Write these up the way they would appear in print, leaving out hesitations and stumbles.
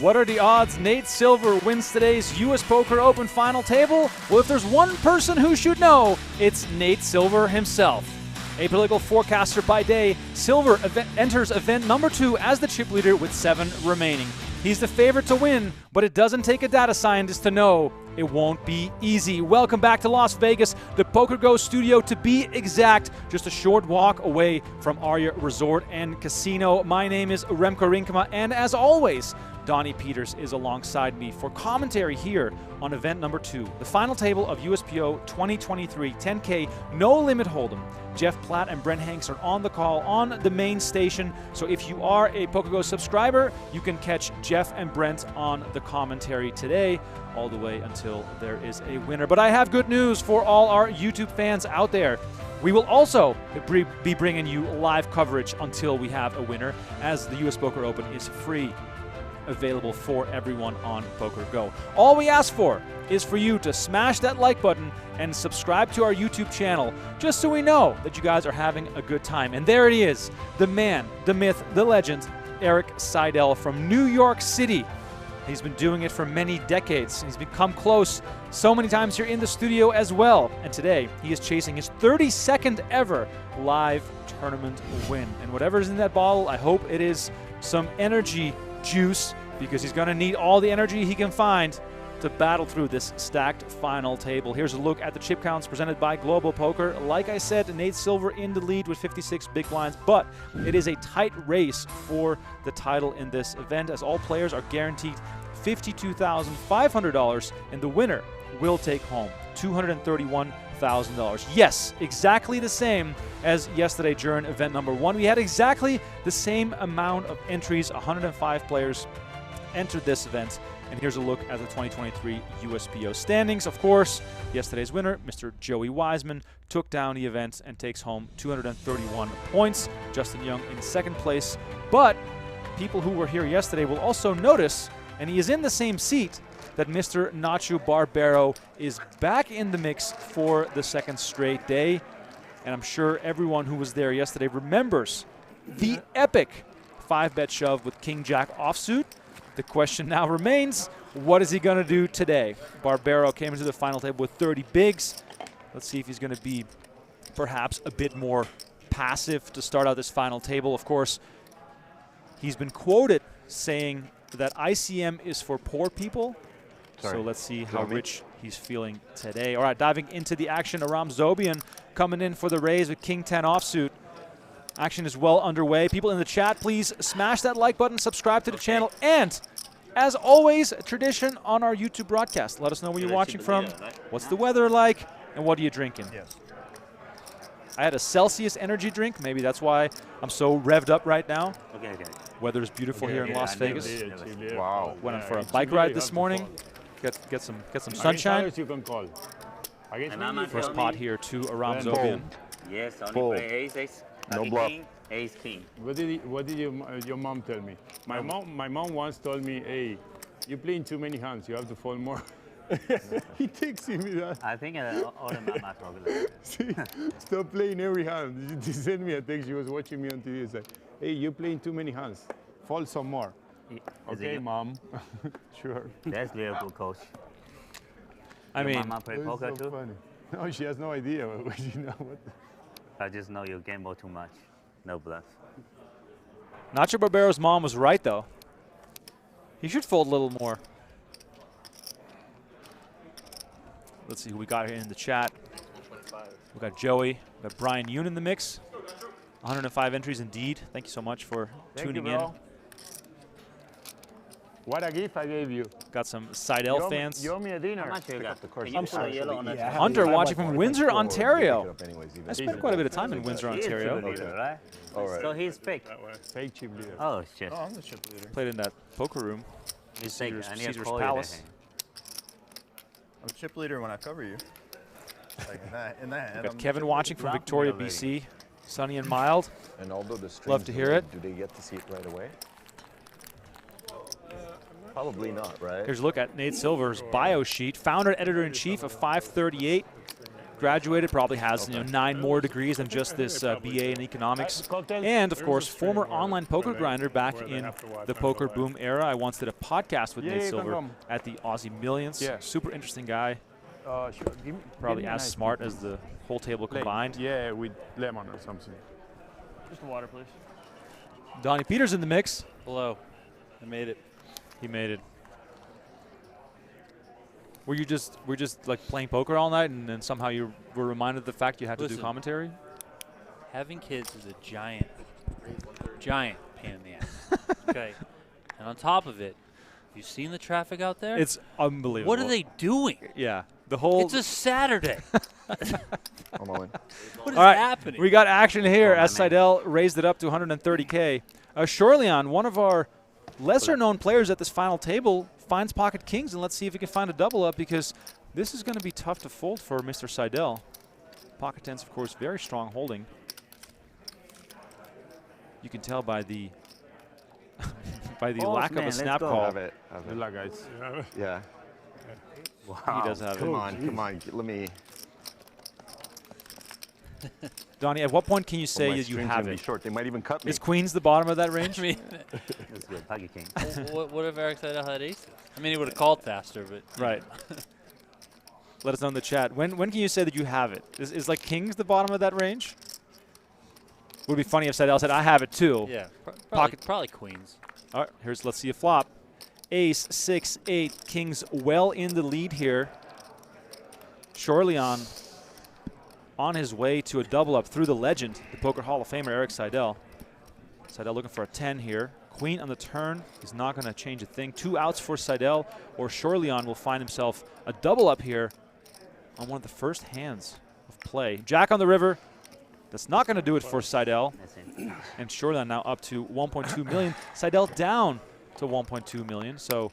What are the odds Nate Silver wins today's U.S. Poker Open final table? Well, if there's one person who should know, it's Nate Silver himself. A political forecaster by day, Silver enters event number 2 as the chip leader with 7 remaining. He's the favorite to win, but it doesn't take a data scientist to know it won't be easy. Welcome back to Las Vegas, the PokerGO studio to be exact, just a short walk away from Aria Resort and Casino. My name is Remko Rinkema, and as always, Donnie Peters is alongside me for commentary here on event number 2, the final table of USPO 2023 10K No Limit Hold'em. Jeff Platt and Brent Hanks are on the call on the main station, so if you are a PokerGO subscriber, you can catch Jeff and Brent on the commentary today, all the way until there is a winner. But I have good news for all our YouTube fans out there. We will also be bringing you live coverage until we have a winner, as the US Poker Open is free, available for everyone on PokerGO. All we ask for is for you to smash that like button and subscribe to our YouTube channel, just so we know that you guys are having a good time. And there he is, the man, the myth, the legend, Erik Seidel from New York City. He's been doing it for many decades. He's become close so many times here in the studio as well. And today, he is chasing his 32nd ever live tournament win. And whatever's in that bottle, I hope it is some energy juice, because he's going to need all the energy he can find to battle through this stacked final table. Here's a look at the chip counts presented by Global Poker. Like I said, Nate Silver in the lead with 56 big blinds, but it is a tight race for the title in this event, as all players are guaranteed $52,500, and the winner will take home $231,000. Yes, exactly the same as yesterday during event number 1. We had exactly the same amount of entries. 105 players entered this event. And here's a look at the 2023 USPO standings. Of course, yesterday's winner, Mr. Joey Wiseman, took down the event and takes home 231 points. Justin Young in second place. But people who were here yesterday will also notice, and he is in the same seat, that Mr. Nacho Barbero is back in the mix for the second straight day. And I'm sure everyone who was there yesterday remembers the epic 5-bet shove with King Jack offsuit. The question now remains, what is he going to do today? Barbero came into the final table with 30 bigs. Let's see if he's going to be perhaps a bit more passive to start out this final table. Of course, he's been quoted saying that ICM is for poor people. So let's see how rich he's feeling today. All right, diving into the action, Aram Zobian coming in for the raise with King 10 offsuit. Action is well underway. People in the chat, please smash that like button, subscribe to the channel, and as always, a tradition on our YouTube broadcast. Let us know where you're watching from, what's the weather like, and what are you drinking. Yes. I had a Celsius energy drink. Maybe that's why I'm so revved up right now. Okay. Weather is beautiful here in Las Vegas. Wow. Went for a bike ride this morning. Get some sunshine. You can call. First pot here to Aram Zobian. Yes, only play ace. No bluff. Ace king. What did your mom tell me? My mom once told me, hey, you're playing too many hands. You have to fold more. He texted me that. I think all the mama probably. See, stop playing every hand. She sent me a text. She was watching me on TV and said, hey, you're playing too many hands. Fold some more. Okay, mom. Sure. That's very good, coach. I mean, mama play poker so too? funny. No, she has no idea. She know what. I just know you gamble too much. No bluff. Nacho Barbero's mom was right, though. He should fold a little more. Let's see who we got here in the chat. We got Joey. We got Brian Yoon in the mix. 105 entries indeed. Thank you so much for tuning in. What a gift I gave you. Got some Seidel fans. You owe me a dinner. How much you got? I'm sorry. Hunter watching from Windsor, Ontario. I I spent quite a bit of time in Windsor, He is Ontario. chip leader, right? All right. So he's fake. Fake chip leader. Oh, shit. Oh, I'm the chip leader. Played in that poker room. He's fake. I need to Caesar's call you Palace. I'm chip leader when I cover you. Like in that. Got Kevin watching from Victoria, BC. Sunny and mild. And although the streams Love to hear it. Do they get to see it right away? Probably not, right? Here's a look at Nate Silver's bio sheet. Founder, editor-in-chief of 538. graduated, probably has 9 more degrees than just this BA in economics. And, of course, former online poker grinder back in the poker boom era. I once did a podcast with Nate Silver at the Aussie Millions. Yeah. Super interesting guy. Sure. Probably as smart as the whole table combined. Yeah, with lemon or something. Just water, please. Donnie Peters in the mix. Hello. I made it. He made it. Were you just like playing poker all night, and then somehow you were reminded of the fact you had to do commentary? Having kids is a giant pain in the ass. Okay. And on top of it, you seen the traffic out there? It's unbelievable. What are they doing? Yeah. The whole. It's a Saturday. I'm all in. What is all right, happening? we got action here as Seidel raised it up to 130K. Chorlian, one of our lesser-known players at this final table, finds pocket kings, and let's see if he can find a double up, because this is going to be tough to fold for Mr. Seidel. Pocket tens, of course, very strong holding. You can tell by the lack of a snap call. Have it. Good luck, guys. Yeah. Wow. He does have Come it. on. Let me. Donnie, at what point can you say my that you string's have gonna it? be short. They might even cut me. Is queens the bottom of that range? I mean, That's good. Pocket king. what if Erik Seidel had aces? I mean, he would have called faster, but Right. Let us know in the chat. When can you say that you have it? Is like kings the bottom of that range? Would be funny if Seidel said, I have it too. yeah, Pocket- probably queens. All right, let's see a flop. Ace, 6, 8, kings well in the lead here. Chorlian on his way to a double up through the legend, the Poker Hall of Famer, Erik Seidel. Seidel looking for a 10 here. Queen on the turn. He's not going to change a thing. 2 outs for Seidel, or Chorlian will find himself a double up here on one of the first hands of play. Jack on the river. That's not going to do it for Seidel. That's it. And Chorlian now up to 1.2 million. Seidel down to 1.2 million. So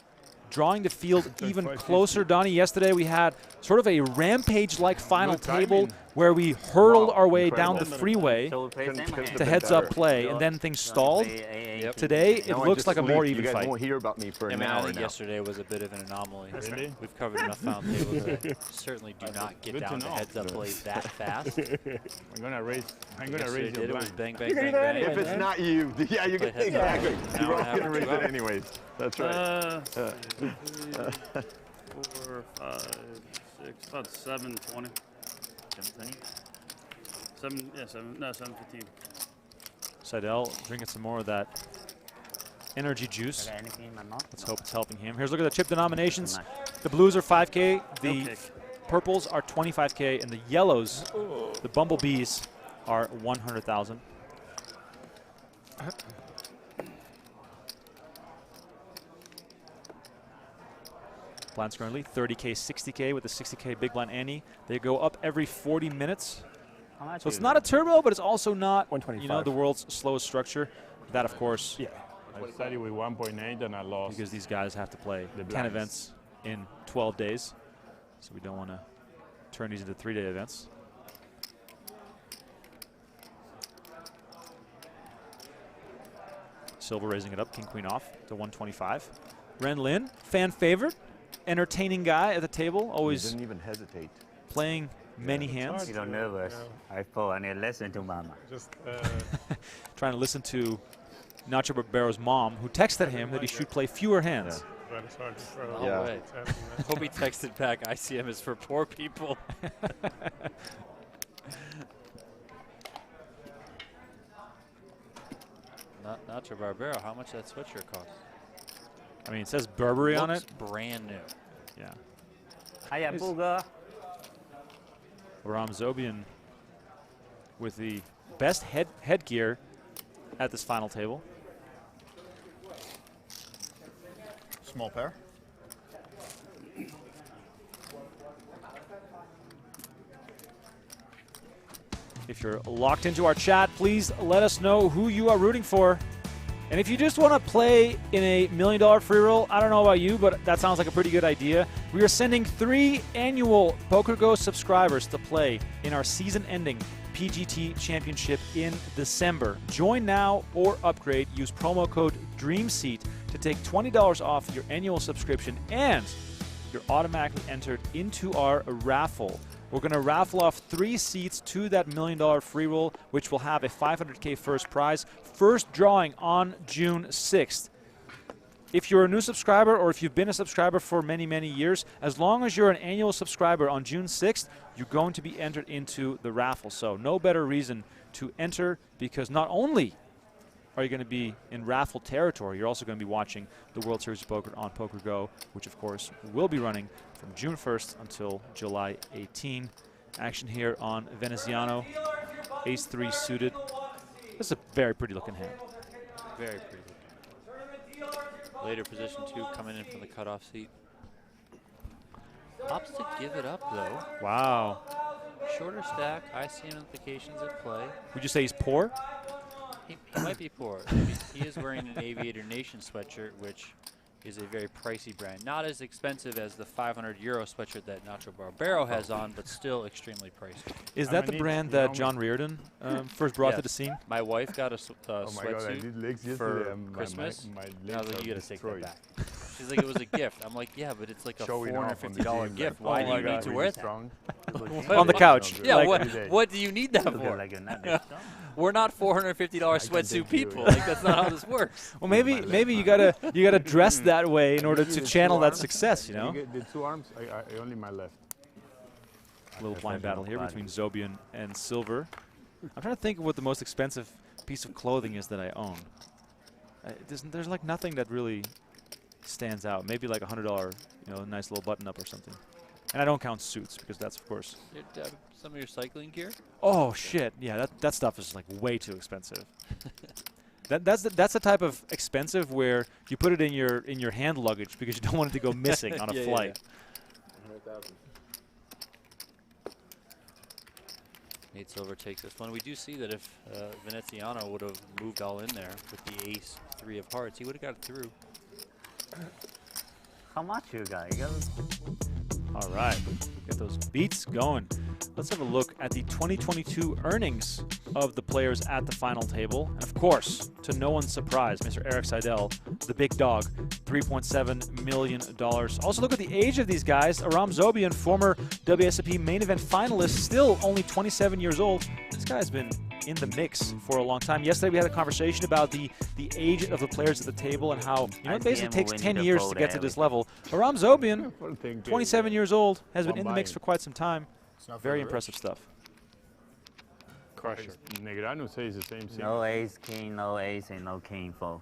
drawing the field even closer. Donnie, yesterday we had sort of a rampage-like final Good timing. table where we hurled our way incredible. down the freeway So we play Couldn't- same couldn't hand. to been heads-up better. play, and then things stalled. Yep. Today, it Now I looks just like a leave. more You even guys fight. won't hear about me for I an mean, I hour think now. yesterday was a bit of an anomaly. Really? We've covered enough final tables that certainly do not get Good to down to know. heads-up plays that fast. I'm gonna raise Yesterday your did it was blind. bang, bang, bang, bang. If it's not you, yeah, you Play can heads up. exactly. Now You're we're all having gonna raise to it anyways. That's right. 4, 5, 6, about 720. 17. 715. Seidel drinking some more of that energy juice. I got anything in my mouth? Let's hope it's helping him. Here's a look at the chip denominations. Not much. The blues are 5K, the No kick. purples are 25K, and the yellows, the bumblebees, are 100,000. Blinds currently 30K, 60K with the 60K big blind ante. They go up every 40 minutes. How much So it's is not a it? turbo, but it's also not, 125. the world's slowest structure. That, of course, Yeah. I started with 1.8 and I lost. because these guys have to play The 10 blinds. events in 12 days. So we don't want to turn these into 3-day events. Silver raising it up, king, queen off to 125. Ren Lin, fan favorite, entertaining guy at the table, You always didn't even hesitate. playing many hands. You don't nervous. I fall. I need to listen to mama. Just Trying to listen to Nacho Barbero's mom, who texted him that he should play fewer hands. No Yeah. way. Hope he texted back, ICM is for poor people. Nacho Barbero, how much that sweatshirt cost? I mean, it says Burberry on Looks it. brand new. Yeah. Hiya, Booga. Aram Zobian with the best headgear at this final table. Small pair. If you're locked into our chat, please let us know who you are rooting for. And if you just want to play in a $1 million free roll, I don't know about you, but that sounds like a pretty good idea. We are sending 3 annual PokerGo subscribers to play in our season-ending PGT Championship in December. Join now or upgrade. Use promo code DREAMSEAT to take $20 off your annual subscription, and you're automatically entered into our raffle. We're going to raffle off 3 seats to that $1 million free roll, which will have a $500K first prize. First drawing on June 6th. If you're a new subscriber or if you've been a subscriber for many, many years, as long as you're an annual subscriber on June 6th, you're going to be entered into the raffle. So no better reason to enter, because not only are you going to be in raffle territory, you're also going to be watching the World Series of Poker on PokerGO, which of course will be running from June 1st until July 18. Action here on Veneziano, ace-3 suited. This is a very pretty looking hand. Very pretty. Later position 2 coming in from the cutoff seat. Opts to give it up though. Wow. Shorter stack, ICM implications at play. Would you say he's poor? He might be poor. He is wearing an Aviator Nation sweatshirt, which is a very pricey brand. Not as expensive as the €500 sweatshirt that Nacho Barbero has on, but still extremely pricey. Is that the brand that John Reardon first brought to the scene? My wife got a Oh my God, I did legs sweatsuit for yesterday and Christmas. my I was legs like, are you gotta take that destroyed. back. She's like, it was a gift. I'm like, yeah, but it's like a Showing off on the $450 gym, gift. like, Why oh do my you God, need to really wear that? strong. On the couch. Yeah, Like, what do you need that Look for? like a nut. We're not $450 sweatsuit people. Like, that's not how this works. well, maybe you gotta dress that way in order to channel that success. You know. The 2 arms, I only my left. Little blind battle here between Zobian and Silver. I'm trying to think of what the most expensive piece of clothing is that I own. There's like nothing that really stands out. Maybe like $100, nice little button up or something. And I don't count suits because that's of course. Some of your cycling gear? Oh shit! Yeah, that stuff is like way too expensive. That's the type of expensive where you put it in your hand luggage because you don't want it to go missing on a flight. Yeah. Nate Silver takes this one. We do see that if Veneziano would have moved all in there with the ace-3 of hearts, he would have got it through. How much you got? All right, get those beats going. Let's have a look at the 2022 earnings of the players at the final table. And of course, to no one's surprise, Mr. Erik Seidel, the big dog, $3.7 million. Also look at the age of these guys. Aram Zobian, former WSOP main event finalist, still only 27 years old. This guy's been in the mix for a long time. Yesterday we had a conversation about the age of the players at the table and how it basically takes 10 years to get to this level. Aram Zobian, 27 years old, has been in the mix for quite some time. Very impressive stuff. Crusher. Negrano says the same thing. No ace, king, no ace, and no king four.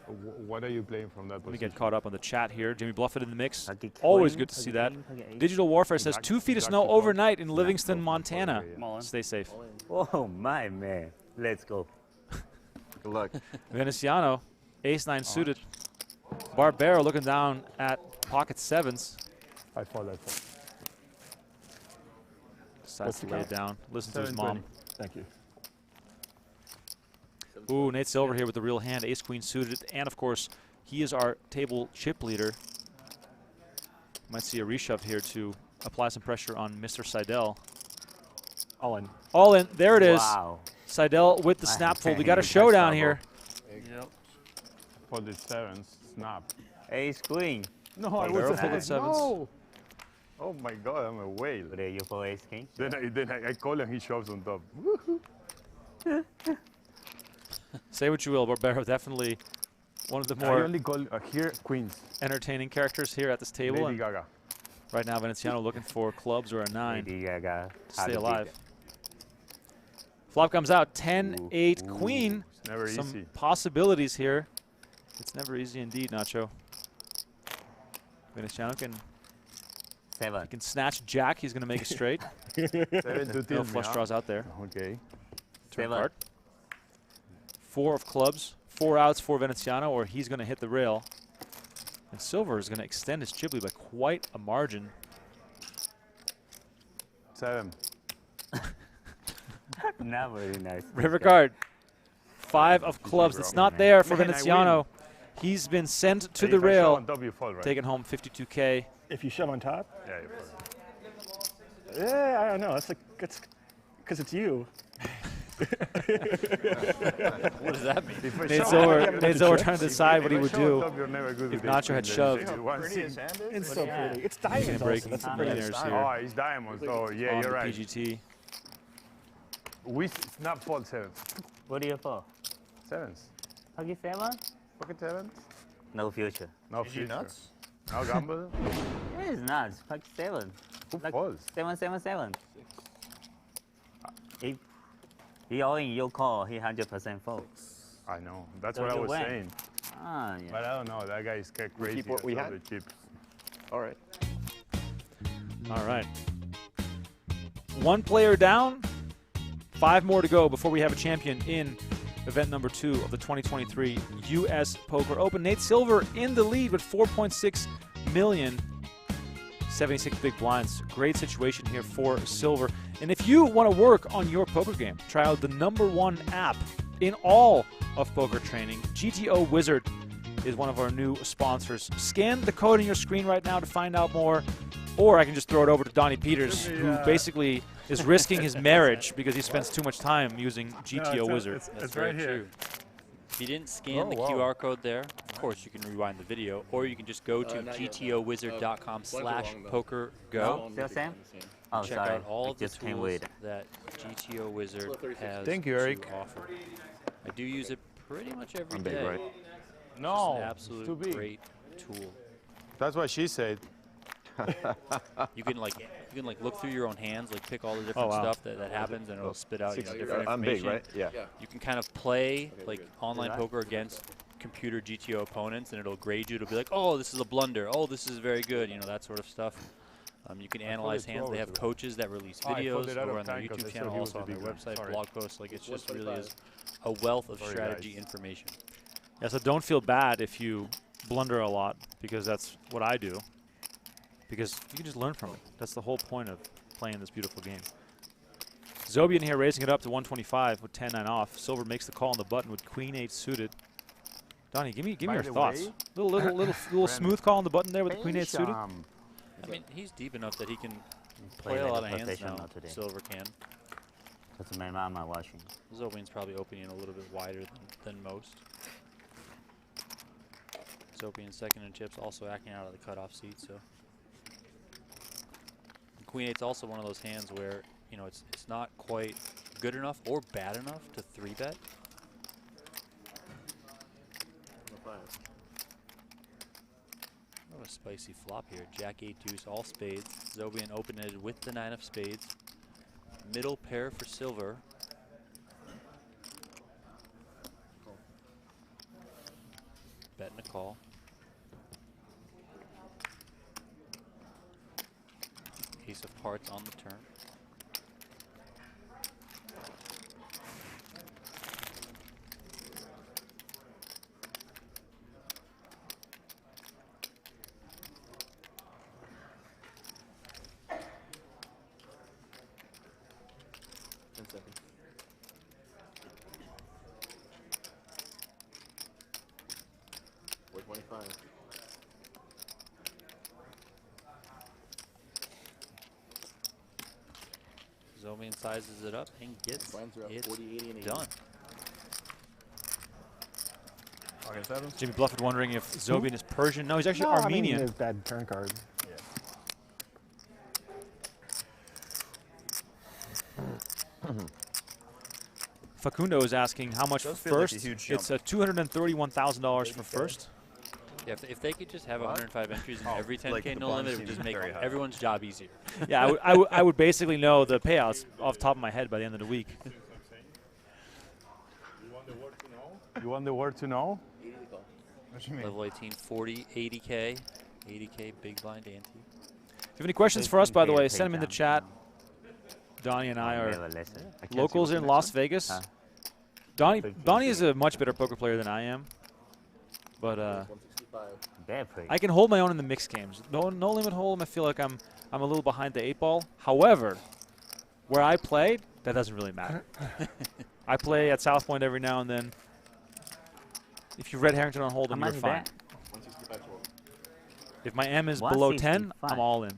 What are you playing from that Let me position? get caught up on the chat here. Jimmy Bluffett in the mix. Always good to see that. Digital Warfare says 2 feet of snow overnight in Livingston, Montana. Stay safe. Oh my man, let's go. Good luck. Veneziano, ace-9 suited. Barbero looking down at pocket 7s. I fall. Decides to lay it down. Listen to his 7-20. mom. Thank you. Ooh, Nate Silver here with the real hand, ace-queen suited, and of course, he is our table chip leader. Might see a reshove here to apply some pressure on Mr. Seidel. All in. All in, there it is. Wow. Seidel with the snap fold. We got a showdown here. Yep. Folded 7s. Snap. Ace queen. No, I would have folded 7s. No. Oh my God, I'm a whale. But you for ace king. Then I call and he shoves on top. Say what you will, Barbero, definitely one of the I more only call here queens. entertaining characters here at this table. Lady And Gaga. right now, Veneziano looking for clubs or a 9 Lady Gaga. to stay alive. Flop comes out, 10-8 queen. It's never Some easy. possibilities here. It's never easy indeed, Nacho. Veneziano can snatch jack. He's going to make it straight. 7 to 10. No flush draws out there. Okay. Turn card. 4 of clubs. 4 outs for Veneziano, or he's going to hit the rail. And Silver is going to extend his chip lead by quite a margin. 7. Not very nice. River card. 5 of clubs. It's not there for Man, I Veneziano. He's been sent to Hey, the if I shove rail, on top, you fall, right? taking home 52K. If you shove on top? Yeah, you fall. Yeah, I don't know. That's because it's you. What does that mean? Nate Silver trying to decide what he would do if Nacho had shoved. Pretty his hand is? It's so pretty. It's diamonds also. Breaking That's the millionaires prettiest. here. Oh, it's diamonds. Oh, yeah, On you're the right. PGT. We snap fold sevens. What do you for? Sevens. Pocket 7? Pocket sevens. No future. No Is you future. nuts? No gamble. It is nuts. Pocket 7. Who Like folds? 777. If he all in your call, he 100% folds. I know. That's So what I you was win. saying. Ah, yeah. But I don't know. That guy is crazy. keep what we That's all had? the chips. All right. All right. One player down. 5 more to go before we have a champion in event number 2 of the 2023 U.S. Poker Open. Nate Silver in the lead with 4.6 million. 76 big blinds. Great situation here for Silver. And if you want to work on your poker game, try out the #1 app in all of poker training. GTO Wizard is one of our new sponsors. Scan the code on your screen right now to find out more. Or I can just throw it over to Donnie Peters, who basically is risking his marriage because he spends too much time using GTO Wizard. That's very true. If you didn't scan the QR code there, of course you can rewind the video, or you can just go to gtowizard.com/PokerGo. Still same? Oh, Check sorry. out all I of the just came tools with. that GTO Wizard has Thank you, Erik. to offer. I do use it pretty much every I'm day. big, right? No, It's an it's too absolute big. great tool. That's what she said. You can like look through your own hands, like pick all the different wow. stuff that happens, and it'll spit out different I'm information. big, right? Yeah. You can kind of play like online poker against computer GTO opponents, and it'll grade you. It'll be like, oh, this is a blunder. Oh, this is very good. You know, that sort of stuff. You can analyze hands. They have coaches that release I pulled videos it out over of on their time 'cause I YouTube said channel, he was also on the their big one. website, Sorry. blog posts. Like it's just really is a wealth of Sorry, strategy guys. information. Yeah, so don't feel bad if you blunder a lot, because that's what I do. Because you can just learn from it. That's the whole point of playing this beautiful game. Zobian here raising it up to 125 with 10-9 off. Silver makes the call on the button with Queen-8 suited. Donnie, give me your the thoughts. way- Little smooth call on the button there with the Queen-8 suited. I mean, he's deep enough that he can Play play a like lot a of hands professional now. today. Silver can. That's my mama watching. Zobian's probably opening a little bit wider than most. Zobian second in chips, also acting out of the cutoff seat. So Queen-8's also one of those hands where it's not quite good enough or bad enough to 3-bet. What a spicy flop here. Jack-8 deuce, all spades. Zobian open-ended with the 9 of spades. Middle pair for Silver. Bet and a call. Ace of hearts on the turn. Zobian sizes it up and gets it done. Okay, 7. Jimmy Blufford wondering if Zobian is Persian. No, he's actually Armenian. There's bad turn card. Facundo is asking how much for Does feel like a first. huge It's jump. $231,000 for first. Yeah, if they could just have 105 entries in Oh, every 10K like the no bond limit, it would seems just make very high. everyone's job easier. Yeah, I would basically know the payouts off the top of my head by the end of the week. You want the word to know? What you mean? Level 18, 40, 80K. 80K big blind ante. If you have any questions for us, by the 15K way, send them in the chat. takedown. Donnie and I are Never listen. locals in Las Vegas. Huh? Donnie is a much better poker player than I am, but Bad play. I can hold my own in the mixed games. No limit hold'em, I feel like I'm a little behind the 8-ball. However, where I play, that doesn't really matter. I play at South Point every now and then. If you Red Harrington on How hold'em, much you're is fine. that? If my M is below 10, 165. I'm all in.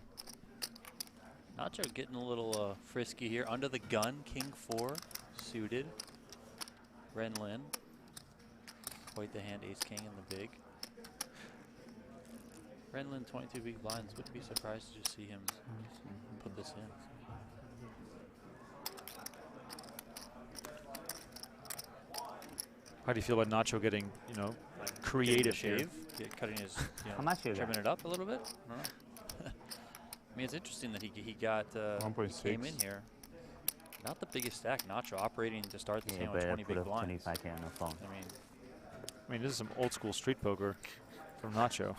Nacho getting a little frisky here. Under the gun, King 4. suited. Ren Lin. Quite the hand, ace king in the big. Ren Lin 22 big blinds. Wouldn't be surprised to just see him put this in. How do you feel about Nacho getting, creative Shave, cutting his, How much is trimming that? it up a little bit? I don't know. I mean, it's interesting that he got 1.6. came in here. Not the biggest stack. Nacho operating to start the Yeah, game with better 20 put big a blinds. 25K on the phone. I mean, this is some old school street poker from Nacho.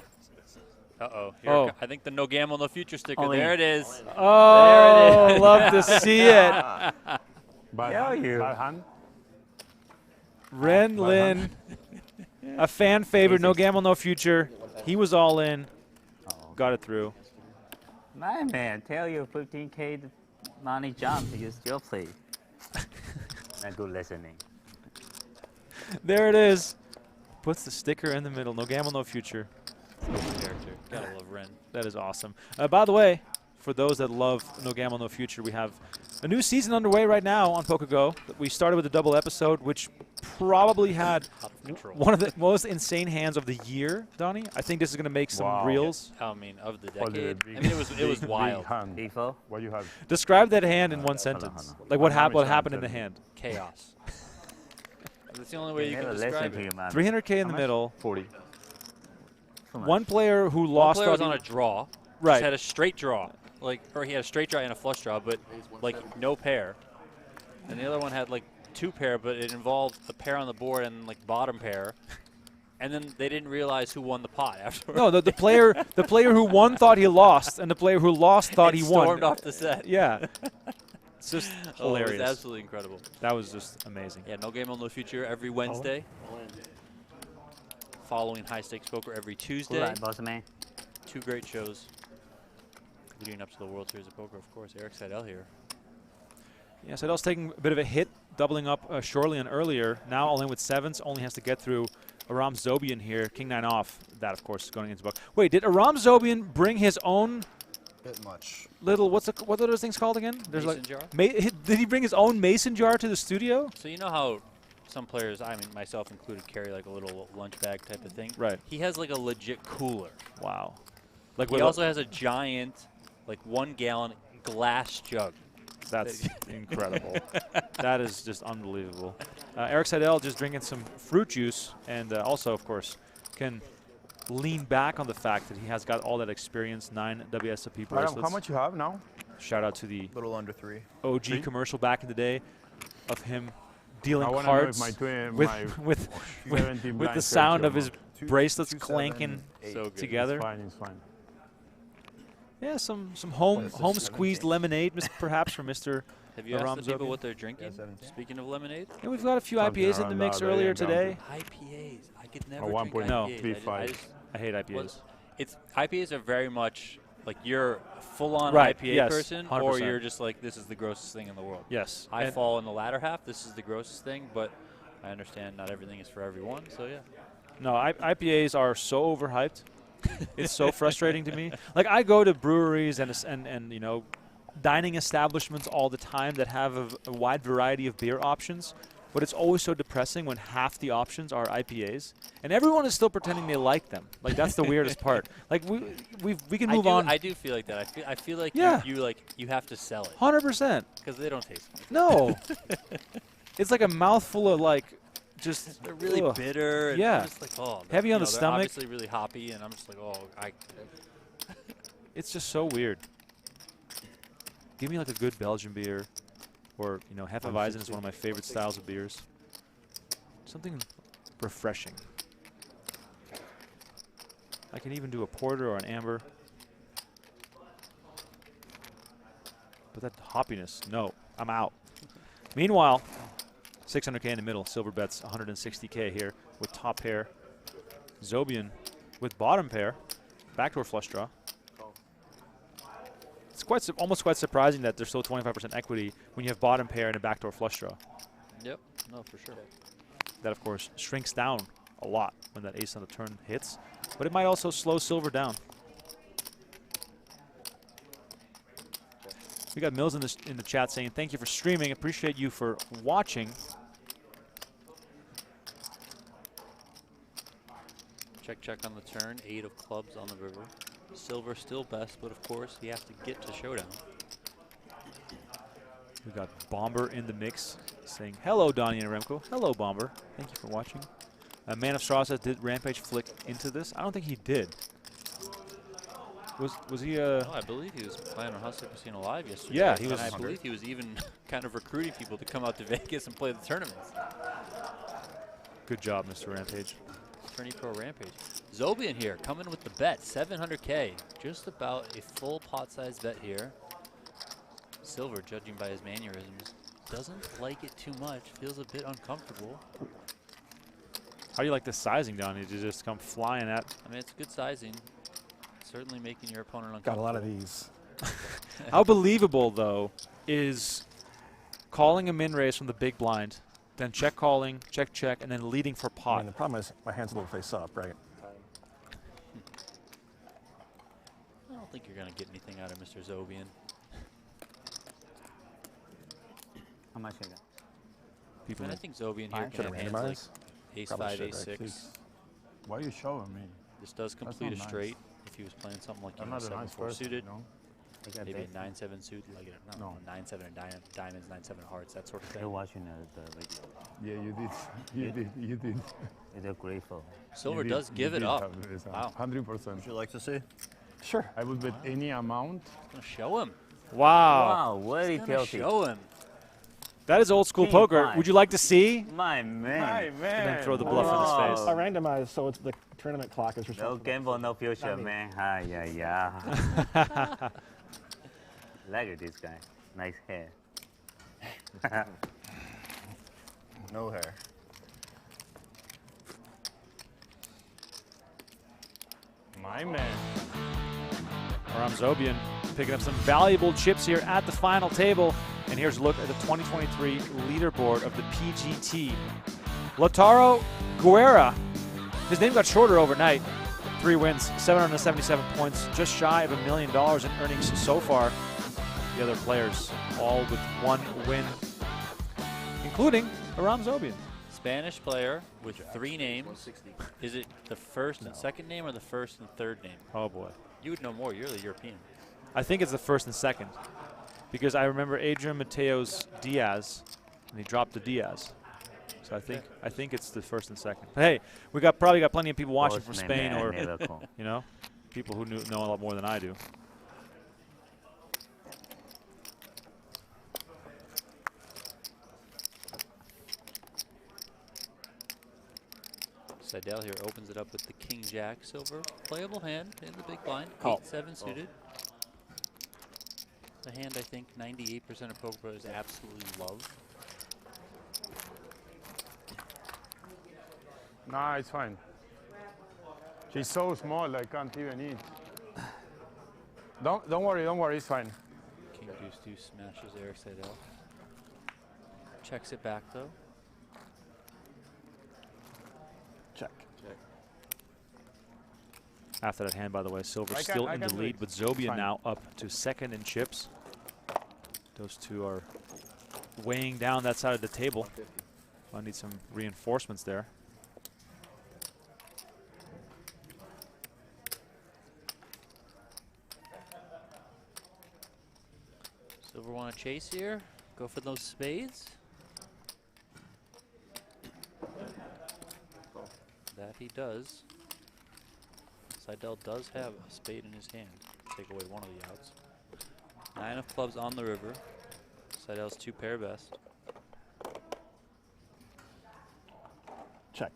uh-oh. Oh. I think the no gamble, no future sticker. Only- There it is. Oh, love to see it. Bad Yeah, hand. you. Bad hand. Ren Lin, a fan favorite, no gamble, no future. He was all in, got it through. My man, tell you 15K money jump, you still play. Not good listening. There it is. Puts the sticker in the middle. No gamble, no future. Character. Gotta love Ren. That is awesome. By the way, for those that love No Gamble, No Future, we have a new season underway right now on PokerGo. We started with a double episode, which probably had Out of control. one of the most insane hands of the year, Donnie. I think this is going to make some Wow. reels. I mean, of the Oh, the decade. big- I mean, it was big wild. hand. Defo? What you have? Describe that hand in one hold on, sentence. hold on. Like what, How much happened in time the tell me? hand. Chaos. That's the only way you never can listen describe to it. you, man. 300K in the How much? middle. 40. Too much. One player who One lost. player was thought on he- a draw. Right. Just had a straight draw. Or he had a straight draw and a flush draw, but no pair. And the other one had two pair, but it involved a pair on the board and bottom pair. And then they didn't realize who won the pot afterwards. No, the player who won thought he lost, and the player who lost thought he won. Stormed off the set. Yeah. It's just Oh, it hilarious. was absolutely incredible. That was just amazing. Yeah, no game on no future every Wednesday. Following high stakes poker every Tuesday. Right, boss man. Two great shows leading up to the World Series of Poker, of course. Erik Seidel here. Yeah, Seidel's taking a bit of a hit, doubling up Chorlian earlier. Now all in with sevens, only has to get through Aram Zobian here. King 9 off. That, of course, is going into buck. Wait, did Aram Zobian bring his own Bit much. little, what are those things called again? Mason jar? Did he bring his own mason jar to the studio? So you know how some players, I mean myself included, carry a little lunch bag type of thing? Right. He has a legit cooler. Wow. Like He with also has a giant, 1 gallon glass jug. That's incredible. That is just unbelievable. Erik Seidel just drinking some fruit juice, and also, of course, can lean back on the fact that he has got all that experience, 9 WSOP Aram, bracelets. how much you have now? Shout out to the Little under 3. OG Three? commercial back in the day of him dealing I want to know if cards my twin, with, my with, 17 with the blind sound church of his amount. bracelets 2, 7, clanking 8. So good. together. It's fine, it's fine. Yeah, some home squeezed 17. lemonade, perhaps from Mr. Have you Aram asked the people Zobian? what they're drinking? Yeah, 17. Speaking of lemonade? Yeah, we've got a few Something IPAs in the around mix that, earlier yeah, today. IPAs. I could never Or drink 1.35. No. IPAs. I hate IPAs. IPAs are very much you're a full-on Right, IPA yes, person, 100%. or you're just this is the grossest thing in the world. Yes. I and- fall in the latter half. This is the grossest thing, but I understand not everything is for everyone. So yeah. No, IPAs are so overhyped. It's so frustrating to me. I go to breweries and dining establishments all the time that have a wide variety of beer options, but it's always so depressing when half the options are IPAs, and everyone is still pretending they like them. That's the weirdest part. We can move on. I do feel like that. I feel like Yeah. you have to sell it 100%. because they don't taste good. No. It's like a mouthful of just They're really ugh. bitter. And Yeah. I'm just Heavy on the they're stomach. Obviously really hoppy, and I'm just It's just so weird. Give me a good Belgian beer, or Hefeweizen is one of my favorite styles of beers. Something refreshing. I can even do a porter or an amber. But that hoppiness, no, I'm out. Meanwhile, 600K in the middle. Silver bets 160K here with top pair. Zobian with bottom pair. Backdoor flush draw. It's almost quite surprising that there's still 25% equity when you have bottom pair and a backdoor flush draw. Yep. No, for sure. That, of course, shrinks down a lot when that ace on the turn hits, but it might also slow silver down. We got Mills in the chat saying, thank you for streaming. Appreciate you for watching. Check on the turn. 8 of clubs on the river. Silver still best, but of course he has to get to showdown. We got Bomber in the mix saying, hello, Donnie and Remko. Hello, Bomber. Thank you for watching. Man of Straw says, did Rampage flick into this? I don't think he did. Was he No, I believe he was playing on Hustler Casino Live yesterday. Yeah, he was. And I believe he was even kind of recruiting people to come out to Vegas and play the tournaments. Good job, Mr. Rampage. Attorney Pro Rampage. Zobian here, coming with the bet, 700K. Just about a full pot size bet here. Silver, judging by his mannerisms, doesn't like it too much. Feels a bit uncomfortable. How do you like the sizing, Donnie? Did you just come flying at? I mean, it's good sizing. Certainly making your opponent Got uncomfortable. a lot of these. How believable, though, is calling a min raise from the big blind, then check calling, check, and then leading for I pot? mean, the problem is my hand's a little face up, right? I don't think you're going to get anything out of Mr. Zobian. How much you got? People I think Zobian here Should can I have hands like randomize? ace Probably 5, should, ace right? 6. Why are you showing me? This does complete a not nice. straight. If he was playing something like I'm not a 7, nice 4 person, suited, you know? maybe a 9-7 suited, like a, No. 9-7 diamonds, 9-7 hearts, that sort of thing. You're watching the video. Yeah, you did. You did. You're grateful. Silver You does did- give you it did up. have this, Wow. 100%. Would you like to see? Sure. I would bet any amount. Gonna show him. Wow. Wow, very Gonna healthy. show him. That is old school King poker. five. Would you like to see? My man. And then throw the bluff in Wow. his I face. randomized, so it's the tournament clock is No responsible. gamble, no future, me. man. Hi, yeah. Look at this guy. Nice hair. No hair. My man. Aram Zobian picking up some valuable chips here at the final table. And here's a look at the 2023 leaderboard of the PGT. Lautaro Guerra. His name got shorter overnight. 3 wins, 777 points, just shy of $1 million in earnings so far. The other players all with 1 win, including Aram Zobian. Spanish player with 3 names. Is it the first and second name or the first and third name? Oh boy. You would know more. You're the European. I think it's the first and second, because I remember Adrian Mateo's Diaz, and he dropped the Diaz. So I think it's the first and second. But hey, we probably got plenty of people watching from Spain, or you know, people who know a lot more than I do. Seidel here opens it up with the King Jack silver. Playable hand in the big blind. Call. 8-7 suited. The hand I think 98% of poker players absolutely love. Nah, it's fine. She's so small, I can't even eat. Don't worry, it's fine. King Deuce smashes Erik Seidel. Checks it back though. Check. After that hand, by the way, Silver I still can in the lead, wait. with Zobian Fine. now up to second in chips. Those two are weighing down that side of the table. I need some reinforcements there. Silver want to chase here. Go for those spades. That he does. Seidel does have a spade in his hand. Take away one of the outs. 9 of clubs on the river. Seidel's 2 pair best. Check.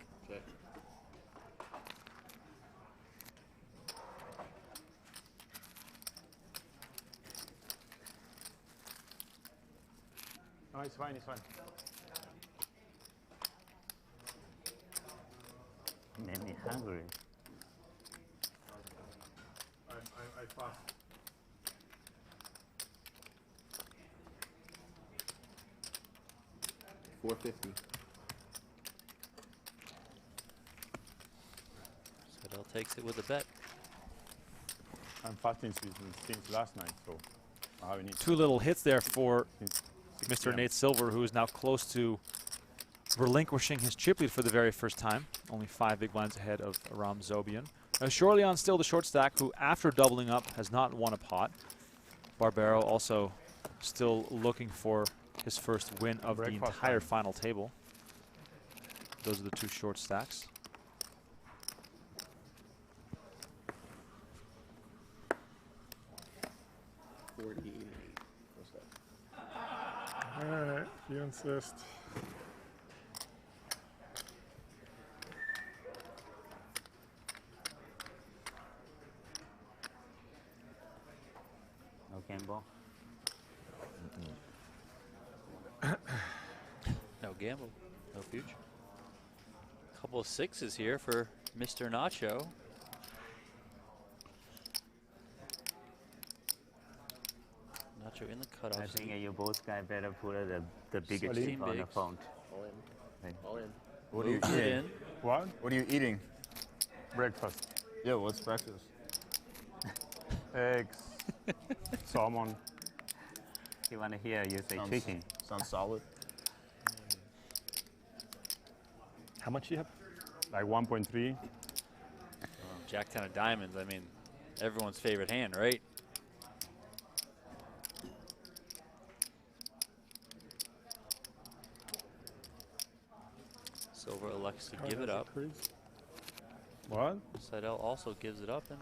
No, it's fine, it's fine. Made me hungry. I passed. Seidel takes it with a bet. I'm fasting since last night, so Two little hits there for Mr. Nate Silver, who is now close to relinquishing his chip lead for the very first time. Only 5 big blinds ahead of Aram Zobian. Chorlian still the short stack, who after doubling up has not won a pot. Barbero also still looking for his first win of the entire final table. Those are the 2 short stacks. All right, you insist. No gamble. No gamble, no future. Couple of 6s here for Mr. Nacho. Nacho in the cutoff. I think you both guys better put the biggest Solid. chip on the phone. All in. What are you Put it eating? in. What? What are you eating? Breakfast. Yeah, what's breakfast? Eggs. Salmon. You want to hear you say chicken. Sounds solid. How much do you have? Like 1.3. Jack 10 of diamonds. I mean, everyone's favorite hand, right? Silver elects to give it up. What? Seidel also gives it up, and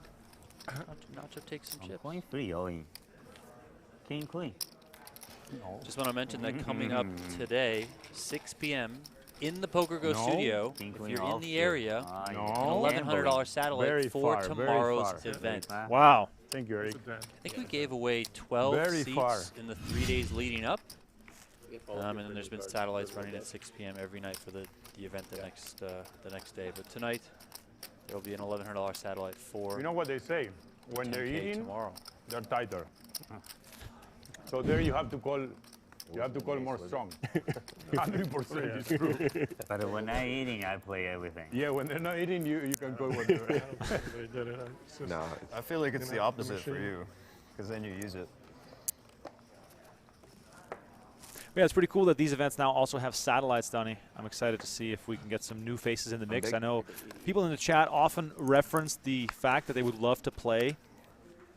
Nacho takes some chips. Point 3 all in. King queen. Just want to mention that coming up today, 6 p.m. in the PokerGo studio, King if queen you're in off the here. area, an No. $1,100 satellite Very for far, very tomorrow's far. event. Wow. Thank you, Erik. I think we gave away 12 Very seats far. in the 3 days leading up. And then there's been satellites running at 6 p.m. every night for the event the next day. But tonight, there will be an $1,100 satellite for You know what they say? When they're 10K eating, tomorrow. they're tighter. So there you have to call. You have to call more strong. 100% is true. But when I'm eating, I play everything. Yeah, when they're not eating, you can call whatever. They did it. It's just- No. I feel like it's the opposite for machine. you, because then you use it. Yeah, it's pretty cool that these events now also have satellites, Donnie. I'm excited to see if we can get some new faces in the mix. I know people in the chat often reference the fact that they would love to play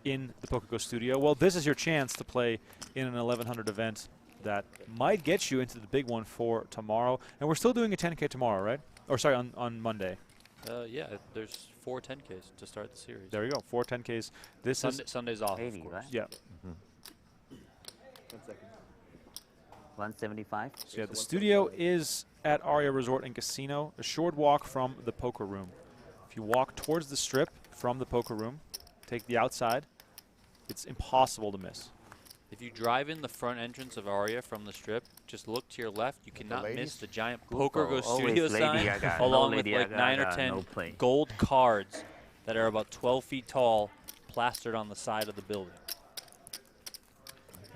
in the PokerGo studio. Well, this is your chance to play in an 1100 event that might get you into the big one for tomorrow. And we're still doing a 10K tomorrow, right? Or sorry, on Monday. Yeah, there's 4 10Ks to start the series. There you go, 4 10Ks. This Sunday's off, 80, of course. right? yeah. 175. So yeah, the studio is at Aria Resort and Casino, a short walk from the poker room. If you walk towards the strip from the poker room, take the outside, it's impossible to miss. If you drive in the front entrance of Aria from the strip, just look to your left. You cannot miss the giant PokerGo Always studio Lady sign, Gaga. No along with Lady like Gaga, 9 or no 10 play. gold cards that are about 12 feet tall, plastered on the side of the building.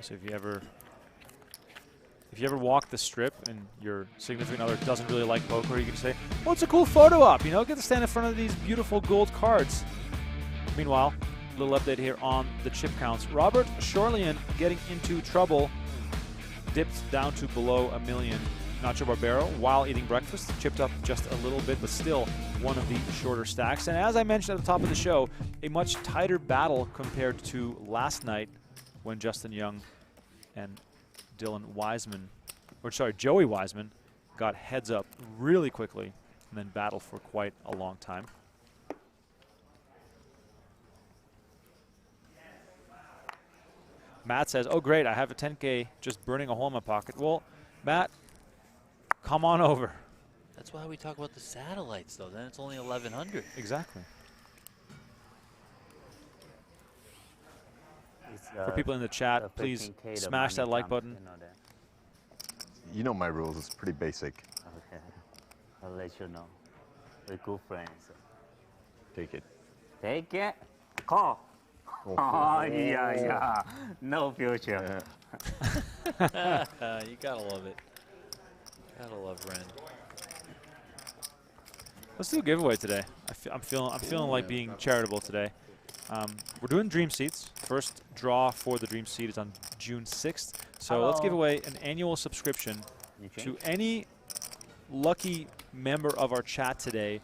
So if you ever walk the strip and your significant other doesn't really like poker, you can say, well, it's a cool photo op, you know, get to stand in front of these beautiful gold cards. Meanwhile, a little update here on the chip counts. Robert Chorlian getting into trouble, dipped down to below $1 million. Nacho Barbero, while eating breakfast, chipped up just a little bit, but still one of the shorter stacks. And as I mentioned at the top of the show, a much tighter battle compared to last night when Justin Young and Joey Wiseman got heads up really quickly and then battled for quite a long time. Matt says, oh great, I have a 10K just burning a hole in my pocket. Well, Matt, come on over. That's why we talk about the satellites, though. Then it's only 1,100. Exactly. For For people in the chat, please smash that like button. You know my rules. It's pretty basic. Okay. I'll let you know. We're good friends. Take it. Take it. Call. Oh, yeah. No future. You gotta love it. Gotta love Ren. Let's do a giveaway today. I'm feeling like being charitable today. We're doing Dream Seats. First draw for the Dream Seat is on June 6th. So let's give away an annual subscription to any lucky member of our chat today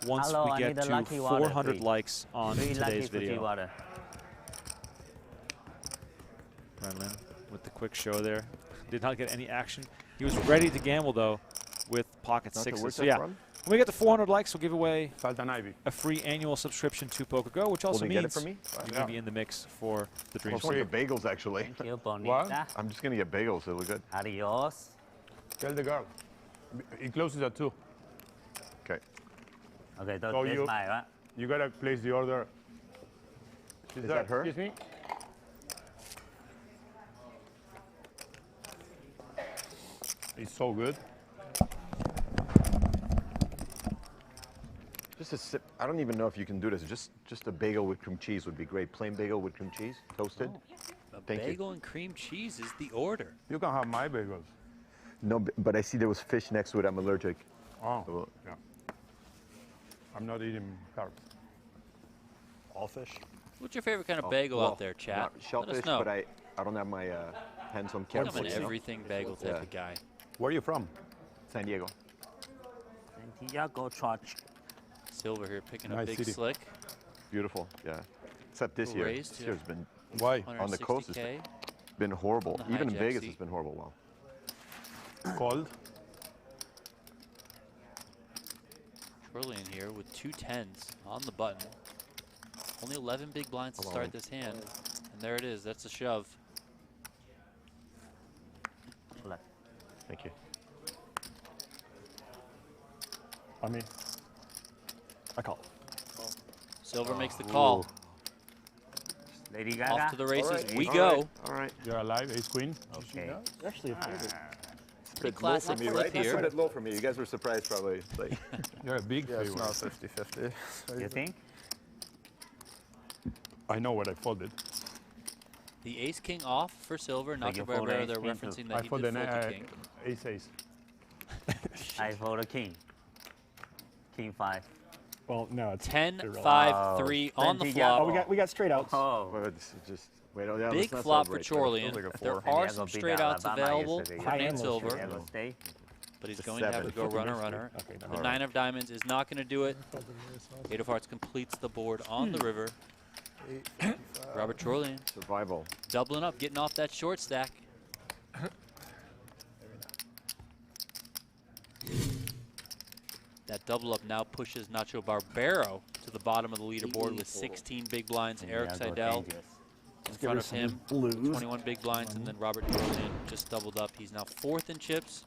once we get to 400 likes on today's video. Ren Lin with the quick show there. Did not get any action. He was ready to gamble, though, with pocket sixes. So, yeah, when we get to 400 likes, we'll give away a free annual subscription to PokerGo, which also means you're going to be in the mix for the Dream Seat. I'm going to get bagels, actually. Thank you, What? I'm just going to get bagels. They look good. Adios. Tell the girl. It closes at 2. Okay, that's So you- mine, right? You gotta place the order. Is that her? Excuse me? It's so good. Just a sip. I don't even know if you can do this. Just a bagel with cream cheese would be great. Plain bagel with cream cheese, toasted. A Thank you. bagel and cream cheese is the order. You can have my bagels. No, but I see there was fish next to it. I'm allergic. Oh, Well, yeah. I'm not eating carbs. All fish. What's your favorite kind of Oh, bagel well, out there, chat? not Let shellfish, us know. but I don't have my hands on I'm camera. an you know? everything bagel type Yeah. of guy. Where are you from? San Diego. Santiago Church. Silver here picking up Nice big city. slick. Beautiful, yeah. Except this year. Raised This to year's been Why? on the coast. It's 160K. been horrible. On the Even in hijack Vegas, seat. it's been horrible. Wow. Cold? Chorlian here with 2 10s on the button. Only 11 big blinds to start this hand. And there it is. That's a shove. Thank you. On me. I call. Silver makes the call. Lady Gaga. Off to the races All right, we all go. right, all right. You're alive, ace queen? Okay. Actually, a favorite. Pretty Low for classic me, flip right? That's a here. bit low for me. You guys were surprised, probably. Like, You're a big Yeah, it's favorite. not 50-50. You think? I know what I folded. The ace king off for silver. Like Nacho you fold Barbero, ace they're king referencing too. that I he folded did fold the king. ace ace. I fold a king. King 5. Well, no, it's 10, irrelevant. 5, 3 on the Santiago. flop. Oh, we got straight outs. Oh. well, this is just wait. Oh, yeah, Big let's not flop for celebrate, though. Chorlian. like a There 4. are Santiago some beat straight outs Alabama available yesterday. for High Nate and low Silver, straight. Santiago stay. but he's The going to have to 7. go runner. Okay, The 9 of diamonds is not going to do it. 8 of hearts completes the board on the river. Robert Chorlian Survival. doubling up, getting off that short stack. That double up now pushes Nacho Barbero to the bottom of the leaderboard with 16 big blinds. Erik Seidel in front of him, 21 big blinds, and then Robert Chorlian just doubled up. He's now 4th in chips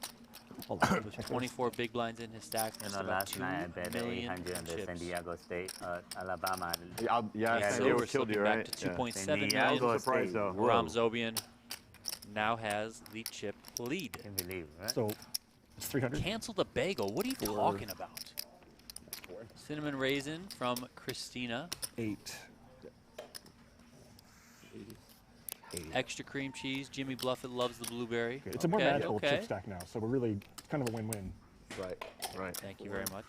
with 24 big blinds in his stack. You Just know, about last 2 night I bet million 800 on the chips. San Diego State, Alabama. Yeah, Yeah, San Diego Silver killed you, slipping right? back to Yeah. 2.7 San million. Diego I'm surprised, State. though. Aram Zobian now has the chip lead. Can't believe, right? So it's 300. Cancel the bagel. What are you talking about? Cinnamon raisin from Christina. 8. Extra cream cheese. Jimmy Bluffett loves the blueberry. It's a more Okay, natural okay. chip stack now, so we're really kind of a win-win. Right, right. Thank you very much.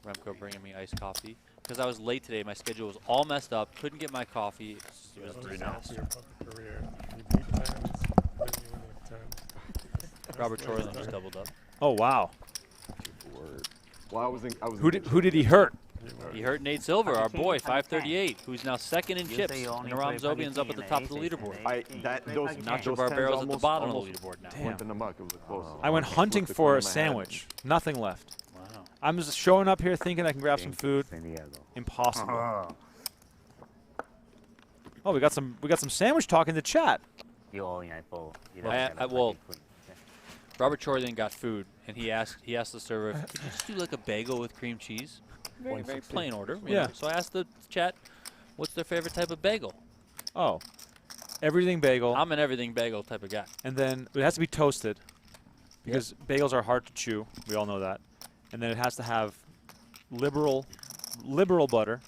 Remko bringing me iced coffee. Because I was late today, my schedule was all messed up. Couldn't get my coffee. It was a Your disaster. public career. You beat tens, then you win with tens. Robert Chorlian just doubled up. Oh, wow. Well, I was Who did he hurt? He hurt Nate Silver, our boy, 538, who's now 2nd in You chips. say you And only Aram play Zobian's up at the top of the aces and leaderboard. aces. those Nacho tens Barbero's at the almost- bottom of the almost leaderboard now. went in the muck. It was close. I went hunting Flipped the for coin a in my hand. sandwich. Nothing left. Wow. I'm just showing up here thinking I can grab some food. San Diego. Impossible. Oh, we got some sandwich talk in the chat. You only I fold. You Well, don't I- have a well, lucky queen. Robert Chorlian got food, and he asked the server, could you just do like a bagel with cream cheese? Very, very plain order. you Yeah. know. So I asked the chat, what's their favorite type of bagel? Oh, everything bagel, I'm an everything bagel type of guy. and then it has to be toasted because bagels are hard to chew. We all know that. And then it has to have liberal butter.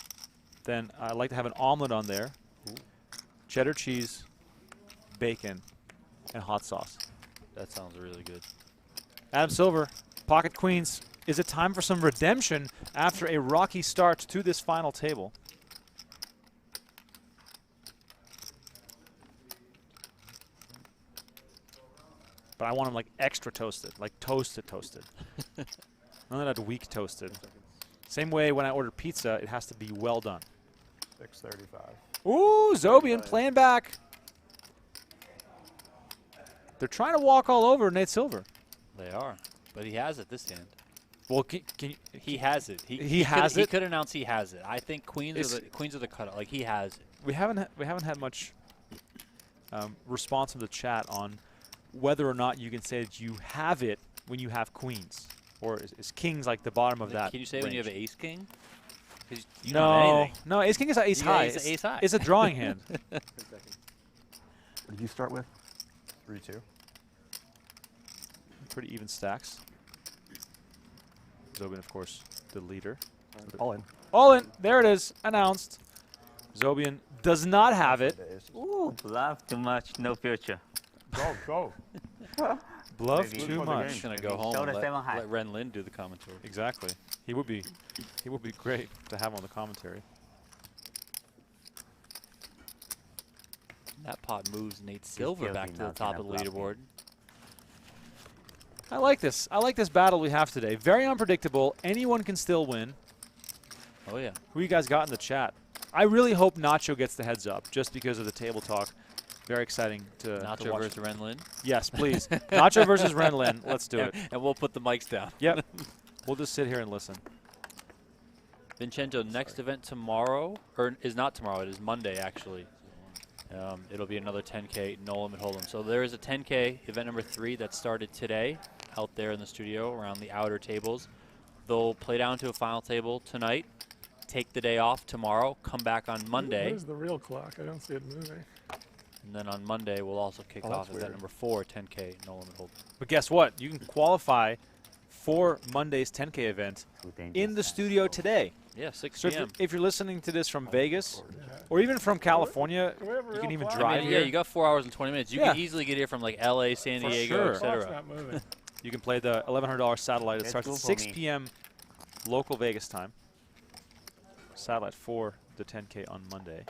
Then I like to have an omelet on there, cheddar cheese, bacon, and hot sauce. That sounds really good. Adam Silver, Pocket Queens. Is it time for some redemption after a rocky start to this final table? but I want them like extra toasted, like toasted. None of that weak toasted. Same way when I order pizza, it has to be well done. 635. Ooh, Zobian playing back. They're trying to walk all over Nate Silver. They are, but he has it this hand. Well, he has it. He has it. He could announce he has it. I think queens are the cutoff. Like he has it. We haven't had much response from the chat on whether or not you can say that you have it when you have queens, or is kings like the bottom of that? Can you say when you have an ace king? You No, don't have anything. no, ace king is ace high. Ace high. It's a drawing hand. What did you start with? 3-2. Pretty even stacks. Zobian, of course, the leader. All in. All in. There it is. Announced. Zobian does not have it. Ooh, bluff too much, no future. Go. Bluff Maybe too for the much. He's gonna go home Shoulder and 7 high. let Ren Lin do the commentary. Exactly. He would be great to have on the commentary. That pot moves Nate Silver guilty back to the now, top of the kinda leaderboard. I like this. I like this battle we have today. Very unpredictable. Anyone can still win. Oh yeah. Who you guys got in the chat? I really hope Nacho gets the heads up just because of the table talk. Very exciting to Nacho watch. versus Ren Lin. Yes, please. Nacho versus Ren Lin. Let's do it. And we'll put the mics down. Yep. We'll just sit here and listen. Vincenzo, next event tomorrow, or is not tomorrow, it is Monday actually. It'll be another 10K, no limit hold'em. So there is a 10K, event number 3 that started today out there in the studio around the outer tables. They'll play down to a final table tonight, take the day off tomorrow, come back on Monday. Where's the real clock? I don't see it moving. And then on Monday, we'll also kick off event number 4, 10K, no limit hold'em. But guess what? You can qualify for Monday's 10K event in the studio today. Yeah, 6 So p.m. if you're listening to this from Vegas or even from California, you can even drive Yeah, here. you got 4 hours and 20 minutes. You can easily get here from like LA, San For Diego, sure. etc. Not moving. You can play the $1,100 satellite. It That's starts cool at for 6 me. p.m. local Vegas time. Satellite for the 10K on Monday.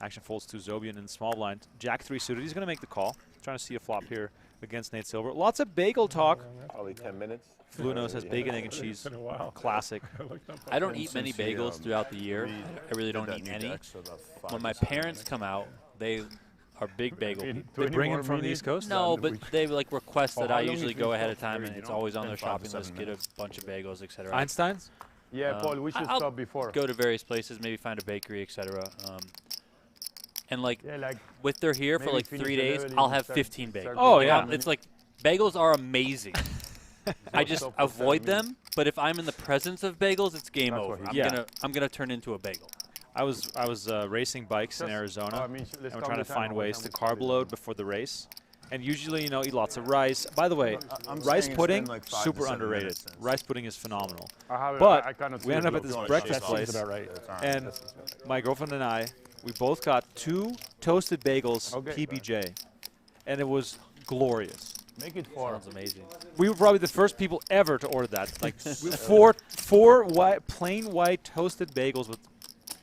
Action folds to Zobian in the small blind. Jack 3 suited. He's going to make the call. Trying to see a flop here against Nate Silver. Lots of bagel talk. Probably 10 minutes. Flunos has bacon, egg, and cheese. It's been a while. Classic. I don't eat many bagels throughout the year. I really don't eat any. When my parents come out, they are big bagel people. They bring him from the East Coast? No, but they like request that how I long usually is go it ahead of for? time, and it's always on their 5 to shopping 7 list. Get a minutes. bunch of bagels, etc. Einstein's? Yeah, Paul, we should I'll stop before. Go to various places, maybe find a bakery, etc. And like Yeah, like with they're here for maybe like finish 3 it days, early I'll and have start- 15 bagels. start Oh, doing yeah. it. It's like bagels are amazing. I just Stop for 7 avoid minutes. them, but if I'm in the presence of bagels, it's game That's over. what he I'm Yeah. gonna turn into a bagel. I was racing bikes in Just- Arizona, oh, I mean, let's and we're count trying to the time. find How much ways time to we spend carb in load it. before the race. And usually, eat lots of rice. By the way, I'm rice saying it's pudding, been like 5 to super 7 underrated. minutes since. Rice pudding is phenomenal. I But cannot we ended up at see this it. breakfast That place, seems about right. It's all right. and my girlfriend and I, we both got 2 toasted bagels, Okay. PBJ, and it was glorious. Make it 4. Sounds amazing. We were probably the first people ever to order that. Like four white, plain white toasted bagels with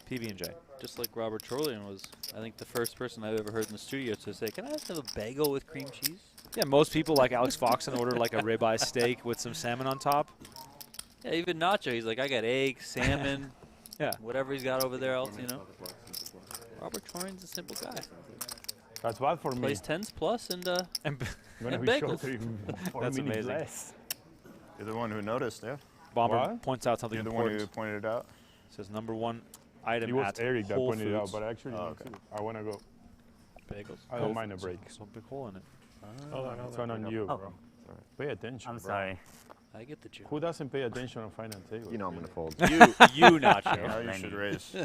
PB&J. Just like Robert Chorlian was, I think, the first person I've ever heard in the studio to say, "Can I just have a bagel with cream cheese?" Yeah, most people like Alex Foxen order like a ribeye steak with some salmon on top. Yeah, even Nacho, he's like, "I got eggs, salmon, Yeah. whatever he's got over there else, Robert Chorlian's a simple guy. That's bad for me. Plays 10s plus and And I'm gonna and be bagels. shorter in 4 That's minutes amazing. less. You're the one who noticed, yeah? Bomber What? points out something You're the one important. who pointed it out. Says #1 item It was at Erik that Whole pointed it out, Foods. but actually, I want to go. bagels. I don't mind a break. So big hole in it. Hold on, It's on you, Oh. bro. Pay attention. I'm bro. sorry. I get the joke. Who doesn't pay attention on final table? You know I'm going to fold. You Nacho. Now you Lenny. should raise.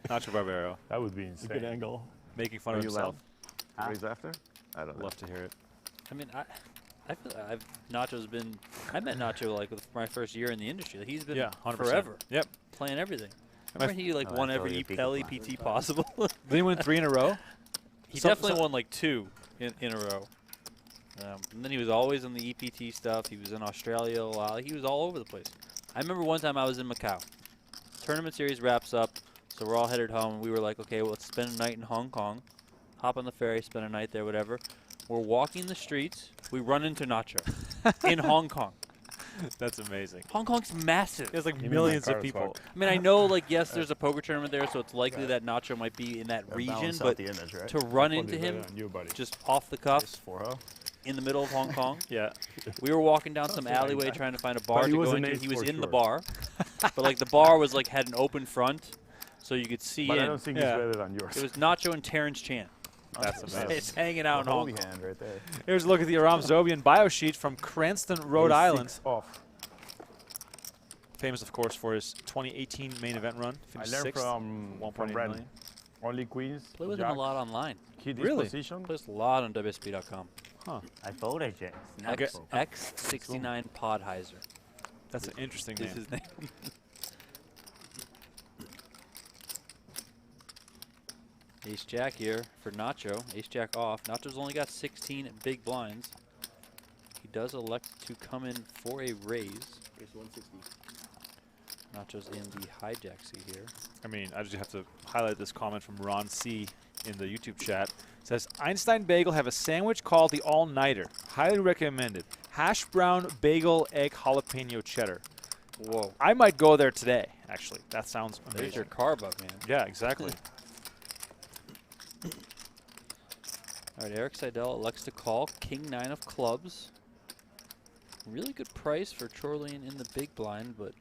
Nacho Barbero That would be insane. angle. making fun Are of you himself. Raise after? I don't know. Love to hear it. I mean, I feel Nacho's been. I met Nacho like with my first year in the industry. Like, he's been Yeah, 100%. forever Yep. playing everything. Remember he like Oh, won I every totally picked LEPT possible. Did he win 3 in a row? He Some- definitely some- won like 2 in a row. And then he was always on the EPT stuff. He was in Australia a while. He was all over the place. I remember one time I was in Macau. Tournament series wraps up, so we're all headed home. And we were like, okay, well, let's spend a night in Hong Kong. hop on the ferry, spend a night there, whatever. We're walking the streets. We run into Nacho in Hong Kong. That's amazing. Hong Kong's massive. There's like Even millions my of car is people. I mean, I know, like, yes, there's a poker tournament there, so it's likely that Nacho might be in that region, balance out but the image, right? to run into him You, buddy. just off the cuff Just 4-0. in the middle of Hong Kong. Yeah. We were walking down some Something like alleyway that. trying to find a bar But to he was go an into. ace He was for in the sure. bar, but like the bar was like had an open front, so you could see But I in. don't think Yeah. it's better than yours. It was Nacho and Terrence Chan. That's amazing. It's hanging out in Hong Holy Kong. hand right there. Here's a look at the Aram Zobian bio sheet from Cranston, Rhode Island. Off. Famous, of course, for his 2018 main event run. I Finished learned sixth, from 1.8 Ren. million. Only queens. Play with him a jacks, lot online. Hit this Really? position. Plays a lot on WSB.com. I voted James. Okay. X69 Podheiser That's an interesting is name. his name. Ace Jack here for Nacho. Ace Jack off. Nacho's only got 16 big blinds. He does elect to come in for a raise. Nacho's in the hijack seat here. I mean, I just have to highlight this comment from Ron C. in the YouTube chat. It says, Einstein Bagel have a sandwich called the All-Nighter. Highly recommended. Hash brown, bagel, egg, jalapeno, cheddar. Whoa. I might go there today, actually. That sounds There's amazing. your carb up, man. Yeah, exactly. All right, Erik Seidel elects to call. King-9 of clubs. Really good price for Chorlian in the big blind, but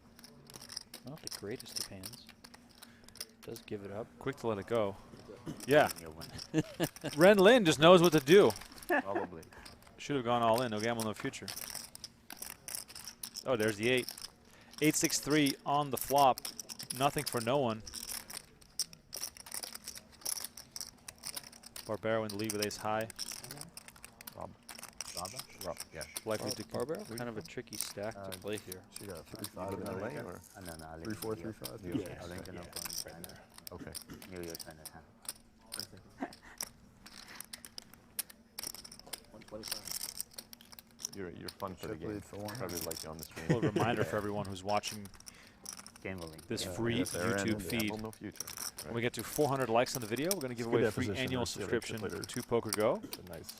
not the greatest of hands. Does give it up. Quick to let it go. Yeah. You'll win. Ren Lin just knows what to do. Probably. Should have gone all in. No gamble, no future. Oh, there's the 8. 8-6-3 on the flop. Nothing for no one. Barbero in the lead with ace high. Rob, yeah. Likely to Barbero, kind of a tricky stack to play here. She got You 55 live in in the LA weekend. or? No, no, I live 3-4, in New York. 3-5. Yeah. I live in California. Okay. New York, Chinatown. You're fun for the Chip game. lead for one. Probably like you on the A little stream. reminder for everyone who's watching Gambling. this Yeah. free Yes, they're in YouTube it. feed. Gamble, no future. When we get to 400 likes on the video, we're going to give It's away good a free deposition, annual let's see how subscription chip later. to PokerGo. Nice.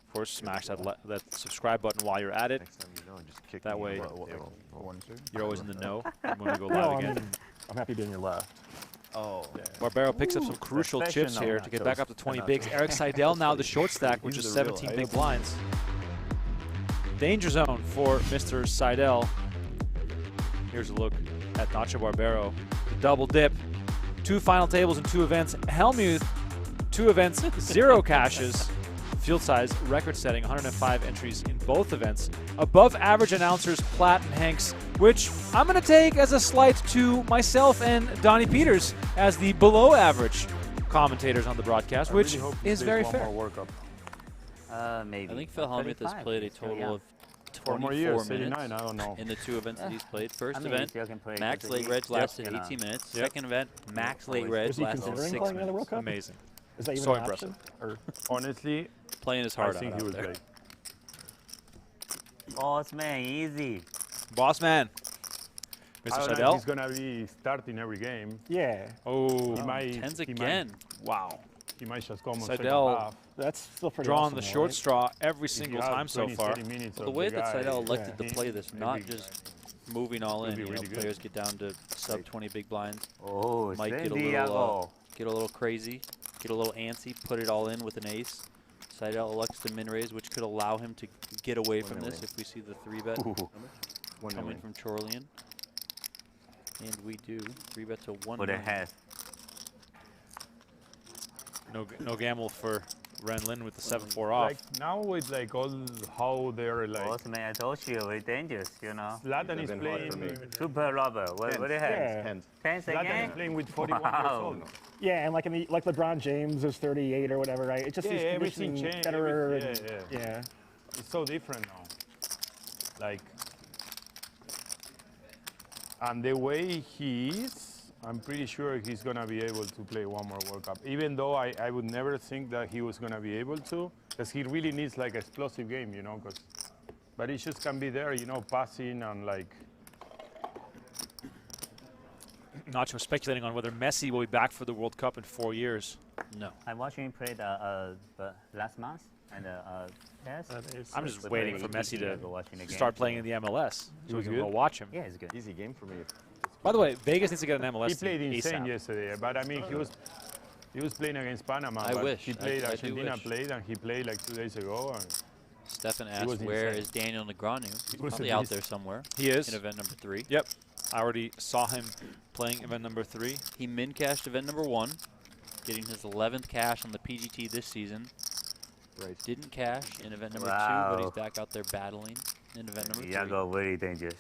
Of course, smash that subscribe button while you're at it. Next time you know, just kick That me way- in the What, table. 1-2? You're always in the know when we go No, live I again. mean, I'm happy being your left. Oh. Barbero picks up some crucial chips professional here to get back nachos. up to 20 Nachos. bigs. Erik Seidel now the short stack, which He's is the real 17 big ice. blinds. Danger zone for Mr. Seidel. Here's a look at Nacho Barbero. The double dip. 2 final tables and 2 events. Helmuth, 2 events, 0 cashes. Field size, record setting, 105 entries in both events. Above average announcers, Platt and Hanks, which I'm going to take as a slight to myself and Donnie Peters as the below average commentators on the broadcast, which I really hope he is plays very one fair. more World Cup. Maybe. I think Phil Hellmuth has 35. played a He's still total young. of 4 more 24 years, minutes 89, I don't know. in the 2 events that he's played. First I mean, event, he still can play max because late he- reds lasted you know. 18 minutes. Yep. Second event, max late Is reds Is he lasted considering 6 playing another minutes. World Cup? Amazing. Is that even So an impressive. option? Or Honestly, Playing his I heart think out he will there. play. Boss man, easy. Boss man. I Mr. don't know if Seidel. he's going to be starting every game. yeah, Oh, He might, Tens he again. wow. He might just come on second Seidel half. that's still pretty Drawn awesome, the short right? straw every If you single have time so 20, far. 30 minutes Well, the of way the that guy, Seidel elected Yeah. to play this, Every not guy. just moving all It'll in. be You know, really good. players get down to sub 20 big blinds, Oh, might get a Diego. little crazy, get a little antsy, put it all in with an ace. Seidel elects to min raise, which could allow him to get away from this if we see the 3-bet One coming million. from Chorlian. And we do 3-bet to 1 For the million. head. No gamble for Ren Lin with the 7-4 off. Like now with like all how they're like, Boss man, I told you, very dangerous, you know. Zlatan is Been hard for me. playing. Super rubber. What do you have? Yeah. Hands. Tens Zlatan again? is playing with 41 Wow. years old. Yeah, and like like LeBron James is 38 or whatever, right? It just Yeah, is everything conditioning changed. Federer. Yeah. Yeah. It's so different now. Like, and the way he is, I'm pretty sure he's gonna be able to play one more World Cup. Even though I would never think that he was gonna be able to, because he really needs like explosive game, you know. But he just can be there, you know, passing and like. Nacho speculating on whether Messi will be back for the World Cup in 4 years. No. I watched him play the last month and yes. I'm just We waiting played for Messi EPT, to watching the game, start playing so- in the MLS He so we was can good? go watch him. Yeah, it's good. Easy game for me. By the way, Vegas needs to get an MLS He played team insane ASAP. yesterday, but I mean, he was playing against Panama. I but wish. He played, I do Argentina wish. played, and he played like 2 days ago. And Stefan He was asked, where insane. is Daniel Negreanu? He's was probably a out beast. there somewhere. He is. In event number 3. Yep. I already saw him playing event number 3. He min-cashed event number 1, getting his 11th cash on the PGT this season. Right. Didn't cash in event number 2, but he's back out there battling in event number 3. Iago very dangerous.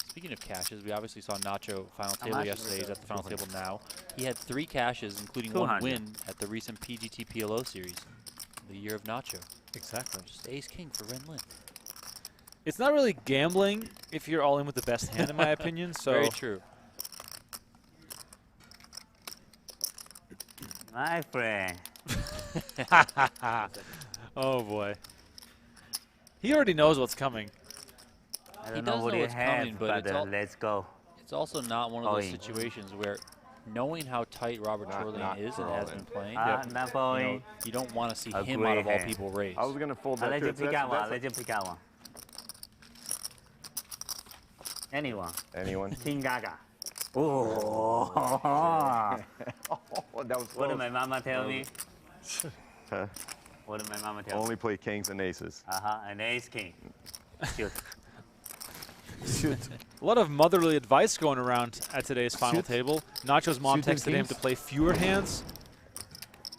Speaking of cashes, we obviously saw Nacho final How table much? yesterday. He's at the final table now. He had 3 cashes, including 1 200. win at the recent PGT PLO series, the year of Nacho. Exactly. Just ace-king for Ren Lin. It's not really gambling if you're all in with the best hand, in my opinion. So Very true. My friend. Oh boy. He already knows what's coming. I He don't does know what know you what's have, coming, but but it's all- let's go. It's also not one of those Going. situations where, knowing how tight Robert Not Chorlian is and has been playing, Not you, going. know, you don't want to see A him out of all great hand. people raise. I was gonna fold I'll that let too. you pick out one. That's Let you pick out one. Anyone. anyone. King Gaga. Oh. Oh, that was What did close. my mama tell me? Huh? What did my mama tell me? Only play kings and aces. An ace king. Shoot. A lot of motherly advice going around at today's final table. Nacho's mom Suit and texted him to kings? play fewer hands.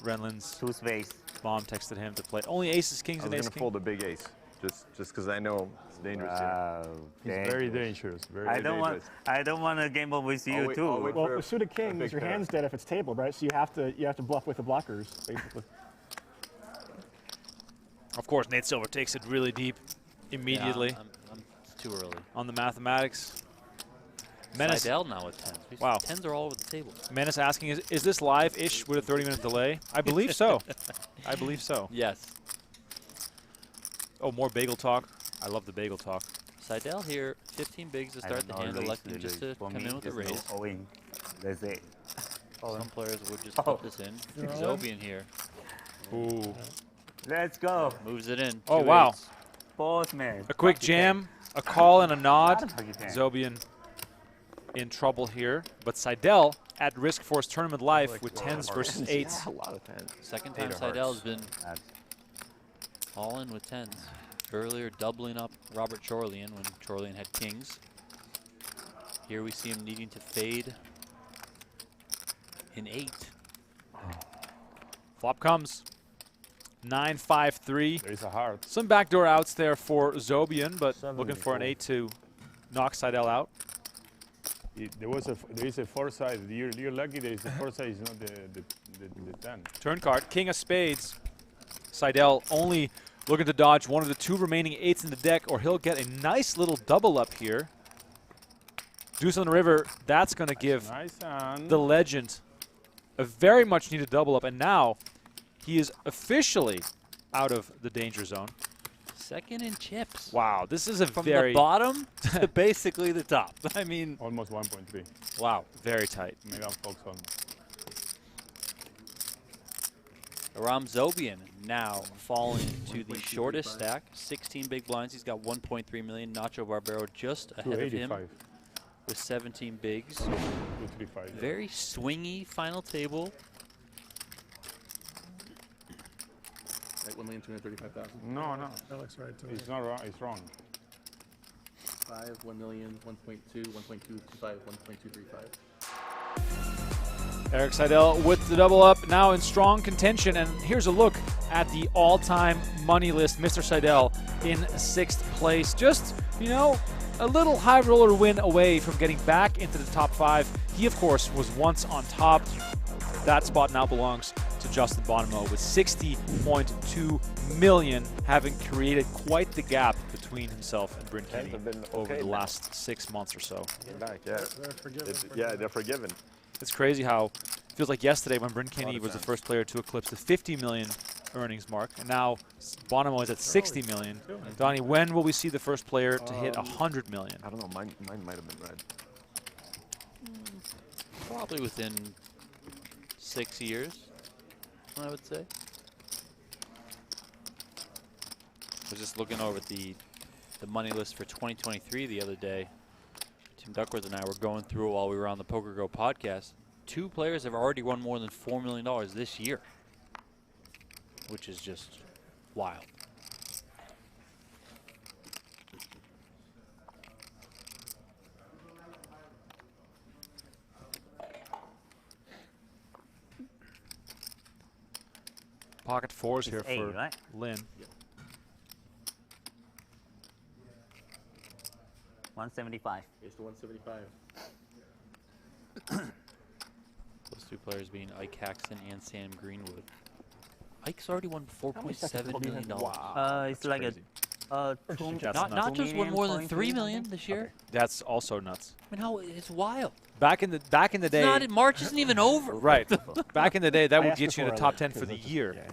Ren Lin's Two space. mom texted him to play only aces, kings, I and was ace gonna king. fold a big ace, just because I know it's dangerous. here. Wow. he's very dangerous. Very I don't want. dangerous. I don't want to gamble with you wait- too. I'll wait Well, for with suited kings, big your pair. hand's dead if it's tabled, right? So you have to bluff with the blockers, basically. Of course, Nate Silver takes it really deep immediately I'm too early. on the mathematics. Menace, Seidel now with 10s. Wow. 10s are all over the table. Menace asking, is this live-ish with a 30-minute delay? I believe so. I believe so. Yes. Oh, more bagel talk. I love the bagel talk. Seidel here, 15 bigs to start the hand, electing just to come in with a raise. Owing. That's it. Some players would just put this in. Zobian here Ooh. Let's go. moves it in. Oh, 2 wow. eights. Both men. A quick jam, a call, and a nod. Fuck you, Zobian in trouble here, but Seidel at risk for his tournament life with 10s versus 8s. Yeah, a lot of tens. Second time Eight of Seidel hearts. has been all in with 10s. Earlier doubling up Robert Chorlian when Chorlian had kings. Here we see him needing to fade in 8. Flop comes. 9-5-3. There is a heart. Some backdoor outs there for Zobian, but looking for an 74. 8 to knock Seidel out. There is a 4-side. You're lucky there is a 4-side. It's not the 10. Turn card, king of spades. Seidel only looking to dodge one of the 2 remaining 8s in the deck, or he'll get a nice little double up here. Deuce on the river, that's going to give Nice hand. the legend a very much needed double up, and now he is officially out of the danger zone. Second in chips. Wow, this is a From very the bottom to basically the top. I mean, Almost 1.3. wow. very tight. Megan Fox almost. Aram Zobian now falling to the shortest stack, 16 big blinds. He's got 1.3 million. Nacho Barbero just ahead of him 285. with 17 bigs. 235. Very swingy final table. Right, 1,235,000. No, no. That looks right to me. It's not wrong. It's wrong. 5, 1 million, 1.2, 1.225, 1.235. Erik Seidel with the double up, now in strong contention, and here's a look at the all-time money list. Mr. Seidel in 6th place. Just, you know, a little high roller win away from getting back into the top 5. He, of course, was once on top. That spot now belongs to Justin Bonomo with 60.2 million, having created quite the gap between himself and Bryn Tens Kenny have been over okay the now. last 6 months or so. Get back, yeah. They're forgiven. Yeah, they're forgiven. It's crazy how it feels like yesterday when Bryn Kenny of was the fans. first player to eclipse the 50 million earnings mark, and now Bonomo is at 60 million. Donnie, when will we see the first player to hit 100 million? I don't know. Mine might have been red. Probably within 6 years, I would say. I was just looking over the money list for 2023 the other day. Tim Duckworth and I were going through it while we were on the PokerGo podcast. 2 players have already won more than $4 million this year, which is just wild. Pocket fours here A, for right? Lin. 175. Here's the 175. Those 2 players being Ike Haxton and Sam Greenwood. Ike's already won $4.7 million. Wow. It's like crazy. Not just won more than $3 million this year. Okay. That's also nuts. I mean, how it's wild. Back in the day, It's not, March isn't even over. right? Back in the day, that I would asked get you in the before I top left, 10 for the 'cause year. yeah.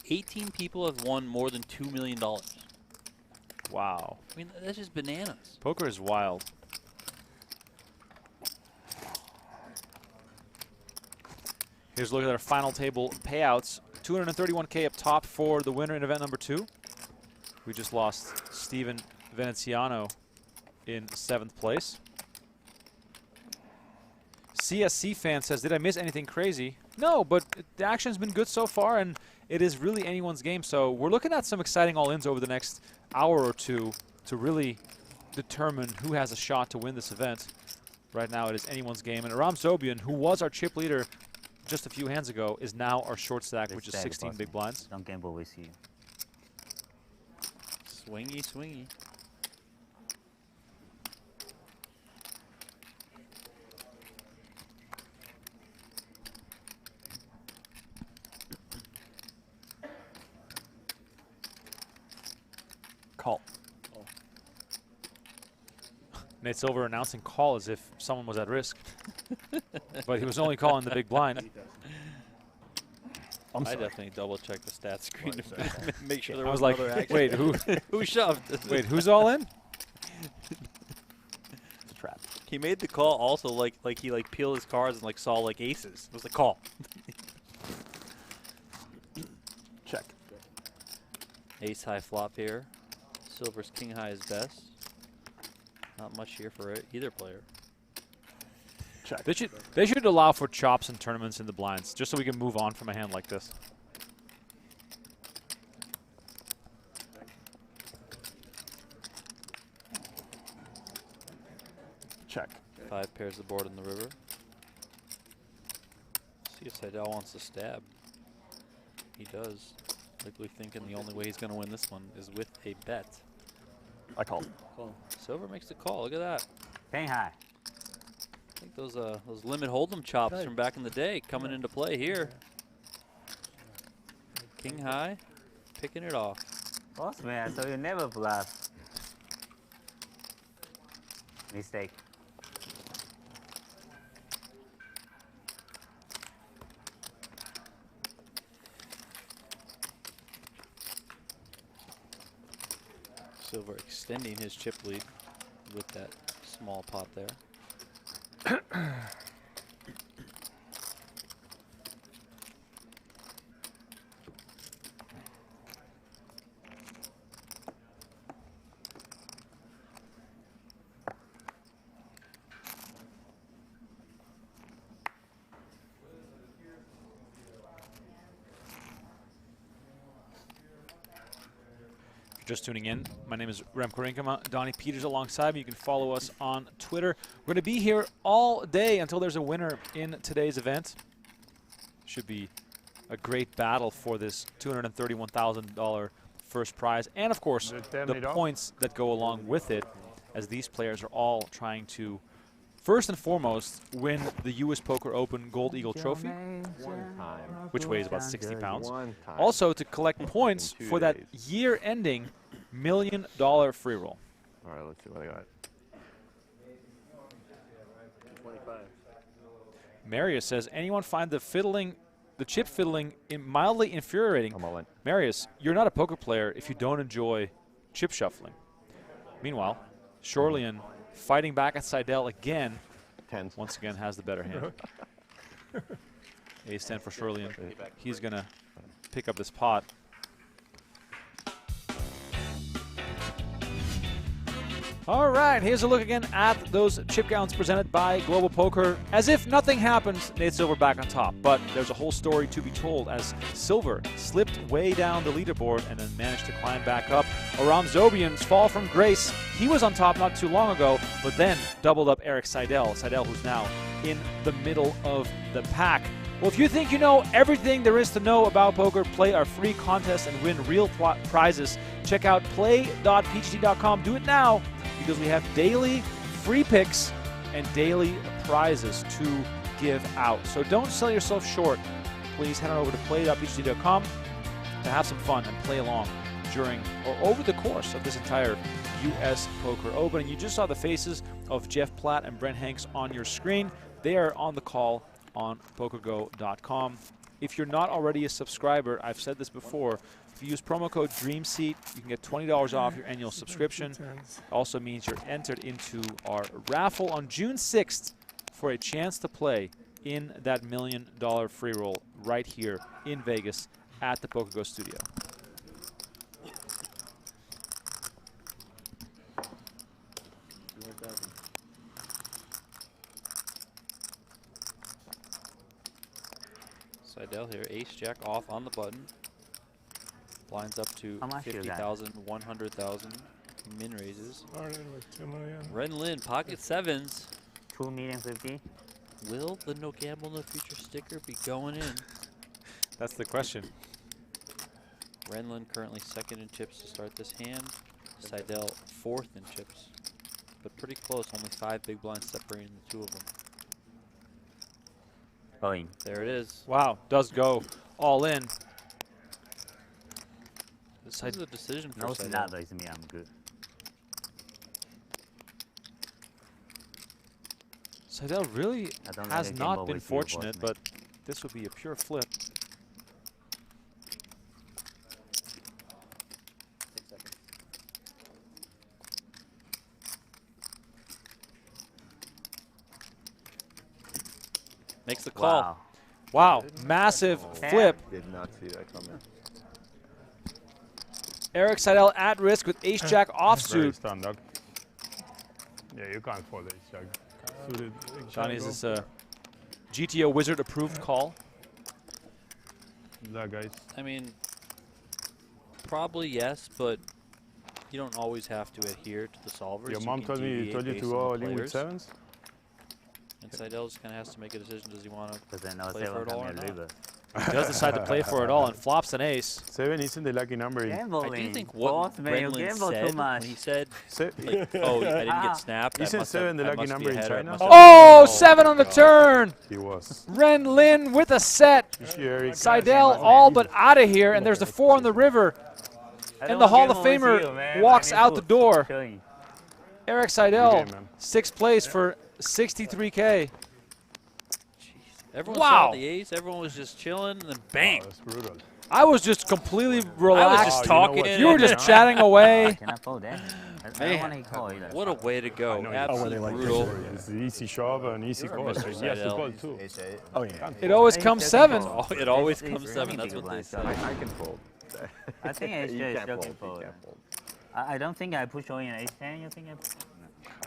18 people have won more than $2 million. Wow. I mean, that's just bananas. Poker is wild. Here's a look at our final table payouts. 231K up top for the winner in event number 2. We just lost Steven Veneziano in 7th place. CSC fan says, did I miss anything crazy? No, but the action's been good so far, and it is really anyone's game. So we're looking at some exciting all-ins over the next hour or two to really determine who has a shot to win this event. Right now it is anyone's game. And Aram Zobian, who was our chip leader just a few hands ago, is now our short stack, which is 16 big blinds. Don't gamble with you. Swingy, swingy. Call. Nate Silver announcing call as if someone was at risk. But he was only calling the big blind. I definitely double check the stat screen to make sure there I was was like, another action. wait, who? Who shoved? Wait, who's all in? It's a trap. He made the call also like he peeled his cards and saw aces. It was a call. Check. Ace high flop here. Silver's king high is best. Not much here for either player. Check. They should allow for chops and tournaments in the blinds, just so we can move on from a hand like this. Check. 5 pairs the board in the river. See if Seidel wants to stab. He does. Likely thinking the only way he's going to win this one is with a bet. I call. Silver makes the call. Look at that. King high. I think those limit hold'em chops from back in the day coming into play here. King high, picking it off. Boss man, so you never bluff. Mistake. Silver extending his chip lead with that small pot there. Just tuning in, my name is Remko Rinkema, Donnie Peters alongside me. You can follow us on Twitter. We're going to be here all day until there's a winner in today's event. Should be a great battle for this $231,000 first prize, and of course the points that go along with it, as these players are all trying to first and foremost win the US Poker Open Gold Eagle Trophy, which weighs about 60 pounds. Also to collect points for that year-ending $1 million free roll. All right, let's see what I got. 25. Marius says, anyone find the chip fiddling mildly infuriating? I'm all in. Marius, you're not a poker player if you don't enjoy chip shuffling. Meanwhile, Chorlian fighting back at Seidel again. Tens. Once again, has the better hand. Ace 10 for Chorlian. He's going to pick up this pot. All right, here's a look again at those chip counts presented by Global Poker. As if nothing happened, Nate Silver back on top. But there's a whole story to be told as Silver slipped way down the leaderboard and then managed to climb back up. Aram Zobian's fall from grace. He was on top not too long ago, but then doubled up Erik Seidel. Seidel, who's now in the middle of the pack. Well, if you think you know everything there is to know about poker, play our free contest and win real prizes. Check out play.pgt.com. Do it now, because we have daily free picks and daily prizes to give out. So don't sell yourself short. Please head on over to play.pgt.com to have some fun and play along during or over the course of this entire U.S. Poker Open. And you just saw the faces of Jeff Platt and Brent Hanks on your screen. They are on the call on PokerGO.com. If you're not already a subscriber, I've said this before, if you use promo code DREAMSEAT, you can get $20 off your annual subscription. Also means you're entered into our raffle on June 6th for a chance to play in that $1 million free roll right here in Vegas at the PokerGO studio. Seidel here, ace-jack off on the button. Blinds up to 50,000, 100,000. Min raises. Started with 2 million. Ren Lin, pocket sevens. 2,050,000. Will the no gamble no future sticker be going in? That's the question. Ren Lin currently second in chips to start this hand. Seidel fourth in chips, but pretty close. Only 5 big blinds separating the two of them. Going. There it is. Wow, does go all in. This is a decision for No, Seidel. nada is me. I'm good. Seidel really has like not been with you, fortunate, boss, but this would be a pure flip. Makes the call. Wow. Wow, massive flip. Did not see that coming. Erik Seidel at risk with ace-jack offsuit. Standard. Yeah, you can't fold ace-jack. Suited. Donnie, is this a GTO Wizard approved call? That guys. I mean, probably yes, but you don't always have to adhere to the solvers. Your You mom can told you deviate to based go on all the in with players. sevens. And Seidel just kind of has to make a decision. Does he want to Because I know play for it all or seven not? He does decide to play for it all and flops an ace. 7 isn't the lucky number. Gambling. I do think what Boss, man, you Brenlin gamble said too much. when he said, Se like, oh, I didn't get snapped. I Isn't must 7 the have, I lucky must be number in ahead, or I China? must have- Oh, 7 on the turn. He was. Ren Lin with a set. Erik. Seidel all but out of here, and there's the 4 on the river. And the Hall of Famer walks out the door. Erik Seidel, Good game, man. 6th place for 63K. Everyone Wow. saw the ace. Everyone was just chilling, and then bang. Oh, that's brutal. I was just completely I was relaxed. just you know talking. what? in You were and just chatting away. Can I fold that? I don't Man. want to call either. What a way to go. know you- Absolutely Oh, brutal. It's the easy shove and easy You're call. Mr. He has to Seidel. call too. Ace-8. Oh, yeah. It always comes 7. Oh, it always It's comes 7. That's what they blind, say. so I can fold. I think ace You jack is can't still fold. can You fold. can't fold. I don't think I push all in ace 10. You think I?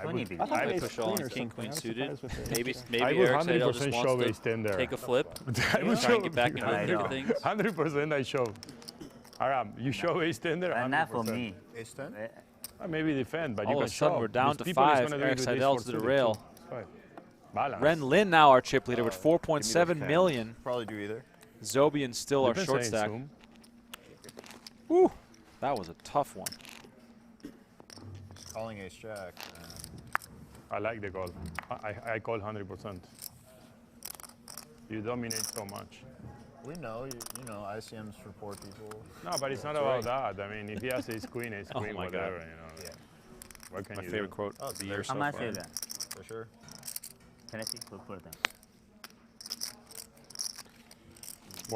20 big. I thought I ace push all queen in or king, something. queen I was suited. surprised with the Maybe ace-jack. I maybe would Erik Seidel 100% just shove wants ace 10 to there. take a flip, I would try and get back into I the thick know. of things. 100% I shove. Aram, you shove ace 10 there? And not for 100%. me. Ace-10? Maybe defend, but All you of can a sudden, shove. we're down These to people is 5. gonna do Erik it with ace Seidel four to the suited, rail. too. It's fine. Balance. Ren Lin now our chip leader with 4.7 defend. million. Probably do either. Zobian still our We've been short saying stack. zoom. Woo, that was a tough one. Calling ace-jack. I like the call. I call 100%. You dominate so much. We know, you know, ICM's for poor people. No, but it's not about that. I mean, if he has ace queen, Oh my God. whatever, you know. Yeah. What can My you favorite do? quote Oh, of the year How so much far. is that? For sure. Can I see? Put it down.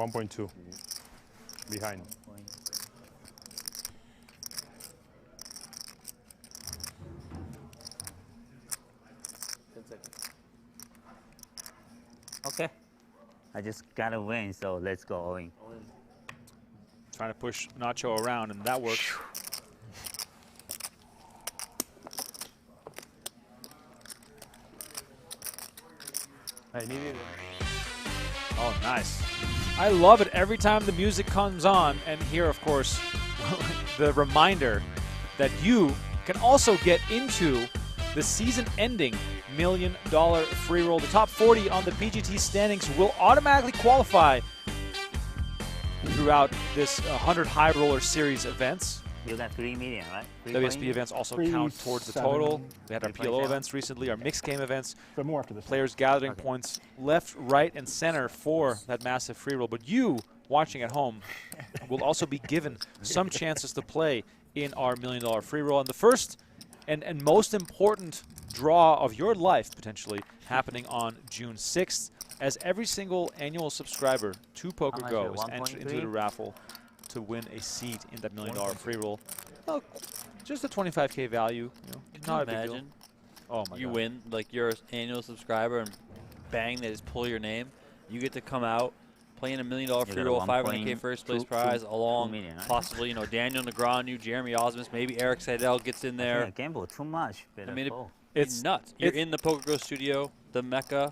1.2. Behind. Okay. I just gotta win, so let's go all in. Trying to push Nacho around, and that works. I needed it. Oh, nice. I love it every time the music comes on, and here, of course, the reminder that you can also get into the season-ending $1 million free roll. The top 40 on the PGT standings will automatically qualify throughout this 100 High Roller Series events. You got 3 million, right? WSB events also count towards the total. We had our PLO events recently, our mixed game events. But more after this. Players gathering points left, right, and center for that massive free roll. But you, watching at home, will also be given some chances to play in our $1 million free roll. And the first and most important draw of your life, potentially, happening on June 6th, as every single annual subscriber to PokerGo is entered into the raffle to win a seat in that $1 million free roll. Well, just a 25K value, you know, not a big deal. Imagine Oh my you God. win, like you're an annual subscriber, and bang, they just pull your name. You get to come out playing a $1 million free roll, 500K first place prize, along possibly, you know, Daniel Negreanu, Jeremy Osmus, maybe Erik Seidel gets in there. Yeah, gamble too much. I mean, It's nuts. You're in the PokerGo studio, the Mecca.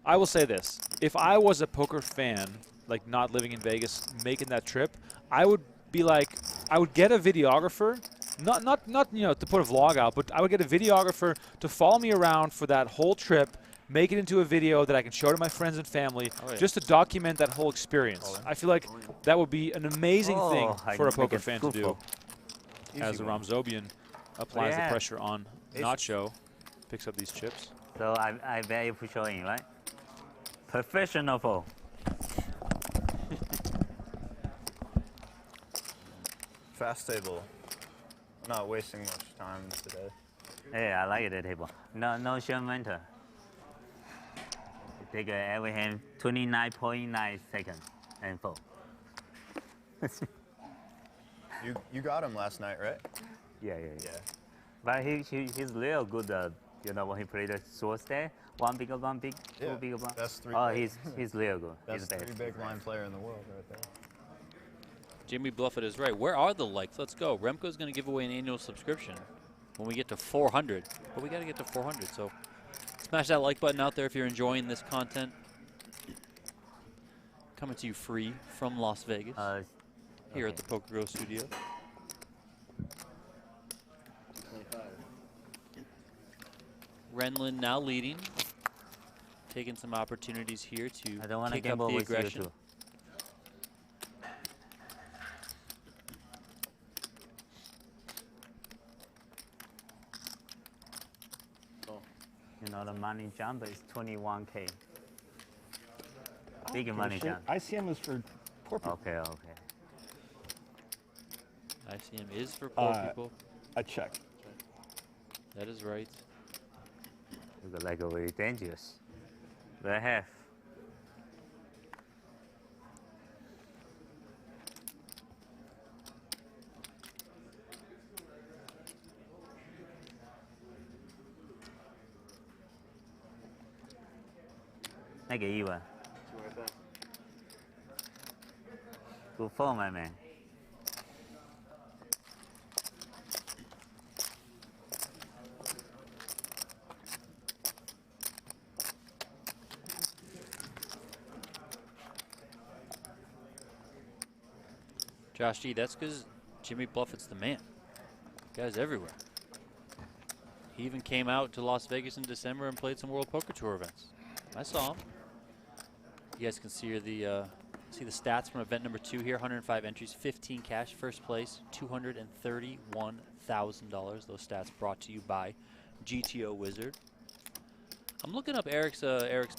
I will say this: if I was a poker fan, like not living in Vegas, making that trip, I would be like, I would get a videographer, not you know to put a vlog out, but I would get a videographer to follow me around for that whole trip, make it into a video that I can show to my friends and family, just to document that whole experience. I feel like that would be an amazing thing for a poker fan to do. As Aram Zobian applies the pressure on Nacho, picks up these chips. So I bet you push all in, right? Professional. Fast table. Not wasting much time today. Hey, I like that table. No short mentor. Take every hand 29.9 seconds and fold. You got him last night, right? Yeah. But he's real good. You know when he played the short stack, one big, two big. That's 3 Oh, big. he's real good. That's the 3 big line player in the world right there. Jimmy Bluffett is right. Where are the likes? Let's go. Remko's going to give away an annual subscription when we get to 400. But we got to get to 400, so smash that like button out there if you're enjoying this content. Coming to you free from Las Vegas here at the PokerGo studio. 25. Ren Lin now leading. Taking some opportunities here to I don't want to kick up gamble the with aggression. you too. You know the money jump is 21K. Big money jump. ICM is for poor people. Okay. ICM is for poor people. I check. That is right. You look like a very dangerous. Very half. Make it even. 25. Good phone, my man. Josh G, that's because Jimmy Bluffett's the man. Guy's everywhere. He even came out to Las Vegas in December and played some World Poker Tour events. I saw him. You guys can see the stats from event number 2 here. 105 entries, 15 cash, first place, $231,000. Those stats brought to you by GTO Wizard. I'm looking up Erik's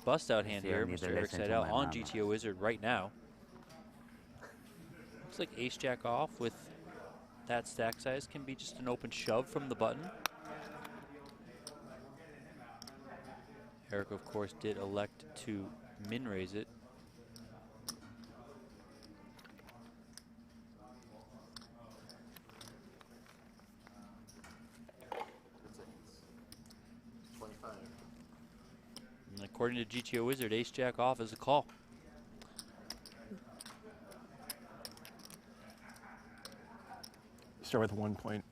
bust out hand here, Mr. Erik Seidel, on GTO Wizard right now. Looks like ace jack off with that stack size can be just an open shove from the button. Erik, of course, did elect to min raise it. according to GTO Wizard, ace jack off is a call. Start with 1.135.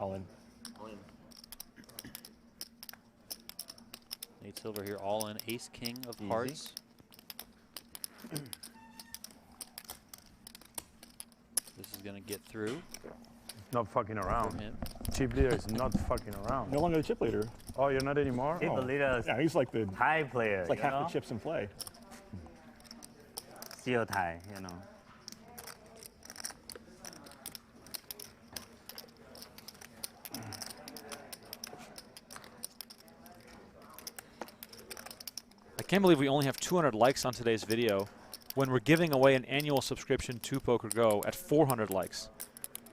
All in. All in. Nate Silver here, all in, ace king of Easy. hearts. This is going to get through. Not fucking around. Him. Chip leader is not fucking around. No longer the chip leader. Oh, you're not anymore? Chip Oh. leader is Yeah, he's like the high player. it's like you half know? the chips in play. Still tie, you know. I can't believe we only have 200 likes on today's video when we're giving away an annual subscription to PokerGo at 400 likes.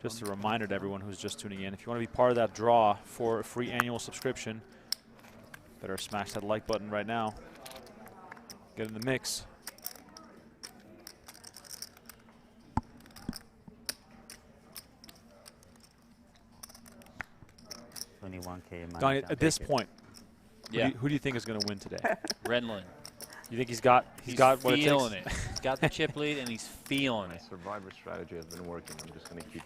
Just a reminder to everyone who's just tuning in, if you want to be part of that draw for a free annual subscription, better smash that like button right now. Get in the mix. Donnie, at this point, Yeah. who do you think is going to win today? Ren Lin. You think he's got what it feeling takes? it. He's got the chip lead and he's feeling it. Survivor strategy has been working. I'm just going to keep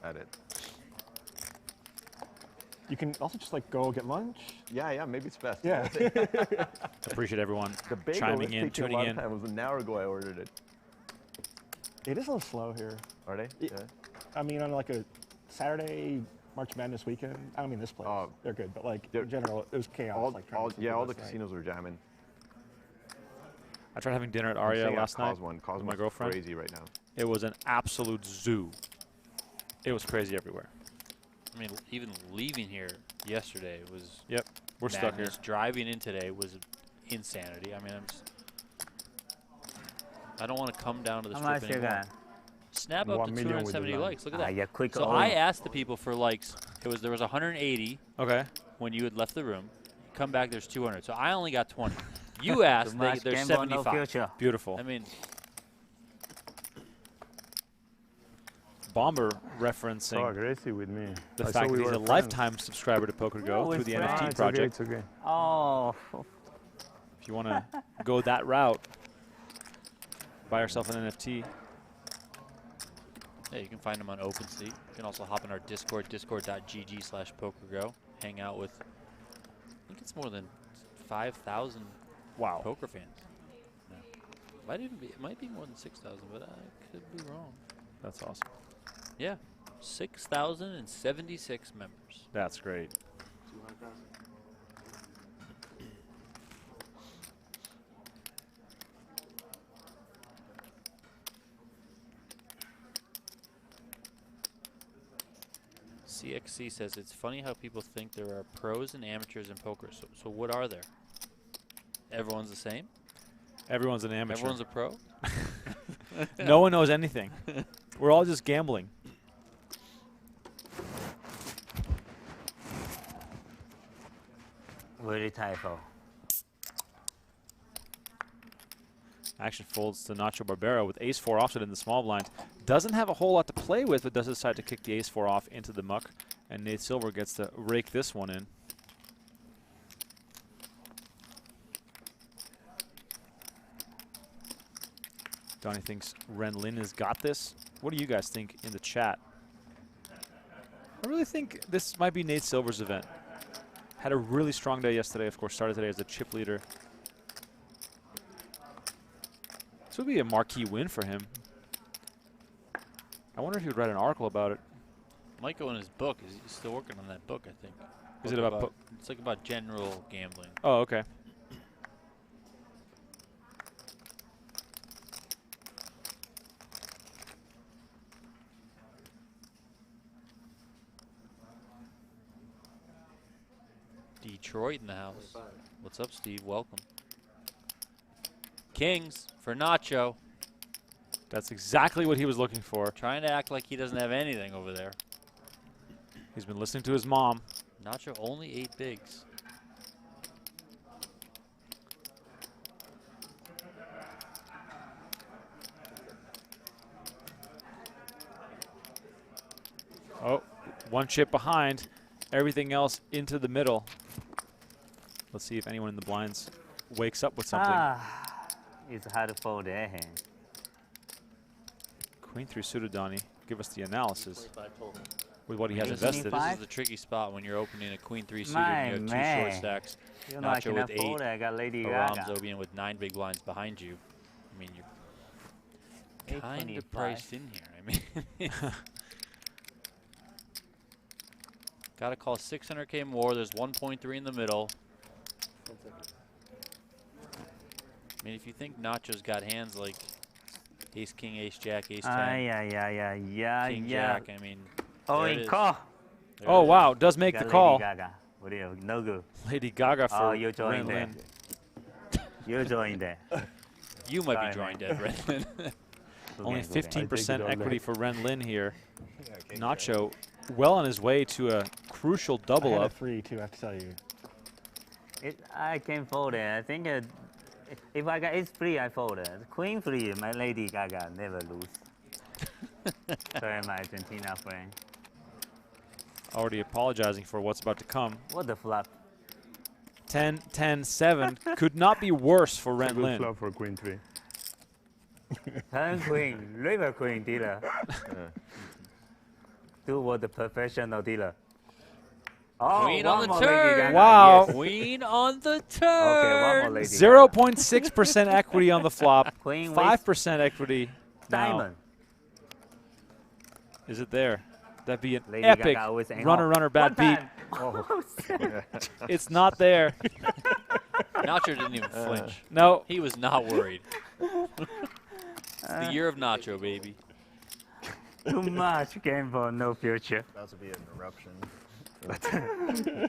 at it. You can also just like go get lunch. Yeah, maybe it's best. Yeah. Appreciate everyone The bagel chiming is in, taking a tuning lot in. of time. It was an hour ago I ordered it. It is a little slow here. Are they? Yeah. I mean, on like a Saturday March Madness weekend, I don't mean this place. They're good, but like in general, it was chaos. All, like trying to all the last night. casinos were jamming. I tried having dinner at I'm Aria saying last night Cosmo with my one's girlfriend. crazy right now. It was an absolute zoo. It was crazy everywhere. I mean, even leaving here yesterday was Yep, we're stuck here. madness. Driving in today was insanity. I mean, I don't want to come down to the How strip much you anymore. got? Snap up 1 to million with the 270 line. likes. Look at that. Yeah, quick So all I in. asked the people for likes. There was 180 Okay. when you had left the room. You come back, there's 200. So I only got 20. You asked, Too much there's gamble, no 75. future. Beautiful. I mean, Bomber So referencing aggressive with me. the I fact thought that we he's were a friends. lifetime subscriber to No, PokerGo we're through the friends. NFT It's project. okay, it's okay. Oh, If you want to go that route, buy yourself an NFT. yeah, you can find them on OpenSea. You can also hop in our Discord, discord.gg/PokerGo. Hang out with, I think it's more than 5,000 poker fans. Yeah. It might be more than 6,000, but I could be wrong. That's awesome. Yeah, 6,076 members. That's great. 200,000. CXC says it's funny how people think there are pros and amateurs in poker. So what are there? Everyone's the same? Everyone's an amateur. Everyone's a pro? No one knows anything. We're all just gambling. very typo. Action folds to Nacho Barbero with ace-4 offset in the small blind. Doesn't have a whole lot to play with, but does decide to kick the ace-4 off into the muck. And Nate Silver gets to rake this one in. Donnie thinks Ren Lin has got this. What do you guys think in the chat? I really think this might be Nate Silver's event. Had a really strong day yesterday. Of course, started today as a chip leader. This would be a marquee win for him. I wonder if he would write an article about it. Might go in his book. He's still working on that book, I think. Is it about It's like about general gambling. Oh, okay. Detroit in the house. What's up, Steve? Welcome. Kings for Nacho. That's exactly what he was looking for. Trying to act like he doesn't have anything over there. He's been listening to his mom. Nacho only 8 bigs. Oh, one chip behind. everything else into the middle. Let's see if anyone in the blinds wakes up with something. It's hard to fold their hand. Queen 3 suited, Donnie. Give us the analysis with what he has This invested. is the tricky spot when you're opening a Queen 3 suited My and you have man. 2 short stacks. You know I Nacho cannot with fold 8. it. I got Lady Aram Gaga. Zobian with 9 big blinds behind you. I mean, you're kind of priced in here. I mean, got to call 600K more. There's 1.3 in the middle. I mean, if you think Nacho's got hands like Ace King, Ace Jack, Ace 10, King Jack, I mean, Oh, there it in is. call. There Oh, it is. wow. Does make the Got call. Lady Gaga. What do you? No good. Lady Gaga for Oh, you're Ren joining there. Lin. You're joining there. You might Sorry, be drawing man. dead, Ren Lin. Only Good game, 15% all equity day. for Ren Lin here. Nacho well on his way to a crucial I double had a up. 3 too. I have to tell you. I can fold it. I think if I got ace free, I fold it. Queen free, my Lady Gaga never lose. Sorry, my Argentina friend. Already apologizing for what's about to come. What the flop? 10, 10, 7 could not be worse for It's a Ren good Lin. flop for Queen 3. Turn queen, river queen dealer. Do what the professional dealer. Oh, Queen one on the more Lady turn. Gaga, Wow. yes. Queen on the Okay, one more turn. Lady 0.6% equity on the flop. Queen 5% equity now. Diamond. Is it there? That'd be an Lady epic Gaga always ain't runner, home. runner, bad One beat. time. Oh, shit. It's not there. Nacho didn't even flinch. No. He was not worried. It's the year of Nacho, baby. Too much game for no future. About to be an eruption.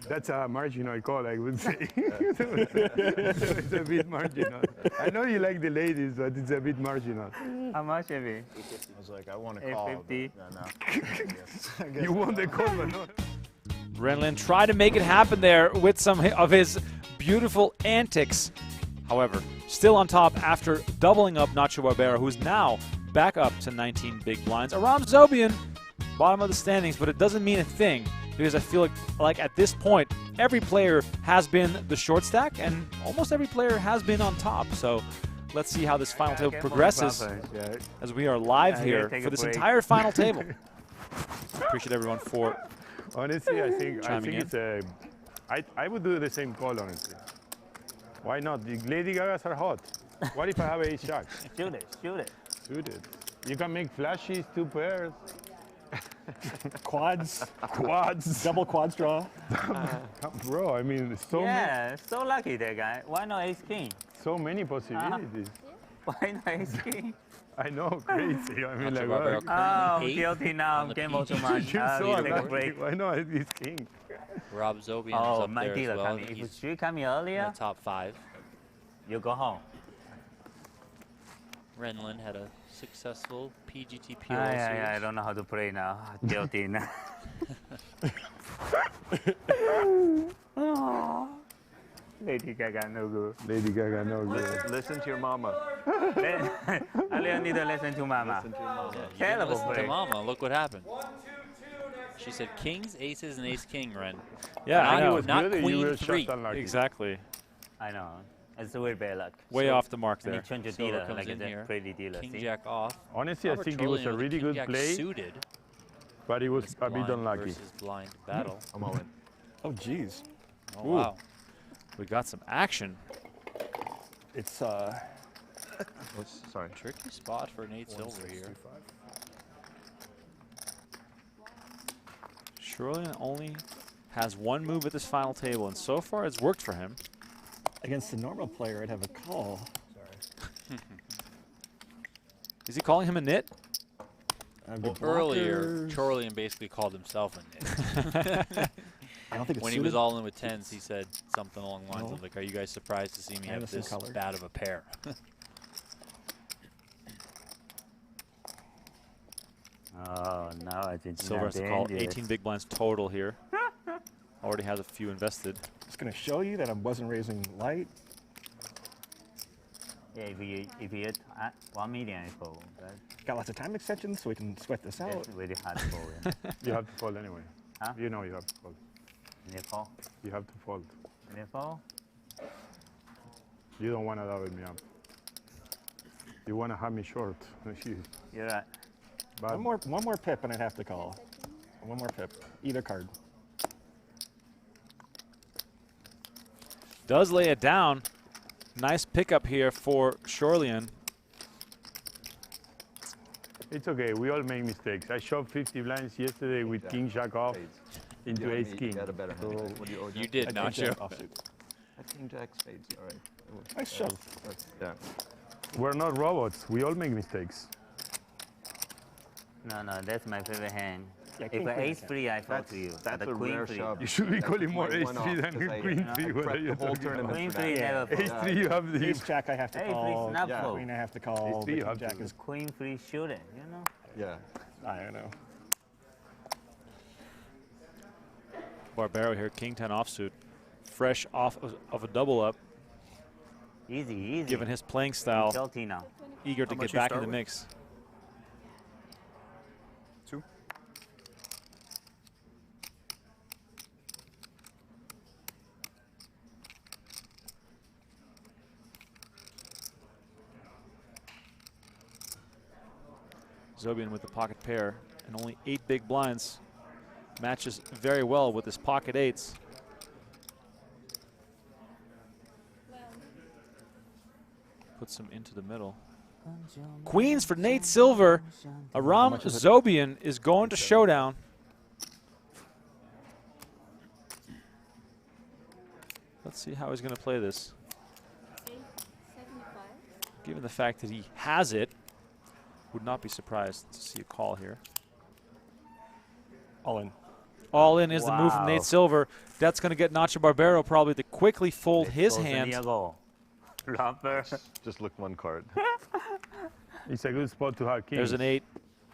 That's a marginal call, I would say. It's a bit marginal. I know you like the ladies, but it's a bit marginal. How much is it? I was like, I want to call. 850. but No, no. You won the call, but no. Ren Lin tried to make it happen there with some of his beautiful antics. However, still on top after doubling up Nacho Barbero, who's now back up to 19 big blinds. Aram Zobian, bottom of the standings, but it doesn't mean a thing because I feel like at this point, every player has been the short stack and almost every player has been on top. So let's see how this final table progresses as we are live here for this entire final table. Appreciate everyone for Honestly, I think Chiming in. it's a. I would do the same call, honestly. Why not? The Lady Gagas are hot. What if I have ace jack? Shoot it, shoot it. Suited. You can make flashes, 2 pairs. Quads, Quads. double quads draw. Bro, I mean, Yeah, so lucky that guy. Why not ace king? so many possibilities. Why not ace king? I know, crazy. I mean, Nacho like, Barbero what? Oh, currently 8th guilty now. on the Game over too PG. much. You're so We take a unlucky. break. Why not? It's king. Rob Zobian is Oh, up my there as dealer well. I coming. think If he's she come here in earlier, the top 5. you go home. Ren Lin had a successful PGT PO I series. don't know how to play now. Guilty now. Oh, Lady Gaga, no good. Lady Gaga, no good. Listen to your mama. I really need to listen to Mama. Listen to your mama. Yeah, you didn't Terrible listen to play. Mama. Look what happened. She said kings, aces, and ace king, Ren. yeah, I Not- know. was not good, you queen were 3. just unlucky. Exactly. I know. It's a weird bad luck. Way off the mark And he there. changed the Silver dealer comes like in a here. pretty dealer. King See? jack off. Honestly, Robert I think it was Chorlian a with really king good jack play, suited. but it was a bit Blind unlucky. versus blind battle. I'm all in. Oh, geez. Oh, Ooh. wow. We got some action. It's What's, sorry. Tricky spot for Nate Silver here. Chorlian only has one move at this final table, and so far it's worked for him. against a normal player. I'd have a call. Is he calling him a nit? Well, earlier, Chorlian basically called himself a nit. I don't think it's When he was suited. all in with 10s, he said something along the lines of like, "Are you guys surprised to see me have Anderson this color. bad of a pair?" Oh, no, I didn't. Silver has to call 18 big blinds total here. Already has a few invested. Just going to show you that I wasn't raising light. Yeah, if you hit 1 million, I fold. Got lots of time extensions, so we can sweat this out. That's really hard to fold. Yeah. You have to fold anyway. Huh? You know you have to fold. You call. You have to fold. You call. You don't want to double me up. You want to have me short. You're right. But One more pip and I'd have to call. One more pip. Either card. Does lay it down. Nice pickup here for Chorlian. it's okay. We all make mistakes. I shoved 50 blinds yesterday with King Jack off into Ace King. You had a better hand. What do You did, Nacho. King Jack spades, all right. Nice shove. Yeah. We're not robots. We all make mistakes. No, that's my favorite hand. Yeah, If king, an queen, ace free, I fold to you. That's The a queen rare free. shove. You should be calling more Mine Ace went 3 off than 'cause I- Queen 3. I What are prepped you the whole talking tournament about? Queen for free that. never Ace fold. 3, you have the. Ace jack I have to Hey, call. please, not Yeah. fold. Queen I have to call. Ace three, you King have jack to. is. Queen free shooting, you know? Yeah. I don't know. Barbero here, King 10 offsuit. Fresh off of a double up, Easy. given his playing style, Guilty now. eager to How get much you back in start the with? mix. 2. Zobian with the pocket pair and only 8 big blinds. Matches very well with his pocket 8s. Puts him into the middle. Queens for Nate Silver. Aram Zobian is going to showdown. Let's see how he's going to play this. Given the fact that he has it, would not be surprised to see a call here. All in. All in is the move from Wow. Nate Silver. That's going to get Nacho Barbero probably to quickly fold his hand. Robert. Just look one card. It's a good spot to have King. There's an 8.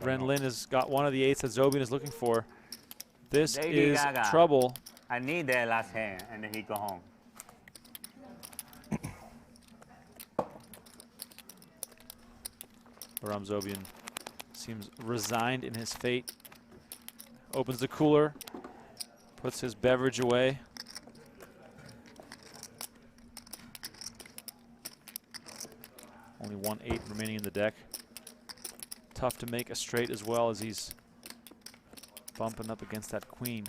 Ren Lin has got one of the 8s that Zobian is looking for. This Lady is Gaga. trouble. I need that last hand, and then he go home. Aram Zobian seems resigned in his fate. Opens the cooler, puts his beverage away. Only 1/8 remaining in the deck. Tough to make a straight as well as he's bumping up against that queen.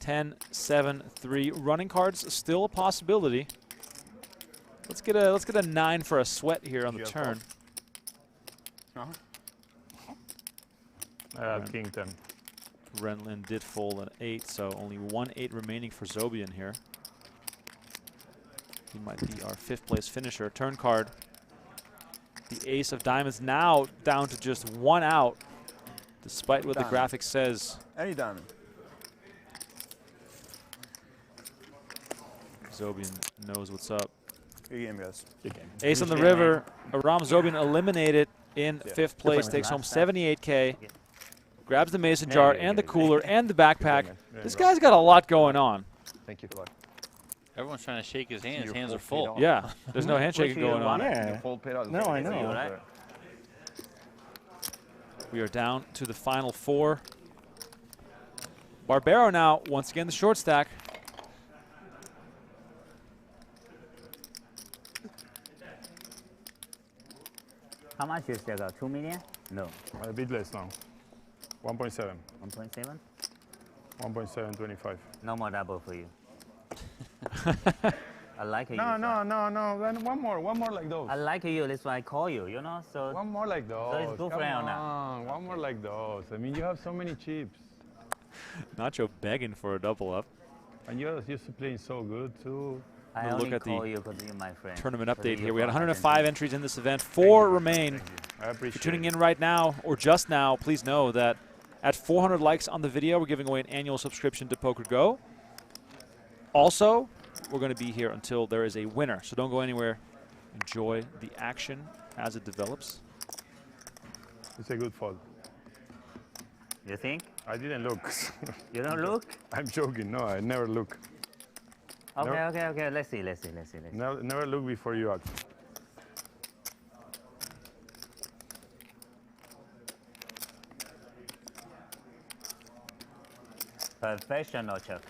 10, 7, 3. Running cards still a possibility. Let's get a 9 for a sweat here on the turn. King 10. Ren Lin did fold an 8, so only 1/8 remaining for Zobian here. He might be our 5th place finisher. Turn card. The ace of diamonds now down to just 1 out, despite what the graphic says. Any diamond. Zobian knows what's up. Good game, guys. Good game. Ace on the river. Aram Zobian eliminated in 5th place. Takes home 78K. Grabs the mason jar and the cooler and the backpack. This guy's got a lot going on. Thank you. Everyone's trying to shake his hand. His hands are full. Yeah, there's no handshaking going on. Yeah. Full paid out. No, I know. Right? We are down to the final 4. Barbero now, once again, the short stack. How much you still got? 2 million? No. A bit less now. 1.7. 1.7? 1.725. No more double for you. I like you. No. Then one more like those. I like you. That's why I call you. You know. So One more like those. So it's good Come for you on, now. one more like those. I mean, you have so many chips. Nacho begging for a double up. And you're used to playing so good, too. I We'll only look at the call you because you're my friend. Tournament Because update you're here. We had from 105 Argentina. entries in this event. 4 remain. I If appreciate you're tuning it. in right now or just now, please know that at 400 likes on the video, we're giving away an annual subscription to PokerGo. Also, we're going to be here until there is a winner, so don't go anywhere. Enjoy the action as it develops. It's a good fold. You think? I didn't look. You don't look? I'm joking. No, I never look. Okay. Let's see. Never look before you act. Professional check.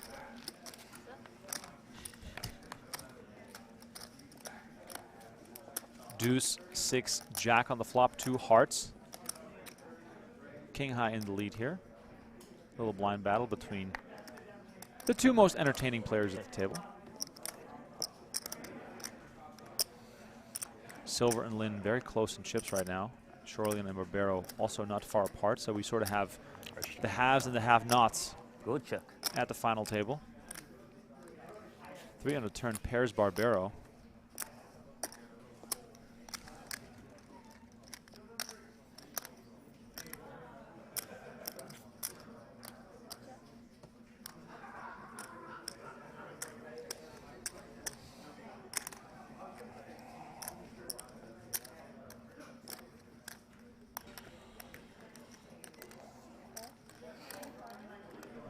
Deuce, 6, Jack on the flop, 2 hearts. King high in the lead here. A little blind battle between the 2 most entertaining players at the table. Silver and Lin very close in chips right now. Chorlian and Barbero also not far apart, so we sort of have the haves and the have-nots. Good check. At the final table. 3 on the turn pairs Barbero.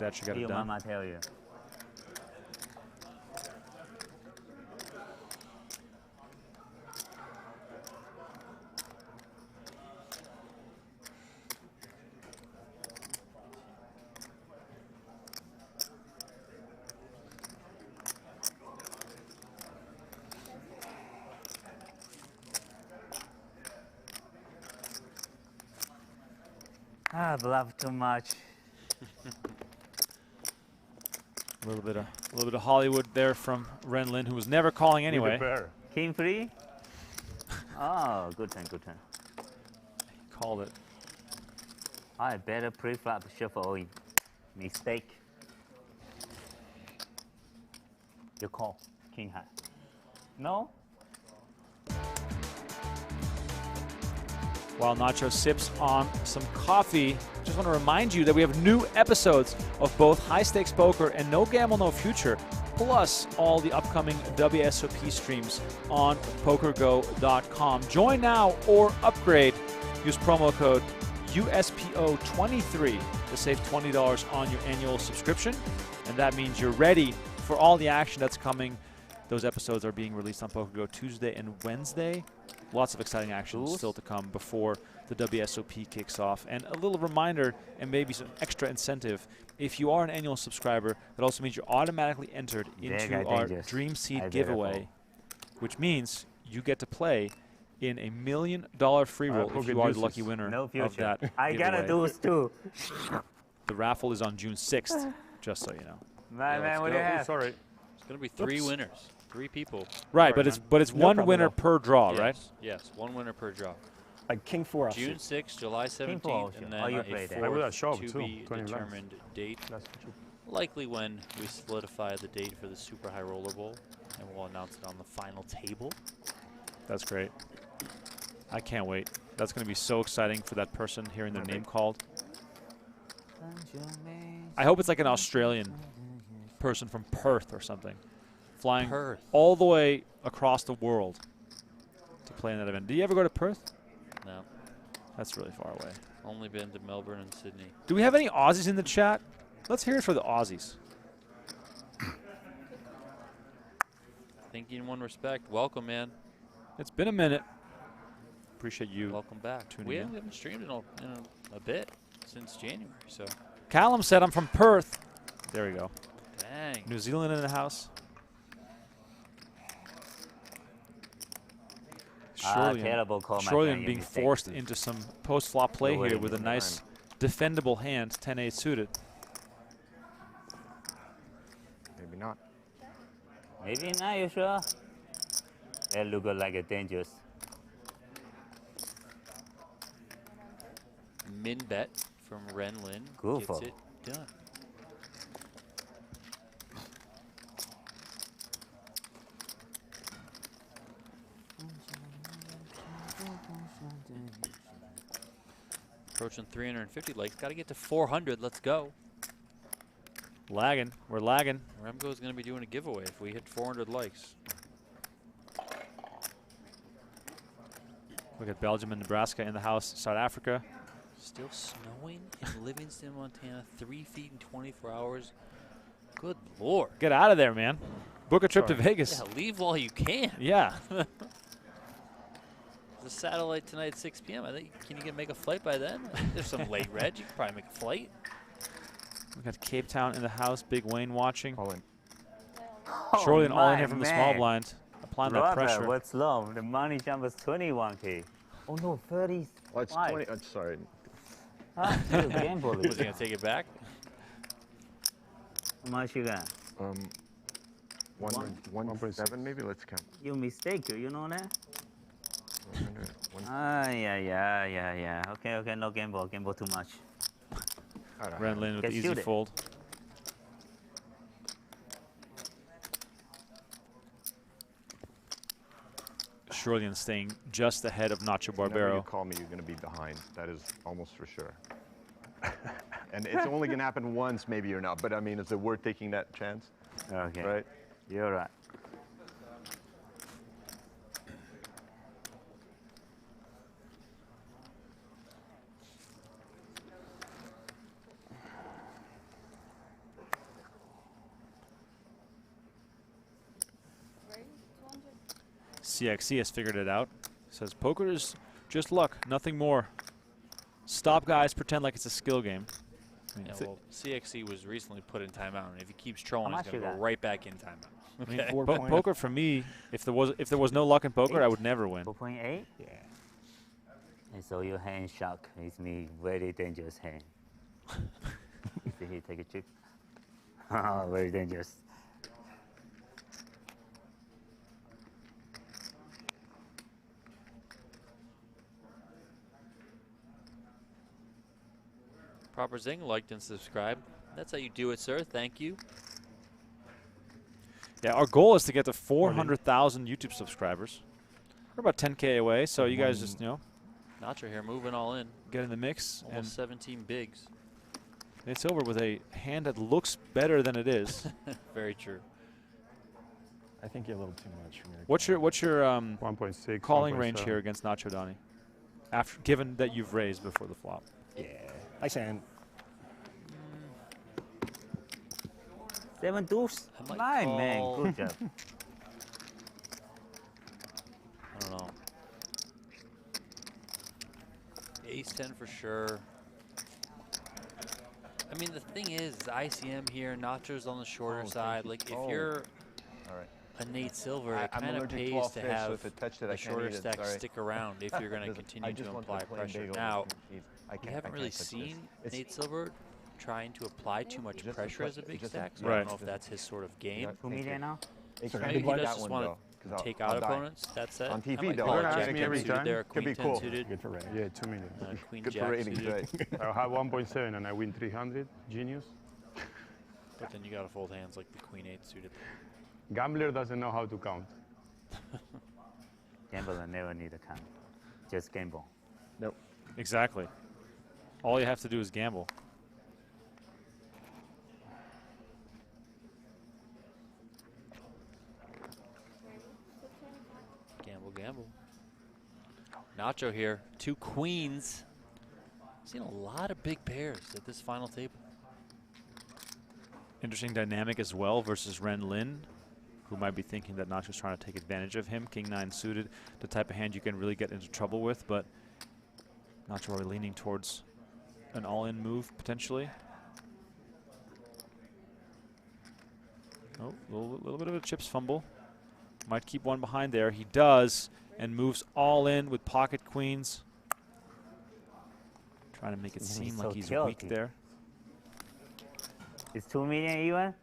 That should get it done. Mama tell you. I bluff too much. A little bit of Hollywood there from Ren Lin, who was never calling anyway. King 3. Oh, good turn, good turn. Called it. I better pre-flop shuffle in. Mistake. You call King high. No. While Nacho sips on some coffee, just want to remind you that we have new episodes of both High Stakes Poker and No Gamble, No Future, plus all the upcoming WSOP streams on PokerGo.com. Join now or upgrade. Use promo code USPO23 to save $20 on your annual subscription. And that means you're ready for all the action that's coming. Those episodes are being released on PokerGo Tuesday and Wednesday. Lots of exciting action still to come before the WSOP kicks off. And a little reminder and maybe some extra incentive. If you are an annual subscriber, that also means you're automatically entered into our Dream Seed giveaway, which means you get to play in $1 million free roll if you are the lucky winner of that I gotta do this too. The raffle is on June 6th, just so you know. Man, what do you have? Sorry. It's going to be 3 winners. 3 people. Right, but it's No one problem winner at all. per draw, Yes, right? Yes, 1 winner per draw. Like King 4. June 6th, July 17th, and then you a play that. I would have fourth shoved to too, be 20 determined date. That's cheap. Likely when we solidify the date for the Super High Roller Bowl, and we'll announce it on the final table. That's great. I can't wait. That's going to be so exciting for that person hearing their name called. I hope it's like an Australian person from Perth or something, flying all the way across the world to play in that event. Do you ever go to Perth? No. That's really far away. Only been to Melbourne and Sydney. Do we have any Aussies in the chat? Let's hear it for the Aussies. Thinking in one respect. Welcome, man. It's been a minute. Appreciate you. Welcome back. Tuning We in. haven't streamed in a bit since January, so. Callum said I'm from Perth. There we go. Dang. New Zealand in the house. terrible call, my Chorlian friend, being mistake. forced into some post-flop play here with a nice defendable hand, 10-8 suited. Maybe not. Maybe not, you sure? That look like a dangerous. Min bet from Ren Lin. Good Gets for it done. Approaching 350 likes. Got to get to 400. Let's go. Lagging. We're lagging. Remko is going to be doing a giveaway if we hit 400 likes. Look at Belgium and Nebraska in the house. South Africa. Still snowing in Livingston, Montana. 3 feet in 24 hours. Good Lord. Get out of there, man. Book a trip to Vegas. Yeah, leave while you can. Yeah. The satellite tonight at 6 p.m. I think. Can you make a flight by then? There's some late reg. You can probably make a flight. We got Cape Town in the house. Big Wayne watching. All in. Chorlian all in here my from the small man. blind. Applying that Robert, pressure. what's low? The money jump was 21K. Oh no, 30. Oh, it's 20. I'm sorry. Ah, you gamble. Was he going to take it back? How much you got? 1.7 maybe. Let's count. You mistake, you know that? 100, Yeah. Okay, no gamble. Gamble too much. Ren Lin with the Okay, easy shoot it. fold. Chorlian staying just ahead of Nacho Whenever you Barbero. call me, you're going to be behind. That is almost for sure. And it's only going to happen once, maybe you're not. But I mean, is it worth taking that chance? Okay. Right? You're right. CXC has figured it out. Says poker is just luck, nothing more. Stop, guys. Pretend like it's a skill game. I mean, Yeah, if it- well, CXC was recently put in timeout, and if he keeps trolling, How he's much going to you go got? right back in timeout. I mean, Okay. poker for me, if there was no luck in poker, I would never win. 4.8? Yeah. And so your hand shock is me very dangerous hand. See, he take a chip. Very dangerous. Proper Zing, liked and subscribed. That's how you do it, sir. Thank you. Yeah, our goal is to get to 400,000 YouTube subscribers. We're about 10K away, so you guys just, Nacho here, moving all in. get in the mix. And Almost 17 bigs. it's over with a hand that looks better than it is. Very true. I think you're a little too much from your. What's your 1.6. calling range 1.7. here against Nacho, Donnie? After, given that you've raised before the flop. Yeah. Nice hand. 7 deuce. I might My call- man, good job. I don't know. Ace 10 for sure. I mean, the thing is, ICM here, Nacho's on the shorter side. Like, if you're All right. a Nate Silver, it I'm kind of allergic to pays all to fish, so have if it touched it, I a can't shorter eat it, stack sorry. stick around if you're going to continue I just to want apply the plain pressure. bagel Now, with cream cheese. I we can't- haven't I really can't touch seen this. Nate Silver trying to apply too much Just a pressure as a pla- big just a- stack, so I Right. don't know if that's his sort of game. 2 million now? It's So gonna Maybe be he like does that just one, want though, 'cause to I'll- take I'll out die. opponents. That's it. On TV, I might though. call You're a not jack asking me 10 every suited time. there, a Could be queen 10 cool. suited, Good for rating. Yeah, 2 million. queen Good for jack ratings, suited. right? I have 1.7 and I win 300. Genius. But then you got to fold hands like the queen 8 suited. Gambler doesn't know how to count. Gambler never need a count. Just gamble. Nope. Exactly. All you have to do is gamble. Gamble, gamble. Nacho here, 2 queens. Seen a lot of big pairs at this final table. Interesting dynamic as well versus Ren Lin, who might be thinking that Nacho's trying to take advantage of him. King 9 suited, the type of hand you can really get into trouble with, but Nacho already leaning towards an all-in move potentially. Oh, a little bit of a chips fumble. Might keep one behind there. He does, and moves all in with pocket queens. Trying to make it He's seem so like he's guilty. weak there. It's 2 million even?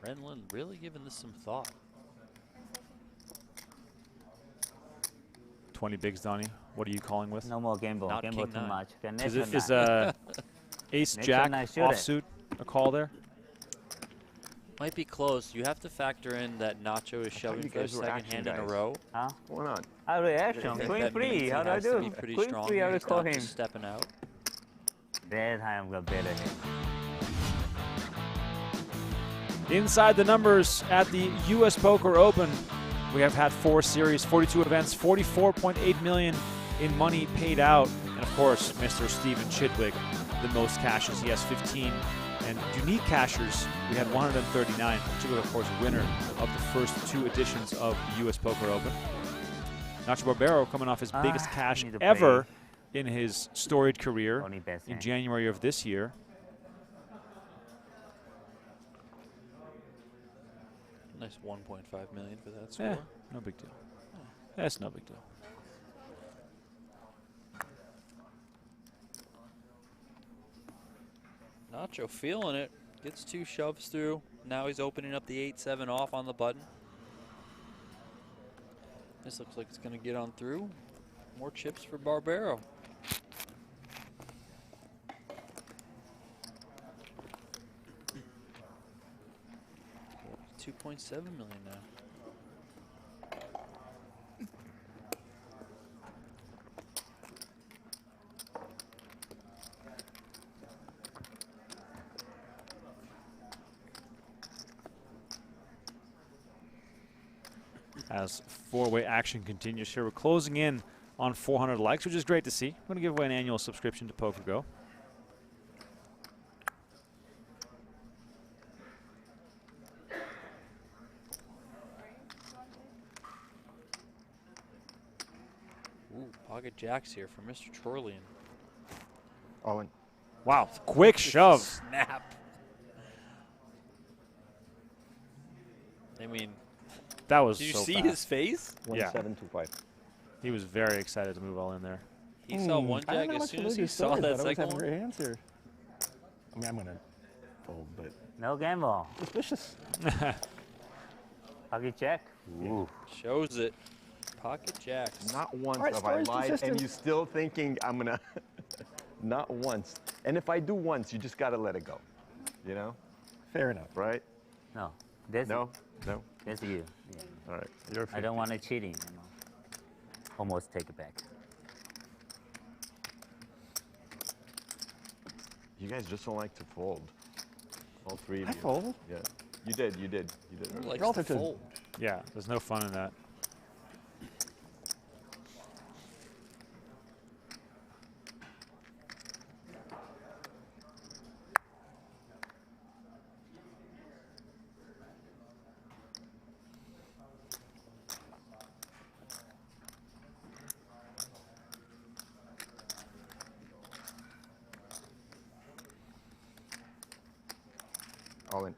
Ren Lin really giving this some thought. 20 bigs, Donnie. What are you calling with? No more gamble. Not Gamble king too 9. much. Okay, Is, next it, is one. Ace Next Jack one I shoot it. offsuit a call there? Might be close. You have to factor in that Nacho is shoving you for the guys were second action hand in a guys. row. Huh? What's going on? I reaction. I think Queen that free. means How he do I has do? to be pretty Queen strong. free. I He's will call not him. just stepping out. That time got better. Inside the numbers at the U.S. Poker Open, we have had 4 series, 42 events, 44.8 million in money paid out. And of course, Mr. Steven Chidwick, the most cashes. He has 15. And unique cashers, we had 139. Chidwick, of course, winner of the first 2 editions of the U.S. Poker Open. Nacho Barbero coming off his biggest cash ever in his storied career in January of this year. Nice 1.5 million for that score. No big deal. That's no big deal. Nacho feeling it. Gets 2 shoves through. Now he's opening up the 8-7 off on the button. This looks like it's going to get on through. More chips for Barbero. 2.7 million now. As 4-way action continues here, we're closing in on 400 likes, which is great to see. I'm going to give away an annual subscription to PokerGo. Ooh, pocket jacks here for Mr. Chorlian. All in. Wow, quick shove. Snap. I mean, that was did you so see fast. his face? 1725. He was very excited to move all in there. He saw one jack as soon as he saw that second one. Great answer. I mean, I'm gonna fold, but no gamble. Suspicious. Pocket check. Ooh. Shows it. Pocket jacks. Not once Right, have I story's lied, consistent. and you still thinking I'm gonna. Not once. And if I do once, you just gotta let it go. You know? Fair enough. Right? No. That's No? No? That's you. Yeah. All right. I don't want to cheating. You know. Almost take it back. You guys just don't like to fold. All 3 of I you. fold. Yeah. You did. Who likes Relative to to- fold? Yeah, there's no fun in that. All in.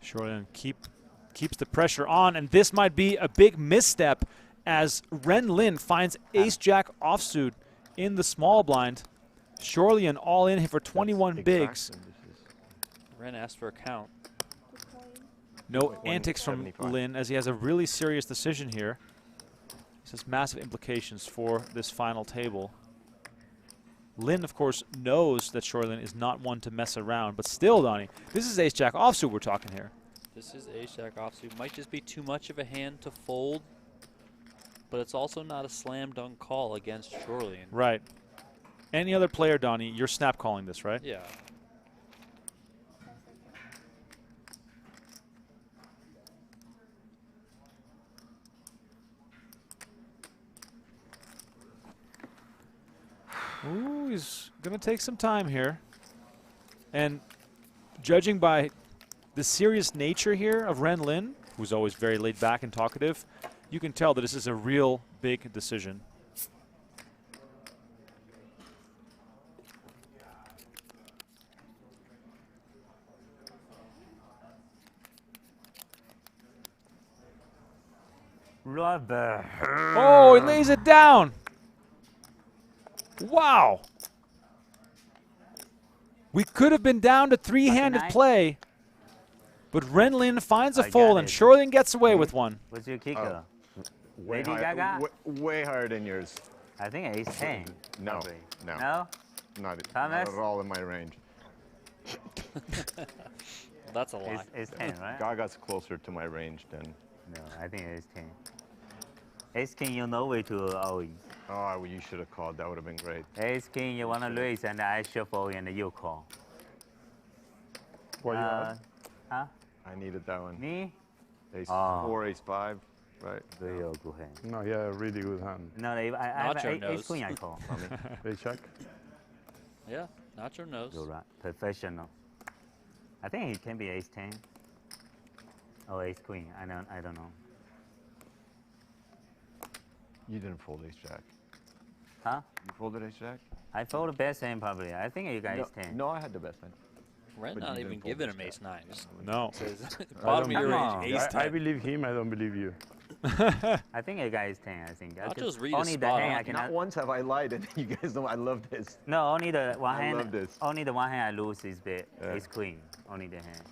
Chorlian keeps the pressure on, and this might be a big misstep as Ren Lin finds ace-jack offsuit in the small blind. Chorlian all in here for 21 bigs. Ren asked for a count. No antics from 175. Lin as he has a really serious decision here. This has massive implications for this final table. Lin, of course, knows that Chorlian is not one to mess around, but still, Donnie, this is ace-jack offsuit we're talking here. This is ace-jack offsuit. Might just be too much of a hand to fold, but it's also not a slam-dunk call against Chorlian. Right. Any other player, Donnie, you're snap calling this, right? Yeah. Ooh, he's going to take some time here. And judging by the serious nature here of Ren Lin, who's always very laid back and talkative, you can tell that this is a real big decision. Robert. Oh, he lays it down. Wow. We could have been down to three-handed play, but Ren Lin finds a fold, and Chorlian gets away with one. What's your kicker? Way Lady higher, Gaga? way higher than yours. I think ace 10. No, Probably. no. No? Not Thomas? at all in my range. That's a lie. It's 10, right? Gaga's closer to my range than. No, I think it's 10. Ace king, you know way to always. Oh, well, you should have called. That would have been great. Ace king, you wanna raise and I shuffle and you call. What you have? Huh? I needed that one. Me? Ace Oh. 4, ace 5, right? Very good hand. No, yeah, really good hand. No, I have Nacho ace knows. queen, I call. They check. Yeah, Nacho knows. You're right. Professional. I think it can be ace 10. Or ace queen. I don't know. You didn't fold ace jack. Huh? You folded ace jack? I fold the best hand probably. I think you got No, ace 10. no, I had the best hand. Ren But not you even didn't fold giving this him guy. ace 9. Just No. says I bottom of don't your believe- range, ace 10. I believe him, I don't believe you. I think you got ace 10. I think. Nacho's read is only the spot hand on. I cannot. Not once have I lied, and you guys know I love this. No, only the one I hand. love this. Only the one hand I lose is the Yeah. ace queen. Only the hand.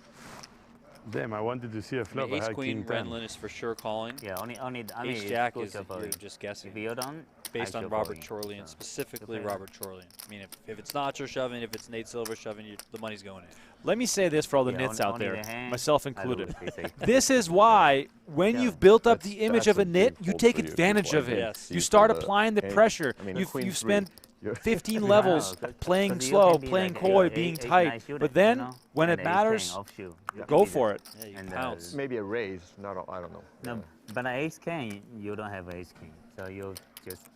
Damn, I wanted to see a I flop. mean, ace I had queen, king Ren 10. Lin is for sure calling. Yeah, only. I mean, Ace it's jack good is shuffle. you're just guessing. If you don't, Based I on shuffle Robert in. Chorlian, So, specifically okay. Robert Chorlian. I mean, if it's Nacho shoving, if it's Nate Silver shoving, the money's going in. Let me say this for all the Yeah, nits out only there, the hand, myself I included. lose, they say. This is why, when Yeah. you've built up That's- the image that's of a a nit, big you fold take for you if you advantage play of it. it. Yes. You You start fold a applying the king. pressure. I mean, a You've queen spent You're 15 levels No, 'cause playing you slow, can be playing like coy, ace- being ace tight. nine shooter, But then, you know, when and it ace 10 matters, offshoot. You go can be for that. it. Yeah, you And, pounce. maybe a raise, not a, I don't know. No, but an ace king, you don't have ace king, so you just.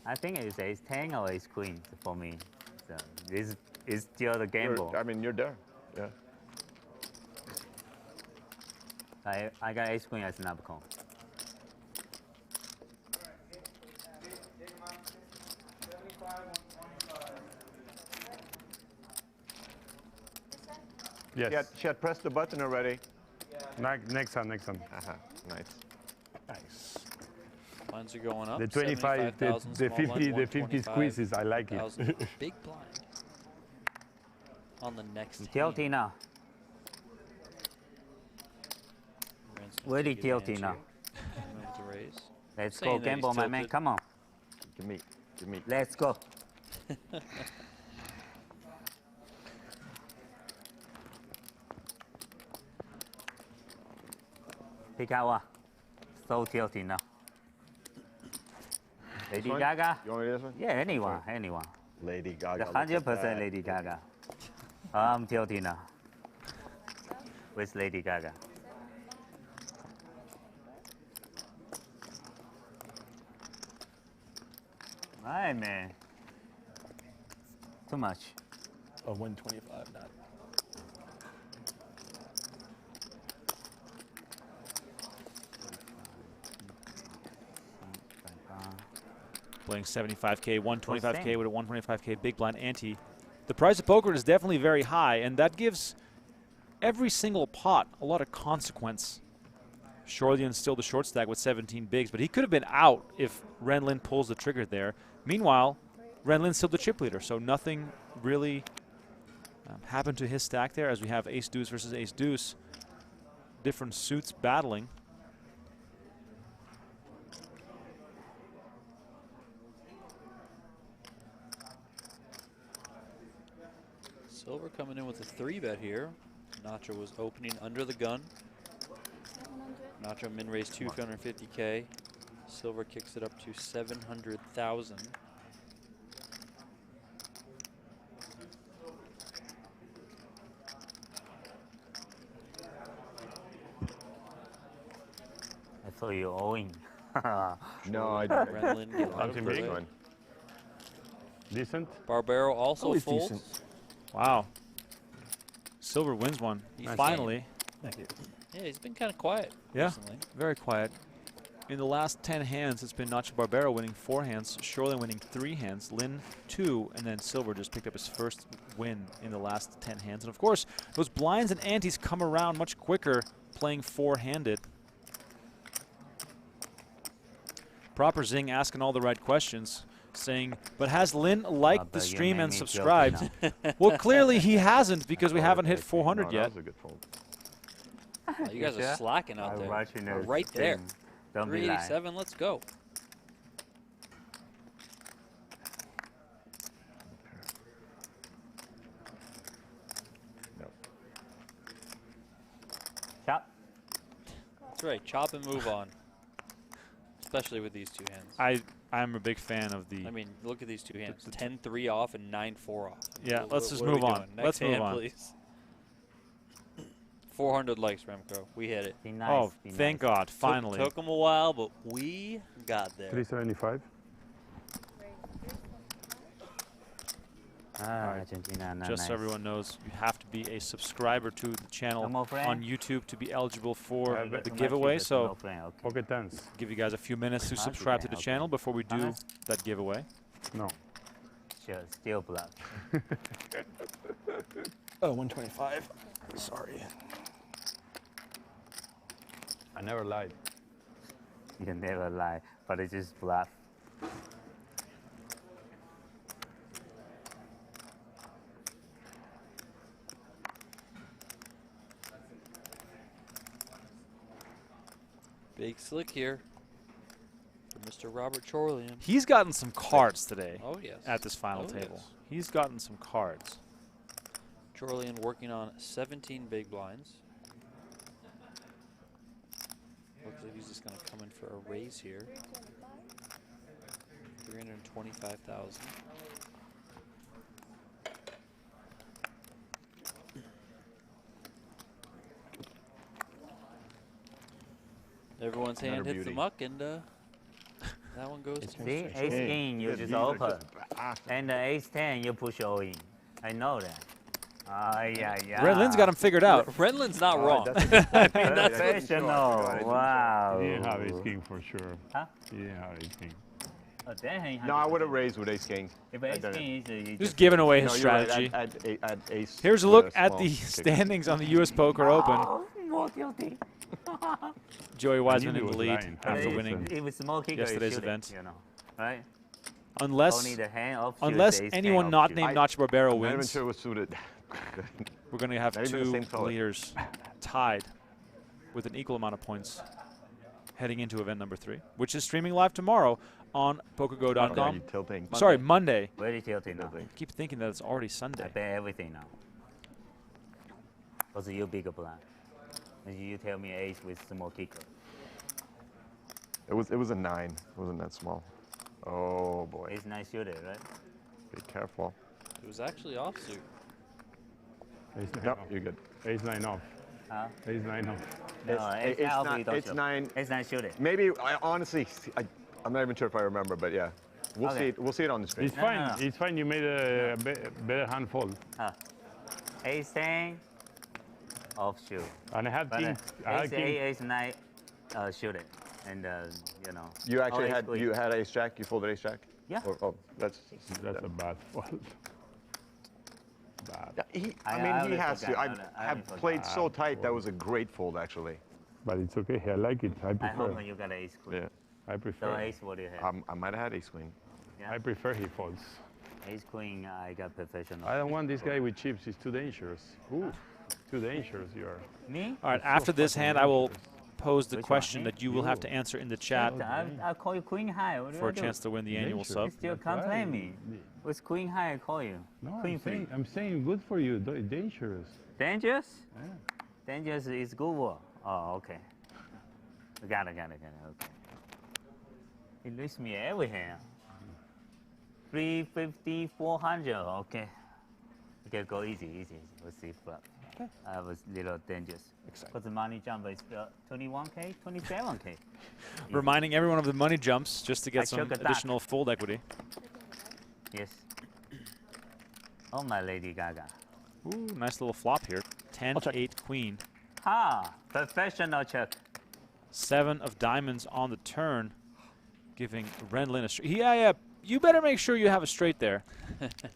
I think it's ace 10 or ace queen for me. So this is still the gamble. I mean, you're there. Yeah. I got ace queen as an call. Yes. She had pressed the button already. Next hand, next hand. Nice. Nice. Blinds are going up. The 25, the 75,000 the small 50, blind, the 50 squeezes. I like it. 125,000 big blind. On the next Tilty hand. now. Ren's gonna Very take tilty advantage now. here. Move to raise. Let's Saying go that he's gamble, my man. tilted. Come on. Give me, give me. Let's go. Pick out one. So tilty now. Lady one? Gaga? You want me this one? Yeah, anyone, anyone. Lady Gaga. The look at 100% that. Lady Gaga. I'm tilty now. With Lady Gaga. Right, man. Too much. A 125, not. Playing 75K, 125K same. with a 125K big blind ante. The price of poker is definitely very high, and that gives every single pot a lot of consequence. Chorlian's still the short stack with 17 bigs, but he could have been out if Ren Lin pulls the trigger there. Meanwhile, Ren Lin's still the chip leader, so nothing really happened to his stack there as we have ace-deuce versus ace-deuce. Different suits battling. Silver coming in with a 3-bet here. Nacho was opening under the gun. Nacho min raised 250K. Silver kicks it up to 700,000. I thought you were owing. No, I Ren didn't. Lin getting out of Something the big way. one. Decent. Barbero also Always folds. decent. Wow. Silver wins one. Nice. Finally. Thank you. Yeah, he's been kind of quiet Yeah. recently. Very quiet. In the last 10 hands, it's been Nacho Barbero winning 4 hands, Chorlian winning 3 hands, Lin 2, and then Silver just picked up his first win in the last 10 hands. And of course, those blinds and antes come around much quicker playing 4-handed. Proper Zing asking all the right questions, saying, but has Lin liked the but you stream made and me joke subscribed? now. Well, clearly he hasn't because we Oh, haven't hit okay. 400 No, yet. That was a good fold. Wow, you guys are slacking out I'm there. watching We're this right there. thing. Don't be lying. 387, let's go. No. right. Chop and move on. Especially with these two hands. I'm a big fan of the. I mean, look at these two hands. 10-3 off and 9-4 off. Yeah, let's just what are we move on. doing? Next Let's move hand, on. please. 400 likes, Remko. We hit it. Be nice. Oh, be thank nice. God! Finally. Took them a while, but we got there. 375. Argentina, not Just nice. so everyone knows, you have to be a subscriber to the channel No more friend? on YouTube to be eligible for Yeah, the but- giveaway. So No friend, okay. Pocket tens. give you guys a few minutes to Okay, subscribe to the okay. channel before we do Promise? that giveaway. No. Sure, still bluff. Oh, 125. Sorry. I never lied. You never lie, but it's just bluff. Big slick here for Mr. Robert Chorlian. He's gotten some cards today Oh, yes. at this final Oh, table. yes. He's gotten some cards. Chorlian working on 17 big blinds. Looks like he's just going to come in for a raise here. 325,000. Everyone's hand Another hits the beauty. muck, and that one goes to See, ace king, you just open. And the ace 10, you push all in. I know that. Yeah. Ren Lin's got him figured out. Ren Lin's not Oh, wrong. that's a- I mean, that's Professional. Wow. He didn't have ace king for sure. Huh? He didn't have ace king. Oh, that ain't No, I would have raised with ace king. If I'd ace done it. king is you Just giving away his No, you're right. strategy. I'd ace. Here's a with look at small the kick. standings on the U.S. Poker Open. Oh, more guilty. Joey Wiseman he in the was lead lying. after It- winning. It was small kicker, yesterday's you shoot event. it, you know, right? Unless Only the hand offshoot, unless the ace anyone king not offshoot. named Nacho Barbero I'm not even wins, sure it was suited. we're going to have Not even the two same color. leaders tied with an equal amount of points heading into event number 3, which is streaming live tomorrow on Yeah, PokerGo.com. you tilting. Sorry, Monday. Very tilted now. Tilting. I keep thinking that it's already I Sunday. bet everything now. Because you bigger blind. And you tell me ace with small kicker. It was a 9. It wasn't that small. Oh boy. Ace 9 shooter, right? Be careful. It was actually offsuit. Ace 9 Nope, off. you're good. Ace 9 off. Huh? Ace 9 off. No, ace 9 off, you don't it's shoot. 9. Ace 9 shooter. Maybe honestly, I'm not even sure if I remember, but yeah, we'll Okay. see it. We'll see it on the screen. It's No, fine. no, no. It's fine. You made a better hand fold. Ace 10 offshoot. And I had But king. I had ace king. 8, ace 9 shoot it. And, you know. You actually ace had queen. you had ace jack. You folded ace jack. Yeah. Oh, that's That's a bad fold. Bad. Yeah, he, I I mean, he already has to. forgot. I I have already played so forgot. tight. That was a great fold, actually. But it's okay. I like it. I I prefer. hope you got ace queen. Yeah. I So prefer. ace, what do you have? I might have had ace queen. Yeah. I prefer he folds. Ace queen, I got professional. I don't want this guy with chips. He's too dangerous. Ooh, too dangerous you are. Me? All right, so after this fucking hand, I will dangerous. pose the Which one, question me? that you will have to answer in the chat I'll call you queen high. What do for I a do? chance to win the annual Dangerous. sub. You still That's can't play right. me. With queen high, I call you. No, Queen free. I'm saying good for you. Dangerous. Dangerous? Yeah. Dangerous is good word. Oh, okay. Got it. Okay. He loses me every hand. 350, 400. Okay. Okay, go easy. Let's see flop. I was a little dangerous. Because the money jump is 21K, 27K. Reminding everyone of the money jumps just to I get some took a duck. additional fold equity. Yes. Oh, my Lady Gaga. Ooh, nice little flop here. 10, check. 8, queen. Ha! Professional check. 7 of diamonds on the turn, giving Ren Lin a straight. Yeah, you better make sure you have a straight there.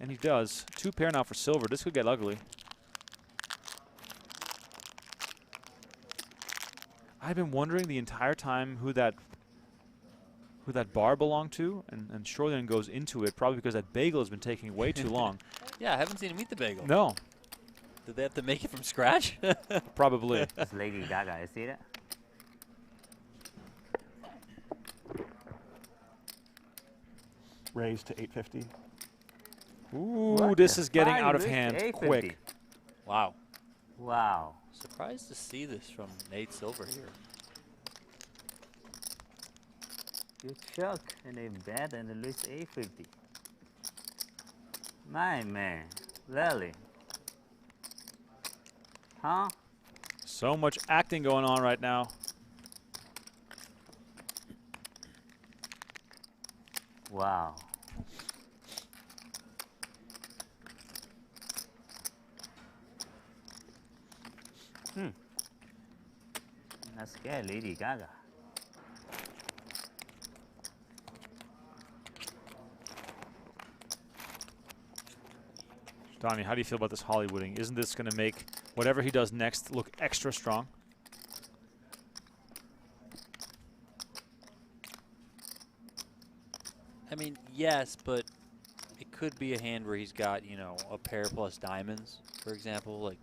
And he does. 2 pair now for silver. This could get ugly. I've been wondering the entire time who that bar belonged to, and Chorlian goes into it, probably because that bagel has been taking way too long. Yeah, I haven't seen him eat the bagel. No, Did they have to make it from scratch? probably. It's Lady Gaga. You see that? Raise to 850. Ooh, What this the is getting fuck? out of This hand 850. quick. Wow. Wow. Surprised to see this from Nate Silver here. You chuck and then bet and then lose 850. My man, really? Huh? So much acting going on right now. Wow. That's scary, Lady Gaga. Donnie, how do you feel about this Hollywooding? Isn't this going to make whatever he does next look extra strong? I mean, yes, but it could be a hand where he's got, you know, a pair plus diamonds, for example. Like,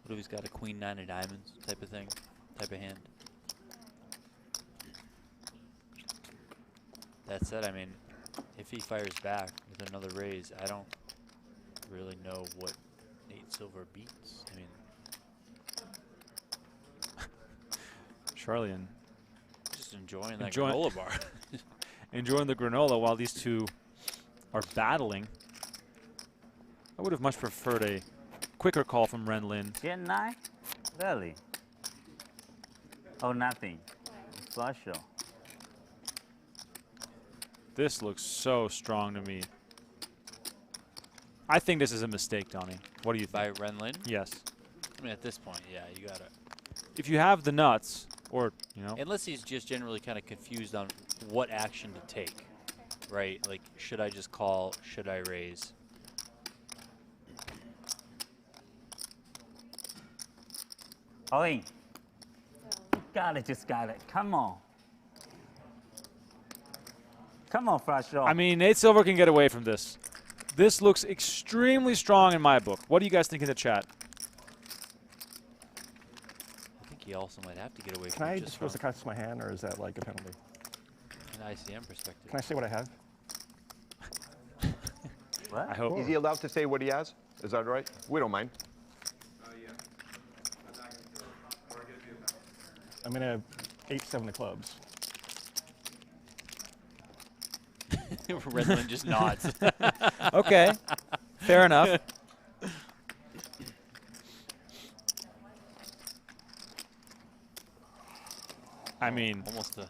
what if he's got a queen nine of diamonds type of thing, type of hand? That said, I mean, if he fires back with another raise, I don't really know what Nate Silver beats. I mean, Chorlian just enjoying that granola bar. Enjoying the granola while these two are battling. I would have much preferred a quicker call from Ren Lin. Gen 9? Really? Oh, nothing. Flush though. This looks so strong to me. I think this is a mistake, Donnie. What do you think? By Ren Lin? Yes. I mean, at this point, yeah, you gotta. If you have the nuts, or, you know. Unless he's just generally kind of confused on what action to take, right? Like, should I just call? Should I raise? Oi. Just got it. Come on. Come on, Flush draw. I mean, Nate Silver can get away from this. This looks extremely strong in my book. What do you guys think in the chat? I think he also might have to get away Can from I it just disclose from the cards to my hand, or is that like a penalty? an ICM perspective. Can I say what I have? What? I hope. Is he allowed to say what he has? Is that right? We don't mind. I'm in a 8-7 of clubs. Ren Lin just nods. Okay, fair enough. I mean, Almost a.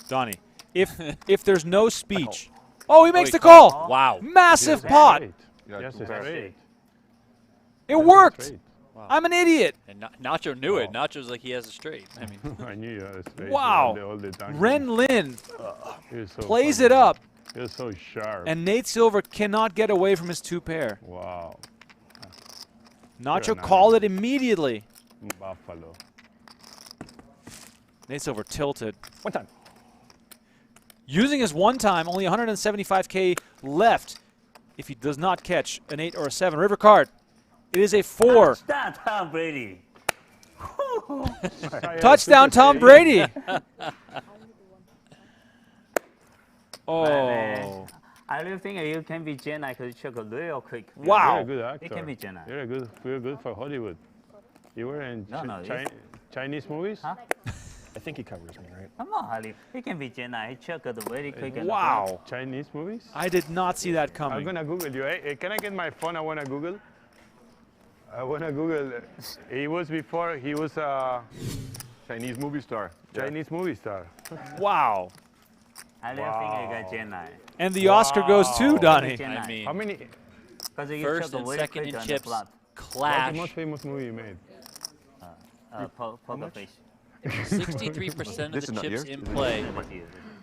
Donnie, if there's no speech, oh, he makes the call. Wow. Massive pot. Yes, it's straight. It worked. Straight. Wow. I'm an idiot. And Nacho knew it. Nacho's like, he has a straight. I mean, I knew you had a straight. Wow. All the time. Ren Lin He was so plays funny. it up, He was so sharp. and Nate Silver cannot get away from his two pair. Wow. Nacho an called it animal. immediately. Buffalo. Nate Silver tilted. One time. Using his one time, only 175K left if he does not catch an 8 or a 7. River card. It is a 4. Touchdown, Tom Brady. Touchdown, Tom Brady. Oh. I really think you can be Gen 9 because you check real quick. Wow. You're a good actor. It can be Gen 9. You're good for Hollywood. You were in Chinese movies? Huh? I think he covers me, right? Come on, Holly. He can be Gen 9. He checked it very quick. and Wow. Chinese movies? I did not see that I'm coming. gonna Google you. Hey, can I get my phone? I wanna Google. He was before. He was a Chinese movie star. Chinese movie star. Wow. I don't think I got Gen 9. And the Oscar goes to Donnie. Gen 9. I mean, How many? Because you first check and very second quick in on the chips flop. What's clash. the most famous movie you made? Poker face. 63% of This the is not chips here? in play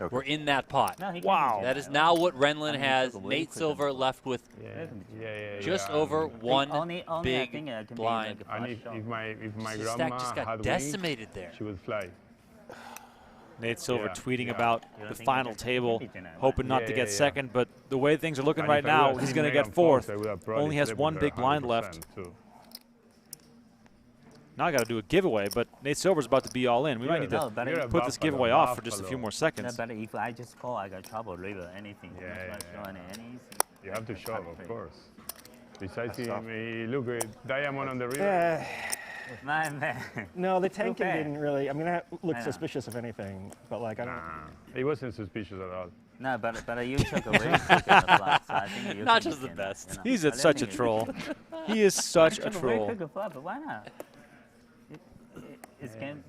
Okay. were in that pot. No, he can Wow. be Gen That 9. is now what Ren Lin I mean, has. took a way Nate quicker. Silver left with Yeah. just over one only I big think it can blind. Be like a And flush if draw. my His grandma stack just got had decimated there. wings, she would fly. Nate Silver Yeah, tweeting yeah. about You don't the think final he can table, beat Gen 9? hoping not to Yeah, get yeah. second, but the way things are looking And right if I now, would he's have going to seen get Megan fourth. Fox, I would have probably Only has slept one with her big blind 100% left. too. Now I got to do a giveaway, but Nate Silver's about to be all in. We might need No, to but You're a put this buffalo, giveaway off for just a buffalo. few more No, seconds. but if I just call, I got trouble, river, anything. Yeah, Flush yeah, draw and anything. You have to show up, of Perfect. course. Besides, he look, diamond on the river. Yeah. My man. No, the tanking fair. didn't really. I mean, that looked I know. suspicious if anything. But like, I don't. He wasn't suspicious at all. No, but you took a very quick on the flop, so I think you Not can just the win, best. you know. He's I don't such a think it- troll. He is such a took a very troll. quick flop, but why not?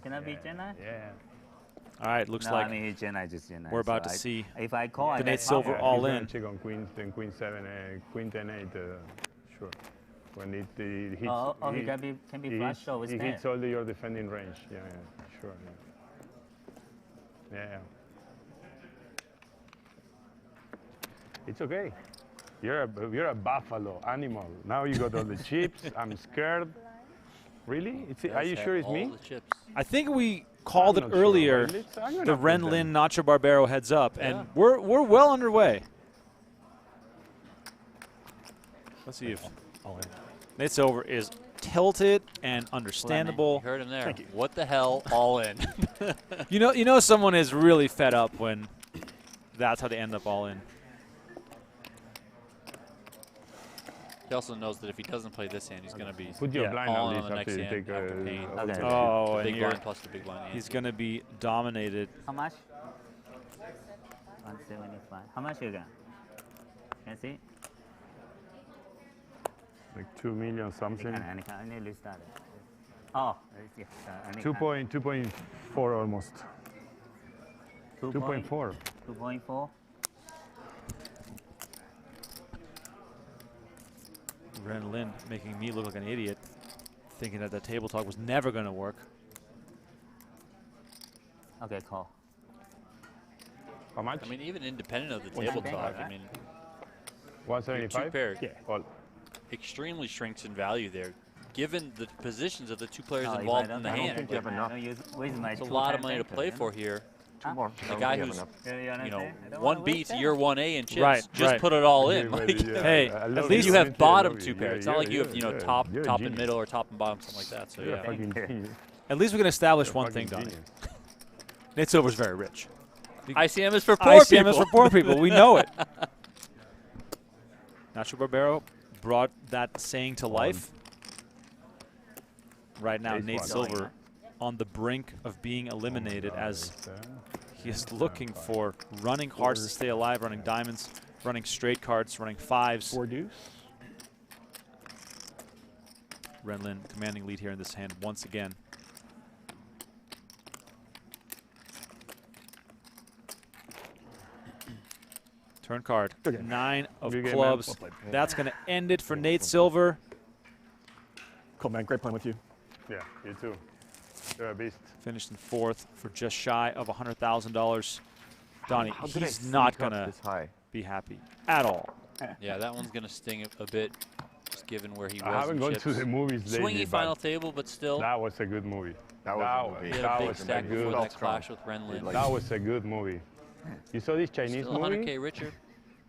Can I beat Jenna? Yeah. All right, looks No, like I mean Jenna just Jenna. we're about so to see If I call, I the get Nate Silver pop. all he's gonna in. check on queens, then queen 7, queen 10, 8. Sure. When it hits, Oh, he can be flush, so it's he there. hits all your defending range. Yeah, sure. Yeah. It's okay. You're a buffalo animal. Now you got all the chips. I'm scared. Really? Are you sure it's all me? the chips. I think we called I'm it not sure, earlier. but I'm gonna The put Ren them. Lin Nacho Barbero heads up, Yeah. and we're well underway. Let's see if Nate Silver is tilted and understandable. You heard him there. What the hell? All in. You know someone is really fed up when that's how they end up all in. He also knows that if he doesn't play this hand, he's going to be Put your Yeah. blind all at in least on the after next you hand take after pain. Okay. Oh, The and big here blind plus the big blind hand. he's going to be dominated. How much? 175. How much you got? Can I see? like 2 million something. I nearly started. Oh, yes. 2.4 almost. 2.4. 2.4. Ren Lin making me look like an idiot, thinking that the table talk was never going to work. Okay, call. How much? I mean, even independent of the table talk, I mean, your 175? two pair All. extremely shrinks in value there, given the positions of the two players No, if involved I in the don't I don't hand. think you have enough. It's a lot of money to play for here. Two more. The guy who's, one beats, you're 1A in chips. Right, just right. put it all in. Yeah, Like, maybe, yeah. Hey, I at love least you it. have I bottom love two it. pair. Yeah, It's not like you have, yeah, top you're a top and genius. middle or top and bottom, something like that. So You're a yeah. fucking genius. At least we can establish You're a one thing, fucking Donnie. genius. Nate Silver's very rich. ICM is for poor ICM people. is for poor people. We know it. Nacho Barbero brought that saying to life. Right now, Ace Nate one. Silver on the brink of being eliminated as he is looking for running hearts to stay alive, running diamonds, running straight cards, running fives. 4 deuce. Ren Lin commanding lead here in this hand once again. Turn card. Good game. 9 of Good game, clubs. man. Well played. That's going to end it for Nate Silver. Cool, man. Great playing with you. Yeah, you too. You're a beast. Finished in 4th for just shy of $100,000. Donnie, How did I he's not sneak up going to this high? be happy at all. Yeah, that one's going to sting a bit, just given where he was. I haven't in gone chips. to the movies lately, Swingy final but table, but still. that was a good movie. That was a movie. He had that a big was stack a before good. that clash with Ren Lin. Like- That was a good movie. You saw this Chinese Still movie? 100K richer.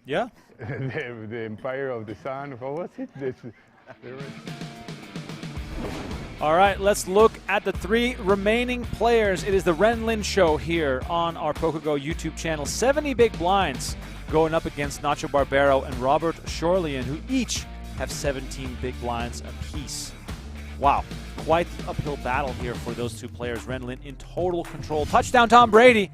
Yeah? the Empire of the Sun. What was it? All right, let's look at the 3 remaining players. It is the Ren Lin show here on our PokerGo YouTube channel. 70 big blinds going up against Nacho Barbero and Robert Chorlian, who each have 17 big blinds apiece. Wow, quite the uphill battle here for those two players. Ren Lin in total control. Touchdown, Tom Brady.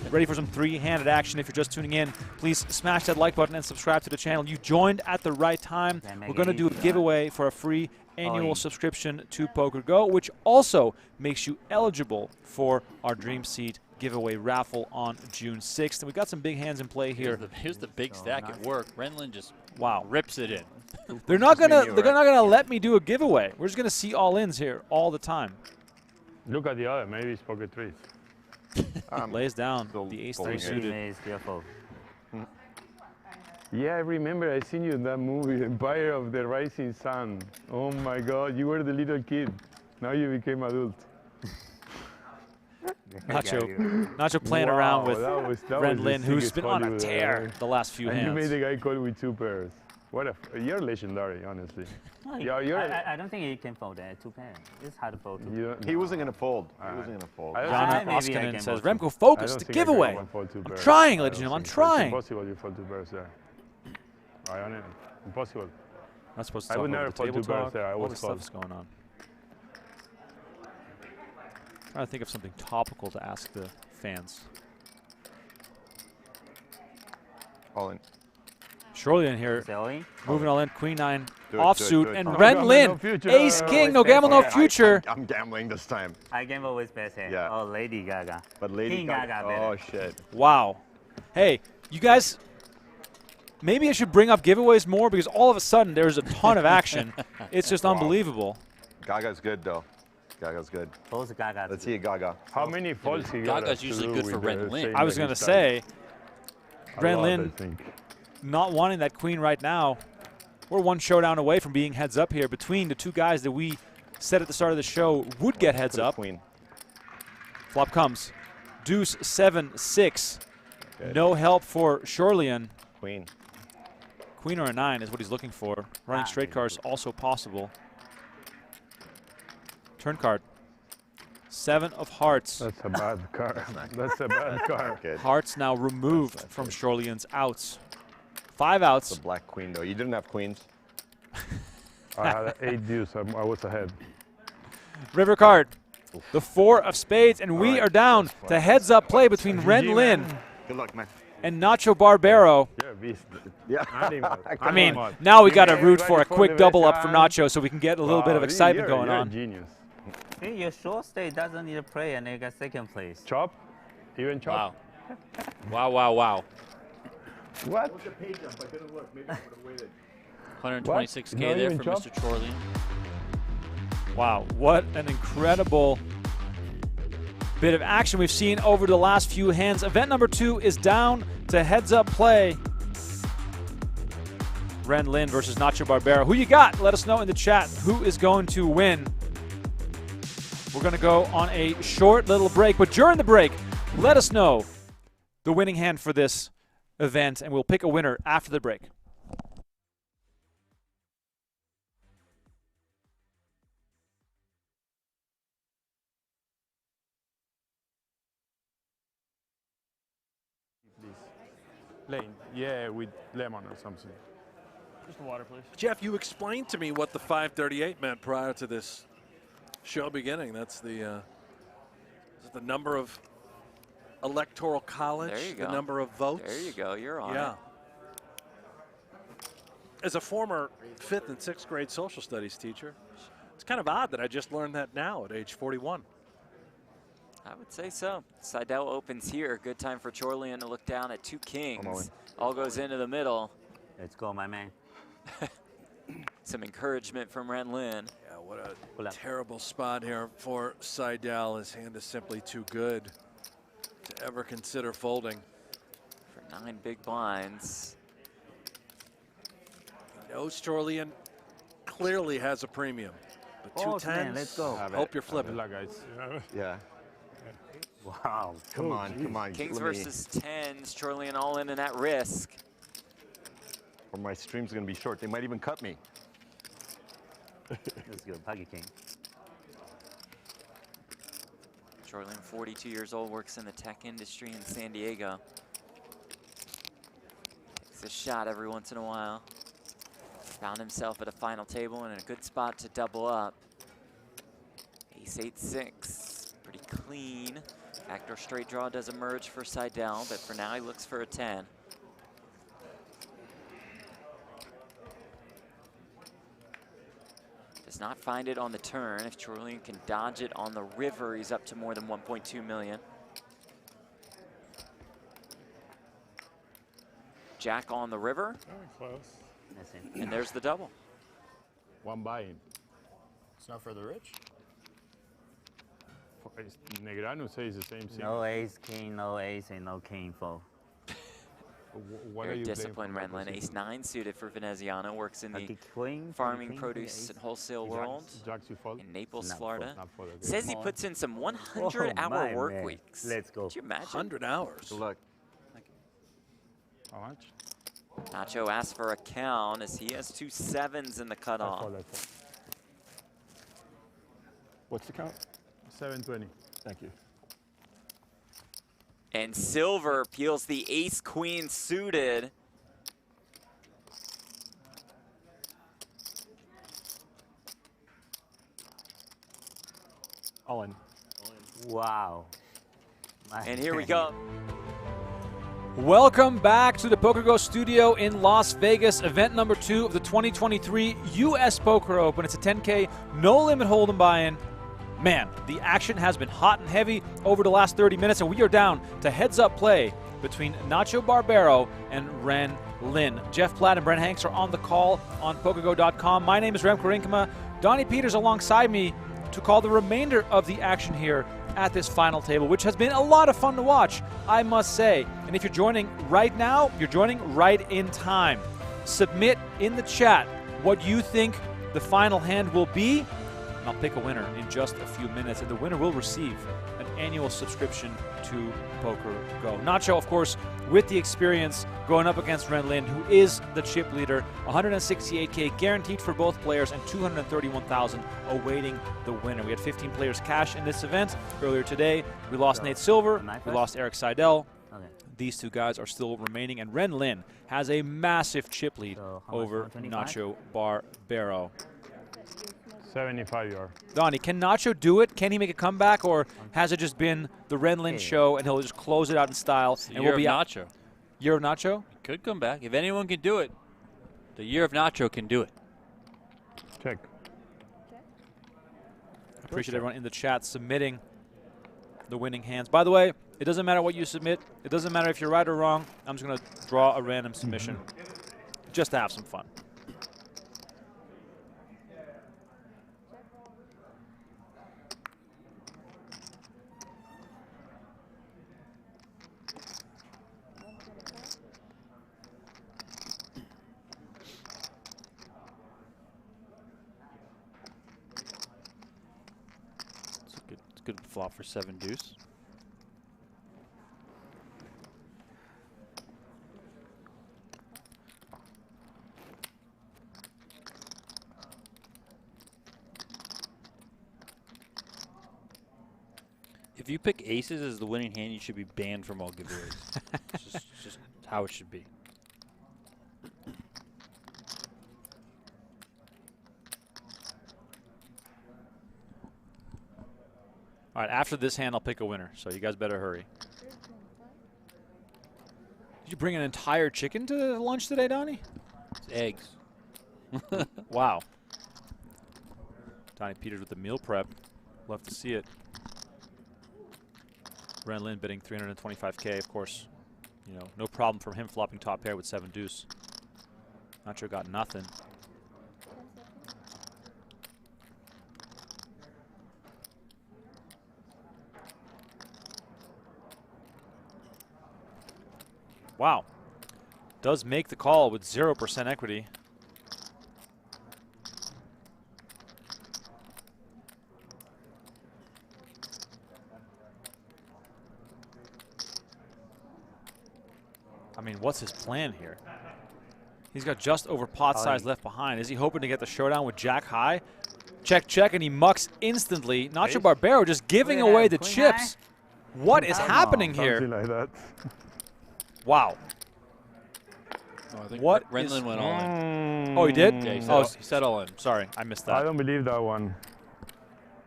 Ready for some 3-handed action. If you're just tuning in, please smash that like button and subscribe to the channel. You joined at the right time. We're going to do a giveaway for a free annual subscription to PokerGo, which also makes you eligible for our Dream Seed giveaway raffle on June 6th. And we got some big hands in play here. Here's the big stack at work. Ren Lin just rips it in. They're not gonna let me do a giveaway. We're just gonna see all-ins here all the time. Look at the other. Maybe it's pocket threes. Lays down still the ace-3 folding it. suited. Yeah, I remember. I seen you in that movie, Empire of the Rising Sun. Oh my God, you were the little kid. Now you became adult. Nacho playing around with Ren Lin, who's been on a tear the last few and hands. you made the guy call with 2 pairs. You're legendary, honestly. I don't think he can fold that 2 pair. It's hard to fold. He wasn't going to fold. He wasn't going to fold. Jana maybe I Oskanen can says, fold Remko, focus, the giveaway. I'm trying, ladies and gentlemen, I'm trying. It's impossible you fold 2 pairs there. Impossible. Not supposed to I talk would over never the fold table 2 pairs talk. there. I All was this stuff called. is going on. Trying to think of something topical to ask the fans. All in. Chorlian here, Selling. moving all in, Queen 9 Do it, offsuit, and No Ren gamble, Lin, no future. Ace King, no gamble, no future. I'm gambling this time. I gamble with best hand. Yeah. Oh, Lady Gaga. But Lady King Gaga. Gaga Oh, better. shit. Wow. Hey, you guys, maybe I should bring up giveaways more because all of a sudden there's a ton of action. It's just unbelievable. Gaga's good, though. Gaga's good. Both Gaga. Let's see a Gaga. How many faults he got? Gaga's usually good for Ren Lin. I was going to say, Ren Lin I think. not wanting that queen right now. We're one showdown away from being heads up here between the two guys that we said at the start of the show would get heads up. Queen. Flop comes. Deuce 7-6. Good. No help for Chorlian. Queen. Queen or a 9 is what he's looking for. Running straight cards also possible. Turn card. 7 of hearts. That's a bad card. That's a bad card. Good. Hearts now removed from Chorlian's outs. 5 The outs. black queen, though. You didn't have queens. I had 8 deuce. I was ahead. River card. The 4 of spades, and we right, are down that's to fine. heads up play between Ren Lin Good luck, man. and Nacho Barbero. You're a beast. Yeah. Animal. I mean, Come on. now we got to Yeah, root for a everybody quick for double up for Veneziano. Nacho so we can get a little bit of Wow, excitement you're going a on. genius. See, your short stay doesn't need to play and they got second place. Chop? Even chop? Wow. Wow. What? 126K No, there even for chop? Mr. Chorlian. Wow, what an incredible bit of action we've seen over the last few hands. Event number 2 is down to heads up play. Ren Lin versus Nacho Barbero. Who you got? Let us know in the chat who is going to win. We're going to go on a short little break, but during the break, let us know the winning hand for this event, and we'll pick a winner after the break. Lane. Yeah, with lemon or something. Just the water, please. Jeff, you explained to me what the 538 meant prior to this show beginning. That's the is it the number of electoral college, There you the go. number of votes. There you go. You're on Yeah. it. As a former 5th and 6th grade social studies teacher, it's kind of odd that I just learned that now at age 41. I would say so. Seidel opens here. Good time for Chorlian to look down at 2 kings. All goes into the middle. Let's go, my man. Some encouragement from Ren Lin. Yeah, what a terrible spot here for Seidel. His hand is simply too good to ever consider folding. For 9 big blinds. He knows Chorlian clearly has a premium. But 2 Oh, tens, man, let's go. hope you're flipping. Good luck, guys. Yeah. Wow. Come on, come on. Kings let me- versus 10s. Chorlian all in at risk. Or my stream's going to be short. They might even cut me. Let's go, Pocket King. Chorlian, 42 years old, works in the tech industry in San Diego. Takes a shot every once in a while. Found himself at a final table and in a good spot to double up. Ace 8-6, pretty clean. Backdoor straight draw does emerge for Seidel, but for now he looks for a 10. Does not find it on the turn. If Chorlian can dodge it on the river, he's up to more than 1.2 million. Jack on the river. Very close. And there's the double. One buy-in. It's not for the rich. Negrano says the same thing. No ace, king, no ace, and no king fold. What are Very you disciplined, playing Ren from Lin. that Ace 9 suited for Veneziano. Works in the Okay, queen, farming, queen, produce, ace. and wholesale position? world Jacks you fold? in Naples, Not Florida. Not fold, okay. Says he Come on. puts in some Oh, 100-hour my work man. weeks. Let's go. Could you imagine? 100 hours. Good luck. How much? Nacho asks for a count as he has 2 sevens in the I cutoff. fold, I fold. What's the count? 720. Thank you. And Silver peels the ace-queen suited. All in. Wow. And here we go. Welcome back to the PokerGo studio in Las Vegas, event number 2 of the 2023 U.S. Poker Open. It's a 10K no-limit hold'em buy-in. Man, the action has been hot and heavy over the last 30 minutes, and we are down to heads-up play between Nacho Barbero and Ren Lin. Jeff Platt and Brent Hanks are on the call on PokerGo.com. My name is Remko Rinkema. Donnie Peters alongside me to call the remainder of the action here at this final table, which has been a lot of fun to watch, I must say. And if you're joining right now, you're joining right in time. Submit in the chat what you think the final hand will be, and I'll pick a winner in just a few minutes, and the winner will receive an annual subscription to PokerGo. Nacho, of course, with the experience going up against Ren Lin, who is the chip leader. 168K guaranteed for both players and 231,000 awaiting the winner. We had 15 players cash in this event. Earlier today, we lost Nate Silver, we lost Erik Seidel. These two guys are still remaining, and Ren Lin has a massive chip lead over Nacho Barbero. 75 yard. Donnie, can Nacho do it? Can he make a comeback, or has it just been the Ren Lin show and he'll just close it out in style? And we'll be Nacho. Year of Nacho? He could come back. If anyone can do it, the year of Nacho can do it. Check. I appreciate everyone in the chat submitting the winning hands. By the way, it doesn't matter what you submit. It doesn't matter if you're right or wrong. I'm just going to draw a random submission just to have some fun. Good flop for 7 deuce. If you pick aces as the winning hand, you should be banned from all giveaways. It's just how it should be. All right, after this hand, I'll pick a winner, so you guys better hurry. Did you bring an entire chicken to lunch today, Donnie? It's eggs. Wow. Donnie Peters with the meal prep. Love to see it. Ren Lin bidding 325K, of course. You know, no problem from him flopping top pair with 7 deuce. Nacho got nothing. Wow. Does make the call with 0% equity. I mean, what's his plan here? He's got just over pot size left behind. Is he hoping to get the showdown with Jack high? Check, check, and he mucks instantly. Nacho Barbero just giving away the chips. What is happening here? Something like that. Wow. Oh, I think What Ren is- Lin went all in. Oh, he did? Yeah, he said all in. Sorry, I missed I that. don't believe that one.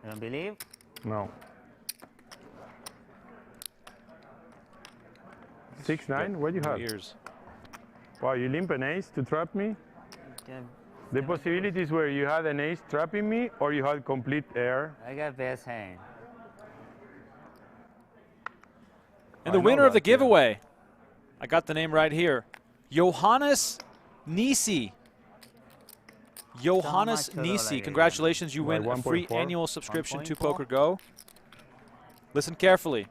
You don't believe? No. 6-9? What do you have? Ears. Wow, you limp an ace to trap me? The possibilities were you had an ace trapping me or you had complete air. I got best hand. And the winner of the giveaway, I got the name right here, Johannes Nisi. Johannes Nisi, congratulations, you win a free 1.4. annual subscription to PokerGo. Listen carefully.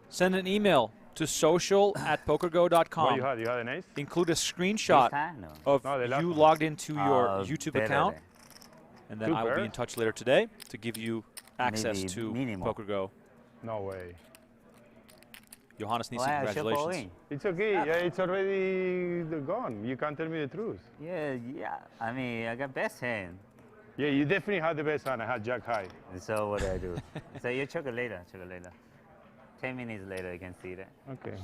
Send an email to social@pokergo.com. What you had? You had an ace? Include a screenshot of No, the last you one. logged into your YouTube better account, then. and then Two I will be pairs? in touch later today to give you access Maybe to minimal. PokerGo. No way. Johannes Nisi, Why I should fall congratulations. in? It's okay. Yeah, it's already gone. You can't tell me the truth. Yeah. I mean, I got best hand. Yeah, you definitely had the best hand. I had Jack high. So what do I do? So you check it later. 10 minutes later, you can see that. Okay.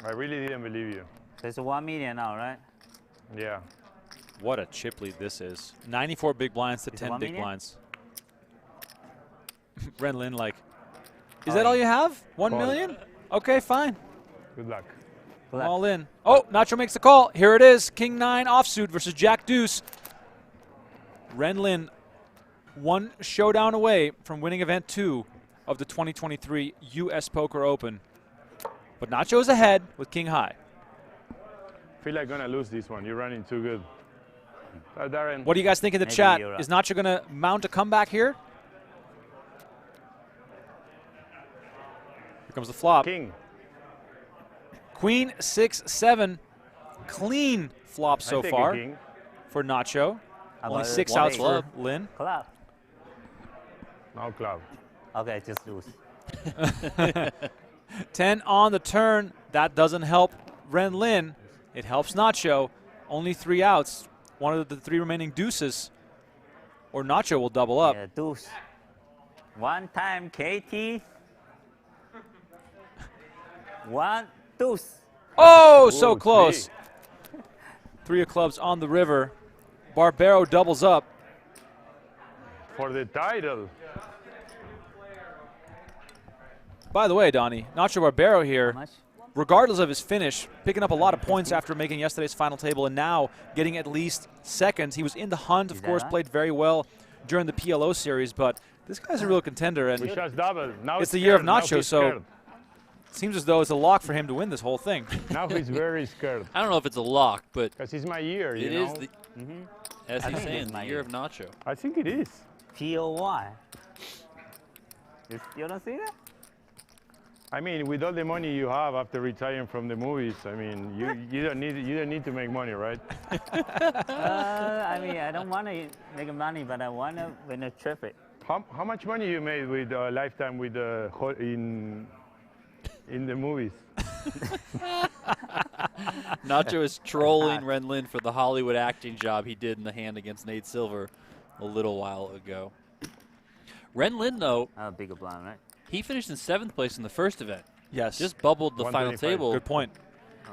I really didn't believe you. So it's 1 million now, right? Yeah. What a chip lead this is. 94 big blinds to Is it 10 1 big million? blinds. Ren Lin like, is that all you have? 1 million? Okay, fine. Good luck. I'm all in. Oh, Nacho makes the call. Here it is. King 9 offsuit versus Jack Deuce. Ren Lin one showdown away from winning event 2 of the 2023 U.S. Poker Open. But Nacho is ahead with King High. I feel like gonna lose this one. You're running too good. Darren. What do you guys think in the Maybe chat? you're right. Is Nacho going to mount a comeback here? Here comes the flop. King. Queen 6-7. Clean flop so I take a far king. for Nacho. How Only about 6 one outs eight? for Lin. Club. No club. Okay, just lose. 10 on the turn. That doesn't help Ren Lin. It helps Nacho. Only 3 outs. One of the 3 remaining deuces. Or Nacho will double up. Yeah, deuce. One time KT. One deuce. Oh, so Ooh, close. gee. 3 of clubs on the river. Barbero doubles up. For the title. By the way, Donnie, Nacho Barbero here, How much? regardless of his finish, picking up a lot of points after making yesterday's final table and now getting at least seconds. He was in the hunt, of Is that course, right? played very well during the PLO series, but this guy's a real contender, and We just doubled. Now it's the he's year of scared. Now Nacho, he's so scared. it seems as though it's a lock for him to win this whole thing. Now he's very scared. I don't know if it's a lock, but Because it's my year, you it know. is the, as I he's think saying, it's the my year year. of Nacho. I think it is. POY. You don't see that? I mean, with all the money you have after retiring from the movies, I mean, you don't need to make money, right? I mean, I don't want to make money, but I want to win a trophy. How much money you made with Lifetime with in the movies? Nacho is trolling Ren Lin for the Hollywood acting job he did in the hand against Nate Silver a little while ago. Ren Lin, though, Bigger blind, right? he finished in 7th place in the first event. Yes. Just bubbled the final 125. table. Good point.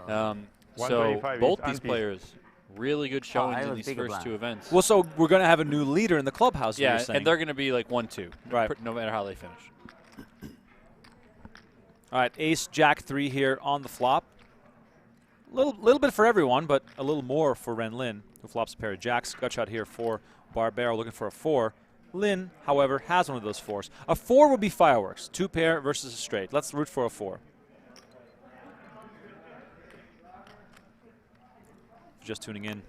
So 125 both is these anti. players, really good I showings have in a these bigger first blind. 2 events. Well, so we're going to have a new leader in the clubhouse, yeah, you're saying. and they're going to be like 1-2, Right. no matter how they finish. All right, ace, jack 3 here on the flop. Little bit for everyone, but a little more for Ren Lin, who flops a pair of jacks. Gut shot here for Barbero, looking for a 4. Lin, however, has one of those 4s. A 4 would be fireworks. 2 pair versus a straight. Let's root for a 4. Just tuning in.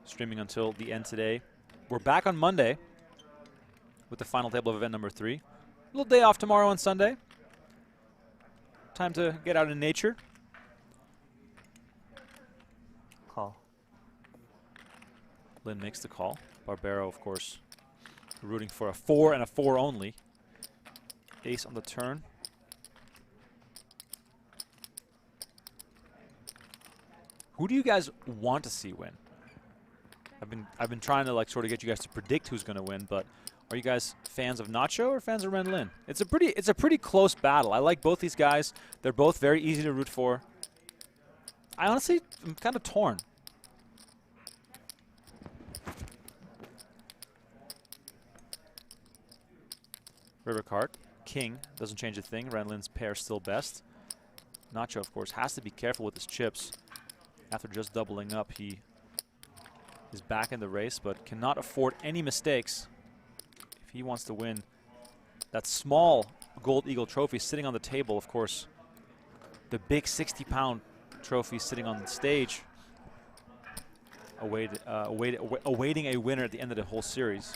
Streaming until the end today. We're back on Monday with the final table of event number 3. A little day off tomorrow and Sunday. Time to get out in nature. Call. Lin makes the call. Barbero, of course, rooting for a 4 and a 4 only. Ace on the turn. Who do you guys want to see win? I've been trying to like sort of get you guys to predict who's going to win, but are you guys fans of Nacho or fans of Ren Lin? It's a pretty close battle. I like both these guys. They're both very easy to root for. I honestly am kind of torn. River card, king, doesn't change a thing. Ren Lin's pair still best. Nacho, of course, has to be careful with his chips. After just doubling up, he is back in the race, but cannot afford any mistakes if he wants to win that small Gold Eagle trophy sitting on the table. Of course, the big 60-pound trophy sitting on the stage, awaiting a winner at the end of the whole series.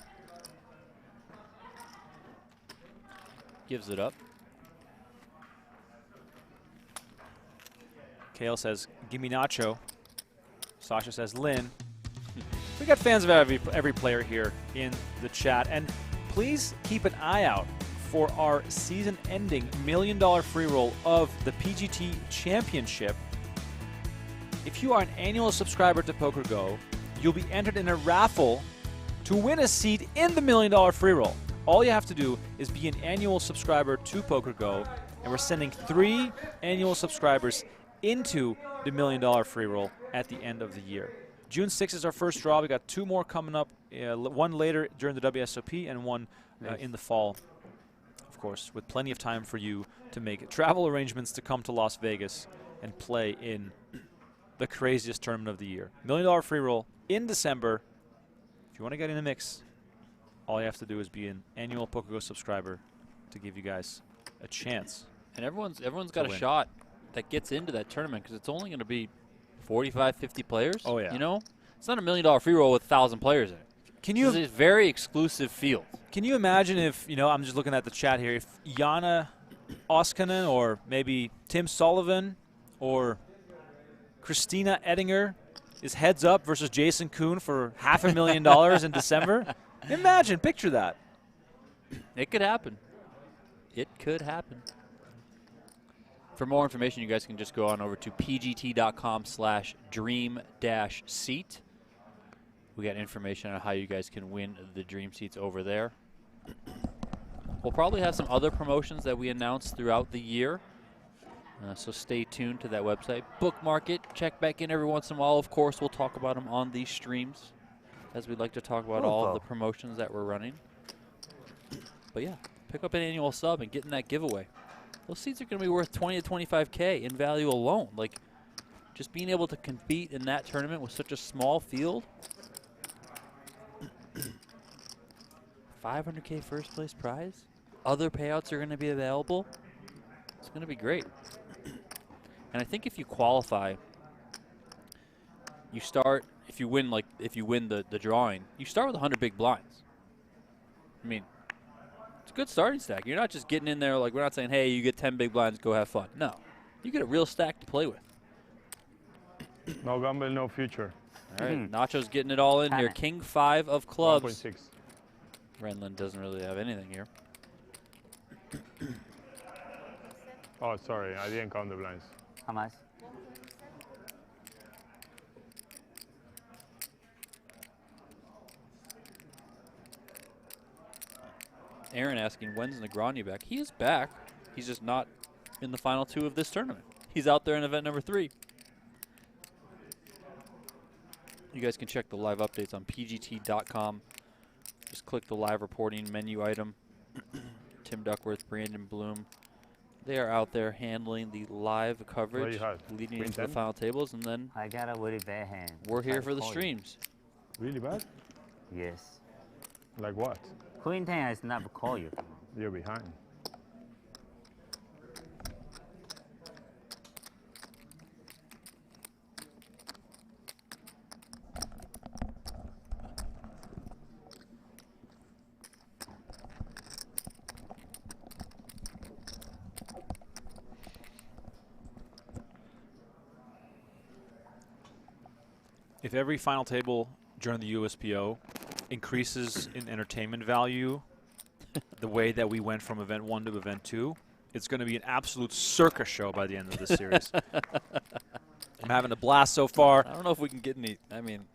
Gives it up. Kale says, "Give me Nacho." Sasha says, "Lin." We got fans of every player here in the chat, and please keep an eye out for our season-ending $1 million free roll of the PGT Championship. If you are an annual subscriber to PokerGo, you'll be entered in a raffle to win a seat in the $1 million free roll. All you have to do is be an annual subscriber to PokerGo, and we're sending 3 annual subscribers into the $1 million free roll at the end of the year. June 6th is our first draw. We got 2 more coming up, one later during the WSOP and one in the fall, of course, with plenty of time for you to make travel arrangements to come to Las Vegas and play in the craziest tournament of the year. $1 million free roll in December. If you want to get in the mix, all you have to do is be an annual PokerGo subscriber to give you guys a chance. And everyone's got a shot that gets into that tournament because it's only going to be 45, 50 players. Oh, yeah. You know? It's not $1 million free roll with 1,000 players in it. This is a very exclusive field. Can you imagine if, I'm just looking at the chat here, if Jana Oskanen or maybe Tim Sullivan or Christina Ettinger is heads up versus Jason Kuhn for $500,000 in December? Imagine, picture that. It could happen. It could happen. For more information, you guys can just go on over to pgt.com/dream-seat. We got information on how you guys can win the dream seats over there. We'll probably have some other promotions that we announce throughout the year. So stay tuned to that website. Bookmark it. Check back in every once in a while. Of course, we'll talk about them on these streams, as we like to talk about all of the promotions that we're running. But yeah, pick up an annual sub and get in that giveaway. Those seats are going to be worth 20 to 25K in value alone. Like, just being able to compete in that tournament with such a small field. 500K first place prize. Other payouts are going to be available. It's going to be great. And I think if you qualify, you start, if you win the drawing, you start with 100 big blinds. I mean, it's a good starting stack. You're not just getting in there like, we're not saying, hey, you get 10 big blinds, go have fun. No, you get a real stack to play with. No gamble, no future. All right, Nacho's getting it all in here. King 5 of clubs. 1.6. Ren Lin doesn't really have anything here. Oh, sorry, I didn't count the blinds. How much? Aaron asking, when's Negreanu back? He is back. He's just not in the final 2 of this tournament. He's out there in event number 3. You guys can check the live updates on pgt.com. Just click the live reporting menu item. Tim Duckworth, Brandon Bloom. They are out there handling the live coverage leading into the final tables, and then I got a really bad hand. We're here for the streams. Really bad? Yes. Like what? Queen 10 has never called you. You're behind. If every final table during the USPO increases in entertainment value the way that we went from event 1 to event 2, it's going to be an absolute circus show by the end of this series. I'm having a blast so far. I don't know if we can get any. I mean,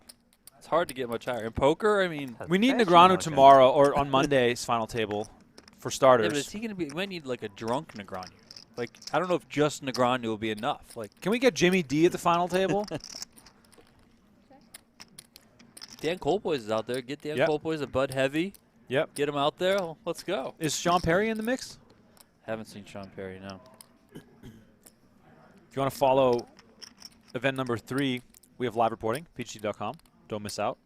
it's hard to get much higher. In poker, I mean. We need Negreanu tomorrow or on Monday's final table for starters. Yeah, but is he going to be. We might need like a drunk Negreanu. Like, I don't know if just Negreanu will be enough. Like, can we get Jimmy D at the final table? Dan Coleboys is out there. Get Dan Coleboys a Bud Heavy. Yep. Get him out there. Well, let's go. Is Sean Perry in the mix? Haven't seen Sean Perry, no. If you want to follow event number 3, we have live reporting, pgt.com. Don't miss out.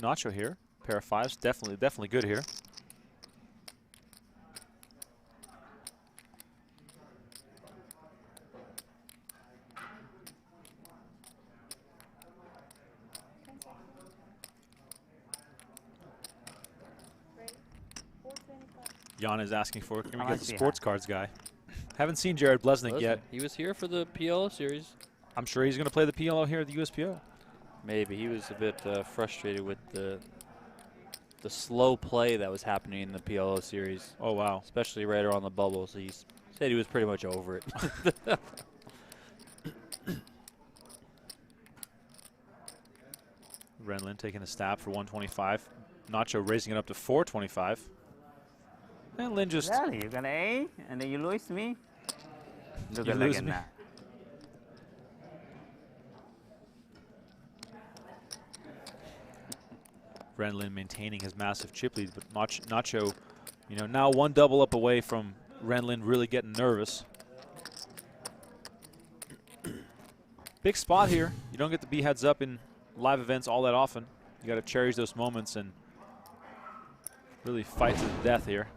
Nacho here. Pair of 5s. Definitely good here. Jan is asking for, can we get the sports cards guy? Haven't seen Jared Blesnick yet. He was here for the PLO series. I'm sure he's going to play the PLO here at the USPO. Maybe. He was a bit frustrated with the slow play that was happening in the PLO series. Oh, wow. Especially right around the bubble. So he said he was pretty much over it. Ren Lin taking a stab for 125. Nacho raising it up to 425. And Lin just... Really? You're going to A and then you lose me? You lose me? Ren Lin maintaining his massive chip lead, but Nacho, you know, now one double up away from Ren Lin really getting nervous. Big spot here. You don't get to be heads up in live events all that often. You got to cherish those moments and really fight to the death here.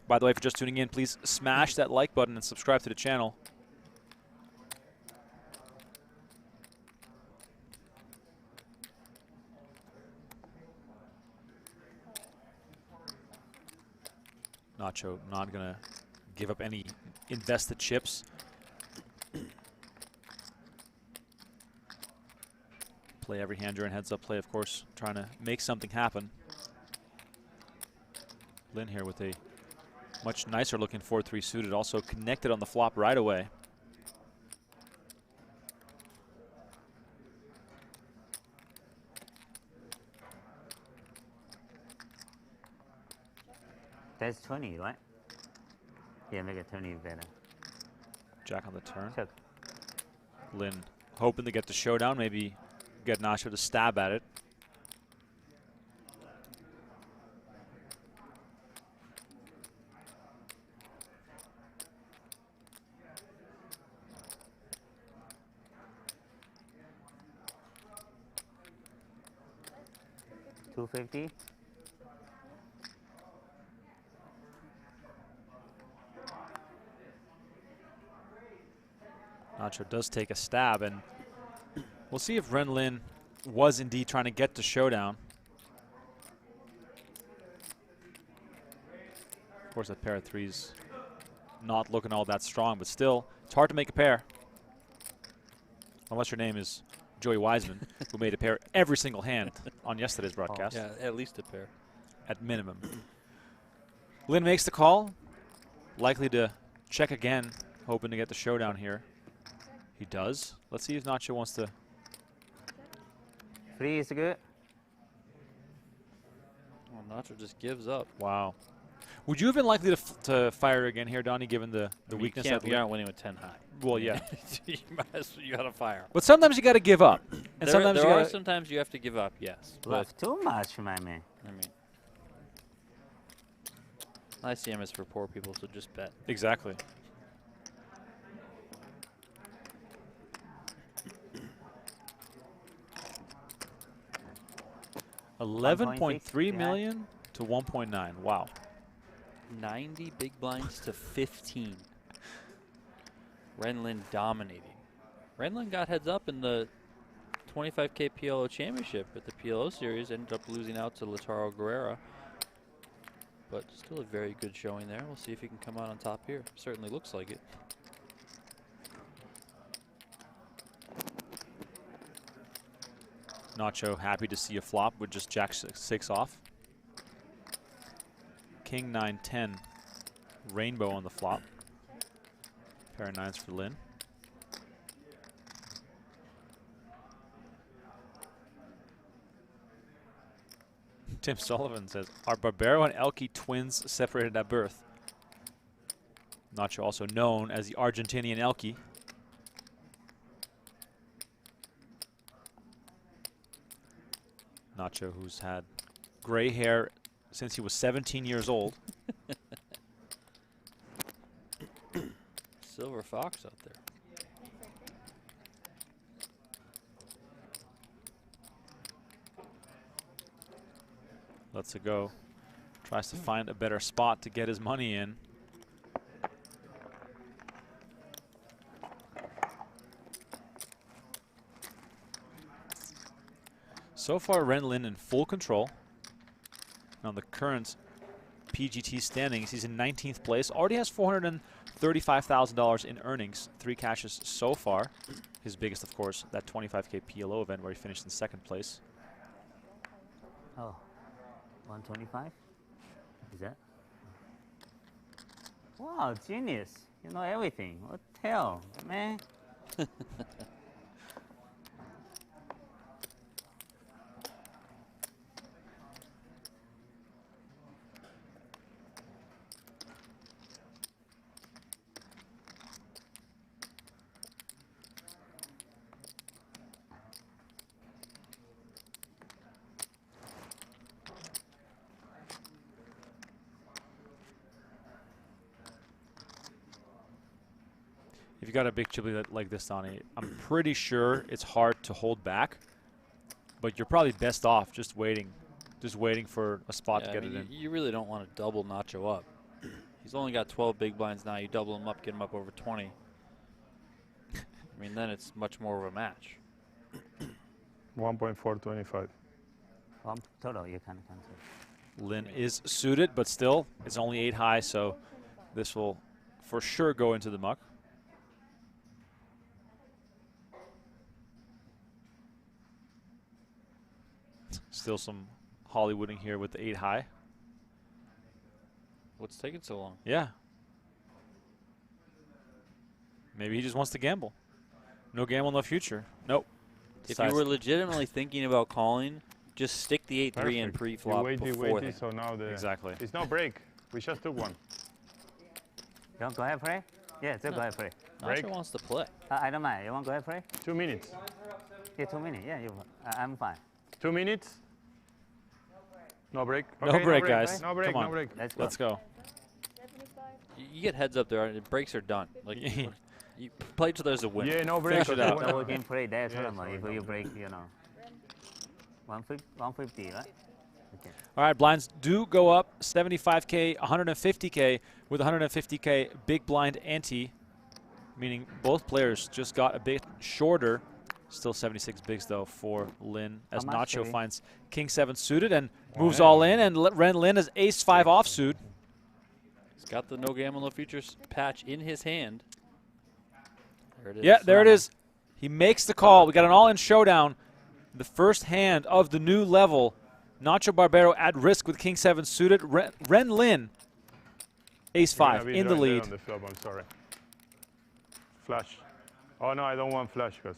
By the way, if you're just tuning in, please smash that like button and subscribe to the channel. Nacho not going to give up any invested chips. Play every hand during heads up play, of course, trying to make something happen. Lin here with a much nicer looking 4-3 suited, also connected on the flop right away. That's 20, right? Yeah, make it 20 better. Jack on the turn. Check. Lin hoping to get the showdown, maybe get Nacho to stab at it. $250. Nacho does take a stab, and we'll see if Ren Lin was indeed trying to get to showdown. Of course, that pair of threes not looking all that strong, but still, it's hard to make a pair. Unless your name is Joey Wiseman, who made a pair every single hand on yesterday's broadcast. Yeah, at least a pair. At minimum. Lin makes the call, likely to check again, hoping to get the showdown here. He does. Let's see if Nacho wants to. Free is good. Well, Nacho just gives up. Wow. Would you have been likely to fire again here, Donnie, given the weakness? You aren't winning with 10 high. Well, yeah. you got to fire. But sometimes you got to give up. And sometimes there are sometimes you have to give up, yes. That's too much, my man. I mean, ICM is for poor people, so just bet. Exactly. $11.3 million to 1.9. Wow. 90 big blinds to 15. Ren Lin dominating. Ren Lin got heads up in the 25K PLO championship at the PLO series, ended up losing out to Lataro Guerrera. But still a very good showing there. We'll see if he can come out on top here. Certainly looks like it. Nacho happy to see a flop with just Jack 6 off. King 9-10 rainbow on the flop. Pair of nines for Lin. Tim Sullivan says, are Barbero and Elke twins separated at birth? Nacho also known as the Argentinian Elke. Nacho, who's had gray hair since he was 17 years old. Silver fox out there. Lets it go. Tries to find a better spot to get his money in. So far, Ren Lin in full control. And on the current PGT standings, he's in 19th place. Already has $435,000 in earnings. 3 cashes so far. His biggest, of course, that 25K PLO event where he finished in 2nd place. Oh, 125? Is that? Wow, genius. You know everything. What the hell, man? If you got a big chip lead like this, Donnie, I'm pretty sure it's hard to hold back, but you're probably best off just waiting for a spot to get it in. You really don't want to double Nacho up. He's only got 12 big blinds now. You double him up, get him up over 20. I mean, then it's much more of a match. 1.425. Total, you can cancel. Lin is suited, but still, it's only 8 high, so this will for sure go into the muck. Still some Hollywooding here with the 8 high. What's taking so long? Yeah. Maybe he just wants to gamble. No gamble, no future. Nope. If you were legitimately thinking about calling, just stick the 8-3 in pre-flop before that. So now exactly. It's no break. We just took one. You want to go ahead play? Yeah, go ahead play. Nacho wants to play. I don't mind. You want to go ahead play? 2 minutes. Yeah, 2 minutes. Yeah, I'm fine. 2 minutes. No break. Okay, no break, guys. No break, Come on. no break. Let's go. You get heads up there, and the breaks are done. Like you play till there's a win. Yeah, no break. Finish it out. So we can play that tournament if you break, 150, right? Okay. All right, blinds do go up 75K, 150K with 150K big blind ante, meaning both players just got a bit shorter. Still 76 bigs, though, for Lin, as Nacho finds King 7 suited and moves all in, and Ren Lin is Ace 5 offsuit. He's got the no gamble, no futures patch in his hand. There it is. Yeah, there it is. He makes the call. We got an all-in showdown. The first hand of the new level. Nacho Barbero at risk with King 7 suited. Ren Lin, Ace 5 in the lead. On the flop, I'm sorry. Flush. Oh, no, I don't want flush, because...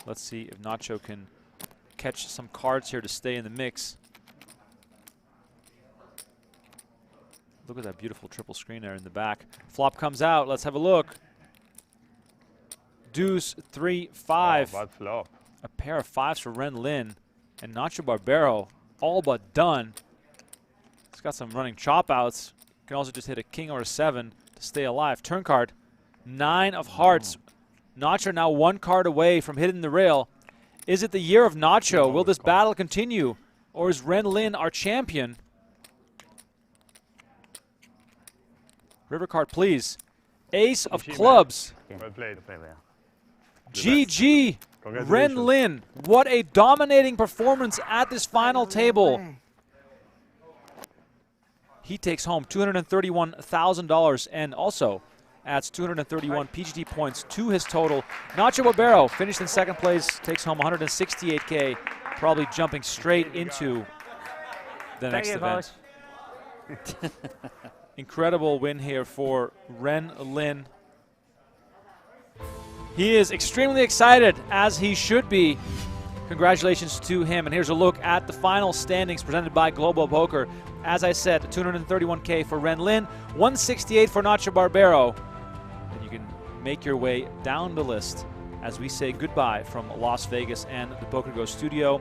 Let's see if Nacho can catch some cards here to stay in the mix. Look at that beautiful triple screen there in the back. Flop comes out. Let's have a look. Deuce, 3, 5. Oh, bad flop. A pair of 5s for Ren Lin. And Nacho Barbero, all but done. He's got some running chop outs. Can also just hit a king or a 7 to stay alive. Turn card, 9 of hearts. Nacho now 1 card away from hitting the rail. Is it the year of Nacho? Will this battle continue? Or is Ren Lin our champion? River card, please. Ace of clubs. Well played. GG. Ren Lin. What a dominating performance at this final table. He takes home $231,000 and also adds 231 PGT points to his total. Nacho Barbero finished in second place, takes home 168K, probably jumping straight into the next event. Incredible win here for Ren Lin. He is extremely excited, as he should be. Congratulations to him. And here's a look at the final standings presented by Global Poker. As I said, 231K for Ren Lin, 168 for Nacho Barbero. And you can make your way down the list as we say goodbye from Las Vegas and the PokerGO studio.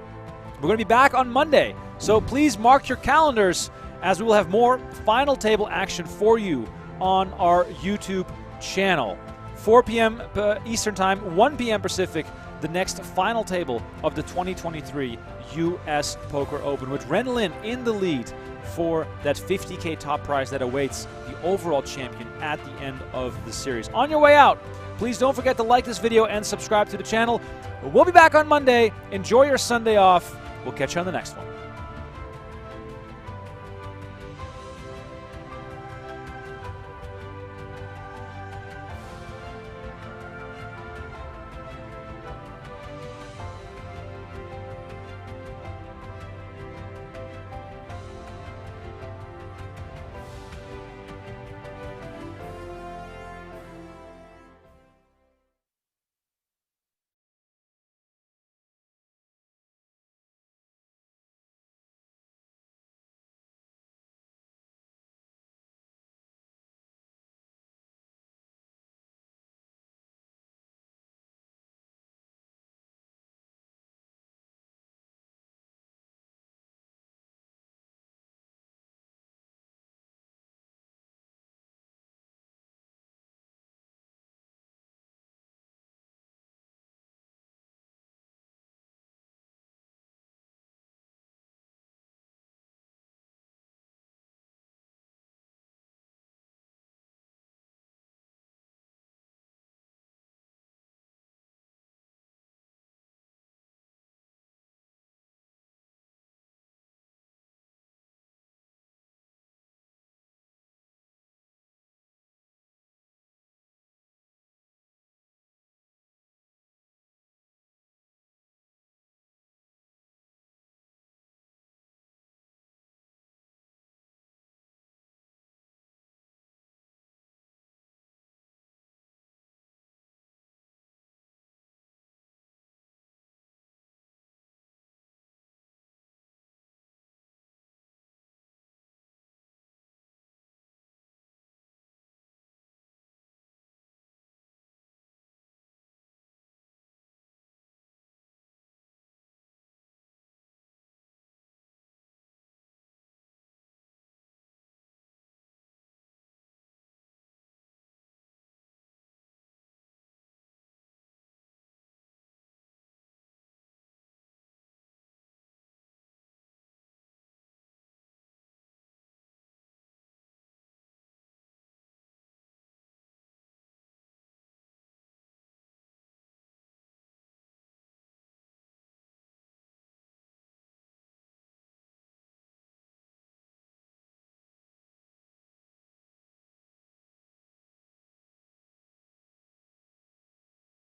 We're going to be back on Monday, so please mark your calendars as we will have more final table action for you on our YouTube channel. 4 p.m. Eastern Time, 1 p.m. Pacific, the next final table of the 2023 U.S. Poker Open, with Ren Lin in the lead for that $50K top prize that awaits the overall champion at the end of the series. On your way out, please don't forget to like this video and subscribe to the channel. We'll be back on Monday. Enjoy your Sunday off. We'll catch you on the next one.